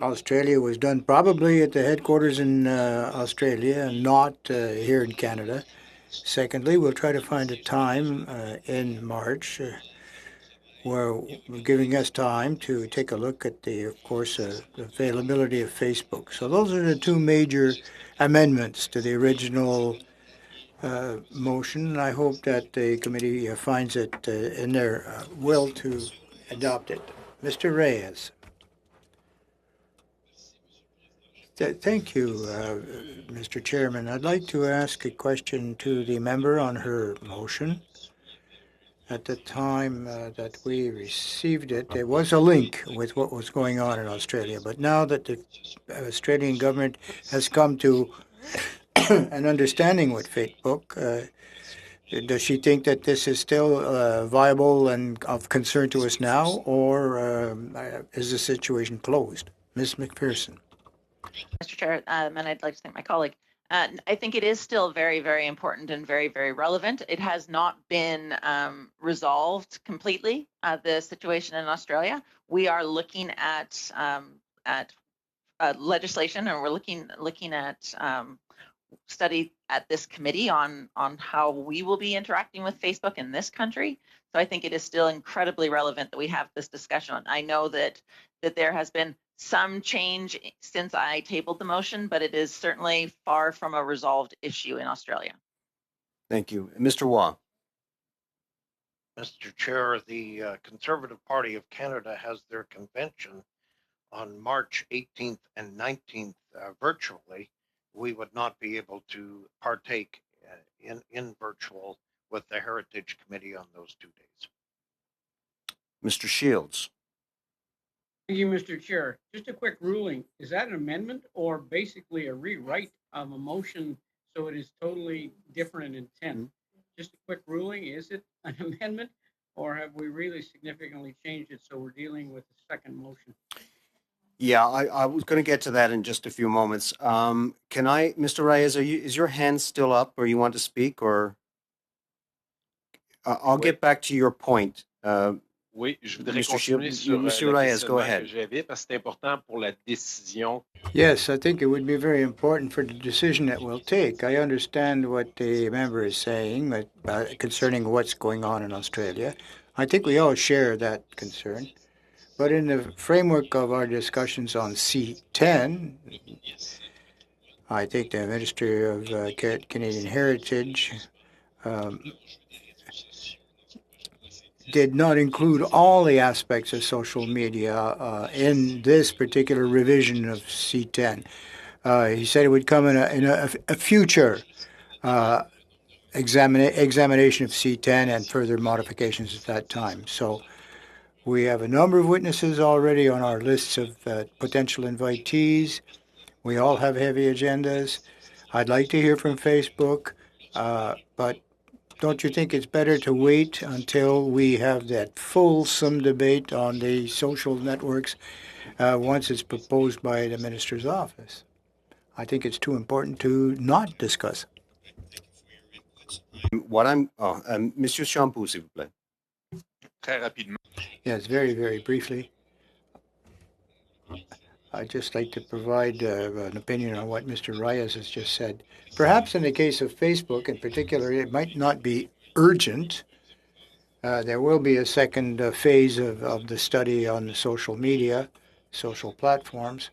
Australia was done probably at the headquarters in Australia and not here in Canada. Secondly, we'll try to find a time in March where we're giving us time to take a look at of course, availability of Facebook. So those are the two major amendments to the original motion. I hope that the committee finds it in their will to adopt it. Mr. Reyes. Thank you, Mr. Chairman. I'd like to ask a question to the member on her motion. At the time that we received it, there was a link with what was going on in Australia. But now that the Australian government has come to an understanding with Facebook, does she think that this is still viable and of concern to us now, or is the situation closed? Ms. McPherson. Mr. Chair, and I'd like to thank my colleague. I think it is still very, very important and very, very relevant. It has not been resolved completely, the situation in Australia. We are looking at legislation, and we're looking at study at this committee on how we will be interacting with Facebook in this country. So I think it is still incredibly relevant that we have this discussion. I know that there has been some change since I tabled the motion, but it is certainly far from a resolved issue in Australia. Thank you. Mr. Waugh. Mr. Chair, the Conservative Party of Canada has their convention on March 18th and 19th virtually. We would not be able to partake in virtual with the Heritage Committee on those 2 days. Mr. Shields. Thank you, Mr. Chair. Just a quick ruling. Is that an amendment or basically a rewrite of a motion so it is totally different in intent? Just a quick ruling. Is it an amendment or have we really significantly changed it so we're dealing with the second motion? Yeah, I was going to get to that in just a few moments. Can I, Mr. Reyes, is your hand still up or you want to speak or? I'll get back to your point. Oui, je voudrais Mr. Shields, continuer sur Mr. le Reyes, go questionnement que ahead. j'avais parce que c'est important pour la décision. Yes, I think it would be very important for the decision that we'll take. I understand what the member is saying concerning what's going on in Australia. I think we all share that concern. But in the framework of our discussions on C10, I think the Ministry of Canadian Heritage did not include all the aspects of social media in this particular revision of C10. He said it would come in a future examination of C10 and further modifications at that time. So we have a number of witnesses already on our lists of potential invitees. We all have heavy agendas. I'd like to hear from Facebook, but don't you think it's better to wait until we have that fulsome debate on the social networks once it's proposed by the minister's office? I think it's too important to not discuss. Monsieur Champoux, s'il vous plaît. Très rapidement. Yes, very, very briefly. I'd just like to provide an opinion on what Mr. Reyes has just said. Perhaps in the case of Facebook in particular, it might not be urgent. There will be a second phase of the study on the social media, social platforms.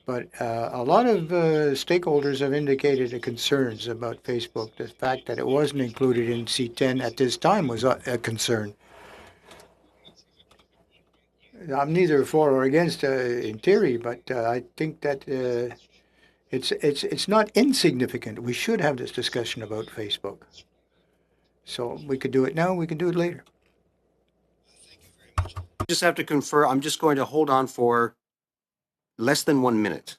But a lot of stakeholders have indicated the concerns about Facebook. The fact that it wasn't included in C10 at this time was a concern. I'm neither for or against in theory, but I think that it's not insignificant. We should have this discussion about Facebook. So we could do it now. We can do it later. I just have to confer. I'm just going to hold on for less than 1 minute.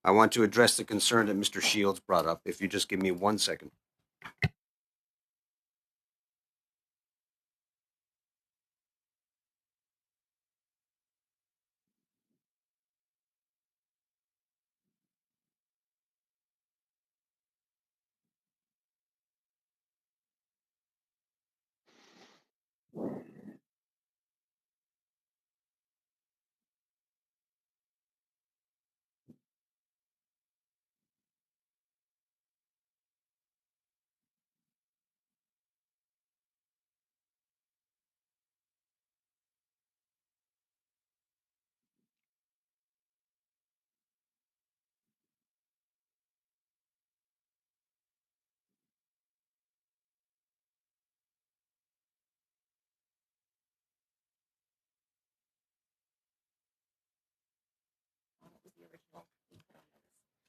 I want to address the concern that Mr. Shields brought up. If you just give me 1 second.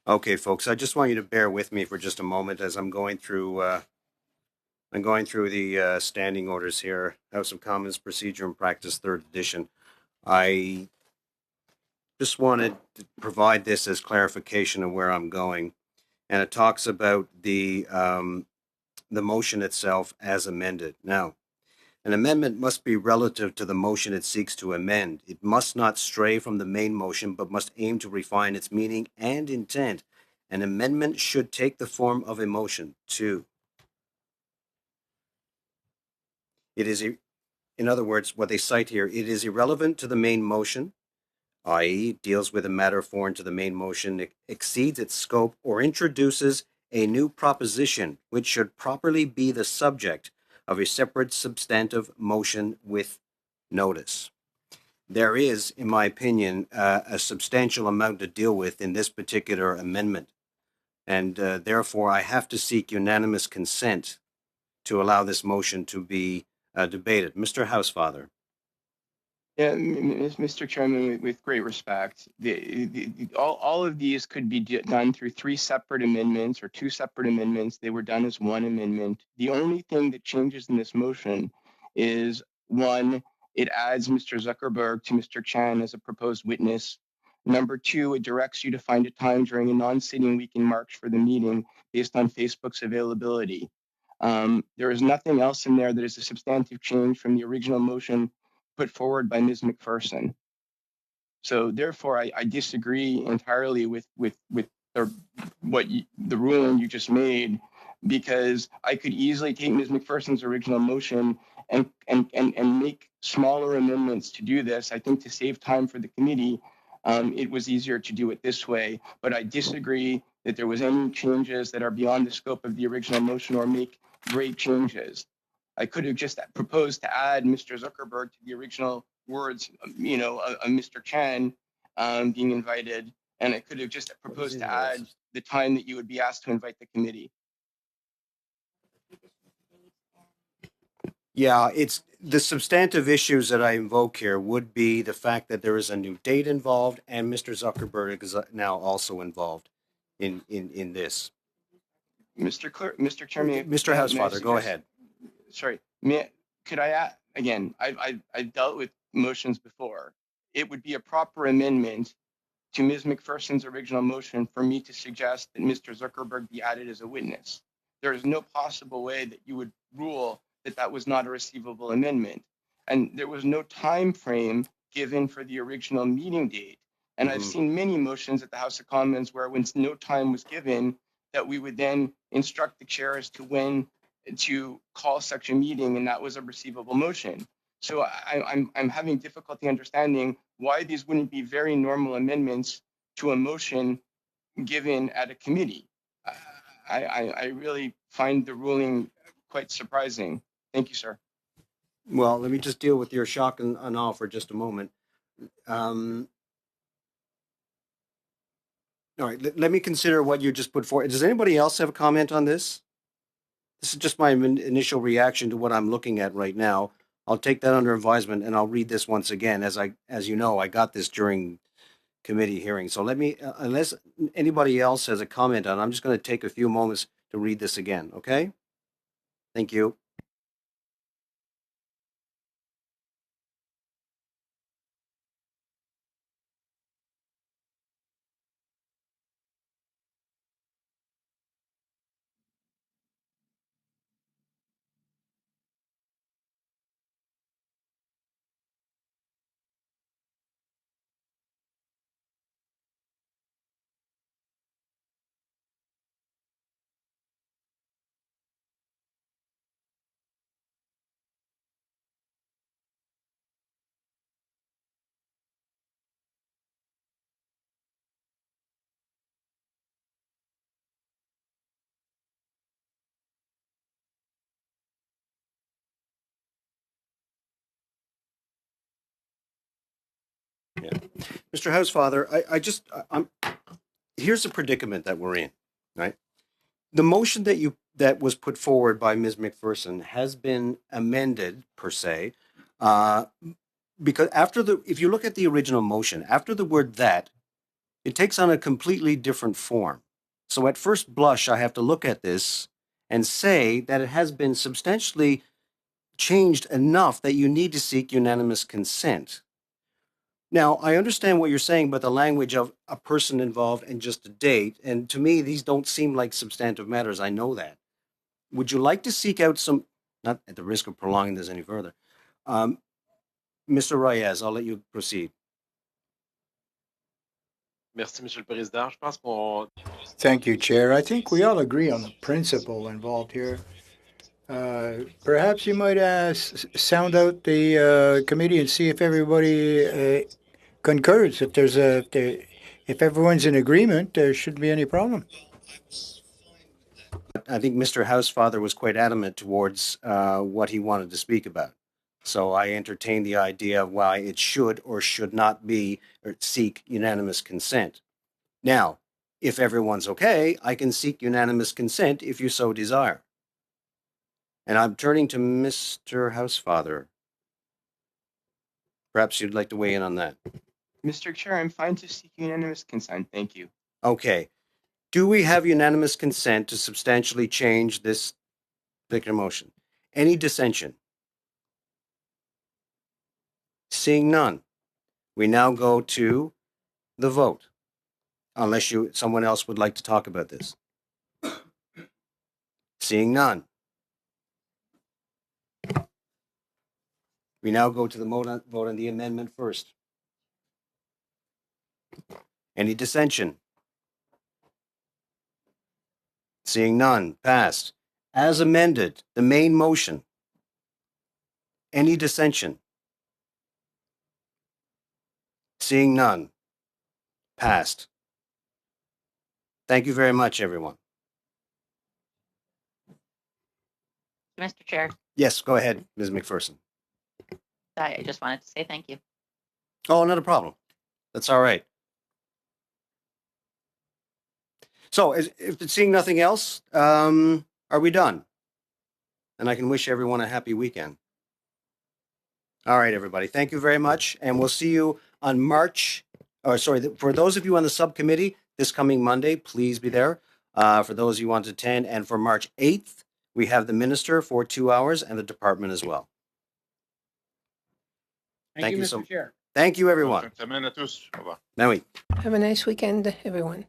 Okay, folks, I just want you to bear with me for just a moment as I'm going through I'm going through the standing orders here, House of Commons Procedure and Practice, 3rd edition. I just wanted to provide this as clarification of where I'm going. And it talks about the motion itself as amended. Now, an amendment must be relative to the motion it seeks to amend. It must not stray from the main motion, but must aim to refine its meaning and intent. An amendment should take the form of a motion. 2. It is, in other words, what they cite here, it is irrelevant to the main motion, i.e., deals with a matter foreign to the main motion, exceeds its scope, or introduces a new proposition which should properly be the subject of a separate substantive motion with notice. There is, in my opinion, a substantial amount to deal with in this particular amendment, and therefore I have to seek unanimous consent to allow this motion to be debated. Mr. Housefather. Yeah, Mr. Chairman, with great respect, all of these could be done through 3 separate amendments or 2 separate amendments. They were done as one amendment. The only thing that changes in this motion is, 1, it adds Mr. Zuckerberg to Mr. Chan as a proposed witness. Number 2, it directs you to find a time during a non-sitting week in March for the meeting based on Facebook's availability. There is nothing else in there that is a substantive change from the original motion put forward by Ms. McPherson. So therefore, I disagree entirely with the ruling you just made, because I could easily take Ms. McPherson's original motion and make smaller amendments to do this. I think to save time for the committee, it was easier to do it this way. But I disagree that there was any changes that are beyond the scope of the original motion or make great changes. I could have just proposed to add Mr. Zuckerberg to the original words, Mr. Chan being invited, and I could have just proposed to add the time that you would be asked to invite the committee. Yeah, it's the substantive issues that I invoke here would be the fact that there is a new date involved, and Mr. Zuckerberg is now also involved in this. Mr. Chairman, Mr. Housefather, go ahead. Sorry, could I add again? I've dealt with motions before. It would be a proper amendment to Ms. McPherson's original motion for me to suggest that Mr. Zuckerberg be added as a witness. There is no possible way that you would rule that that was not a receivable amendment. And there was no time frame given for the original meeting date. And I've seen many motions at the House of Commons where when no time was given, that we would then instruct the chair as to when to call such a meeting, and that was a receivable motion. So I'm having difficulty understanding why these wouldn't be very normal amendments to a motion given at a committee. I really find the ruling quite surprising. Thank you, sir. Well, let me just deal with your shock and awe for just a moment. All right, let me consider what you just put forward. Does anybody else have a comment on this? This is just my initial reaction to what I'm looking at right now. I'll take that under advisement, and I'll read this once again. As you know, I got this during committee hearing. So let me, unless anybody else has a comment on it, I'm just going to take a few moments to read this again, okay? Thank you. Yeah. Mr. Housefather, here's the predicament that we're in, right? The motion that was put forward by Ms. McPherson has been amended per se, because if you look at the original motion, after the word "that," it takes on a completely different form. So at first blush, I have to look at this and say that it has been substantially changed enough that you need to seek unanimous consent. Now, I understand what you're saying about the language of a person involved and just a date, and to me, these don't seem like substantive matters. I know that. Would you like to seek out some, not at the risk of prolonging this any further, Mr. Reyes, I'll let you proceed. Merci, Monsieur le Président. Je pense qu'on... Thank you, Chair. I think we all agree on the principle involved here. Perhaps you might sound out the committee and see if everybody concurs. If everyone's in agreement, there shouldn't be any problem. I think Mr. Housefather was quite adamant towards what he wanted to speak about. So I entertain the idea of why it should or should not be or seek unanimous consent. Now, if everyone's okay, I can seek unanimous consent if you so desire. And I'm turning to Mr. Housefather. Perhaps you'd like to weigh in on that. Mr. Chair, I'm fine to seek unanimous consent. Thank you. Okay. Do we have unanimous consent to substantially change this particular motion? Any dissension? Seeing none, we now go to the vote, unless someone else would like to talk about this. Seeing none, we now go to the vote on the amendment first. Any dissension? Seeing none, passed. As amended, the main motion. Any dissension? Seeing none, passed. Thank you very much, everyone. Mr. Chair, Yes, go ahead, Ms. McPherson. I just wanted to say thank you. Oh, not a problem. That's all right. So, if seeing nothing else, are we done? And I can wish everyone a happy weekend. All right, everybody. Thank you very much. And we'll see you on for those of you on the subcommittee, this coming Monday, please be there. For those of you who want to attend. And for March 8th, we have the minister for 2 hours and the department as well. Thank you, Mr. Chair. Thank you, everyone. Bonne semaine à tous. Au revoir. Now we. Have a nice weekend, everyone.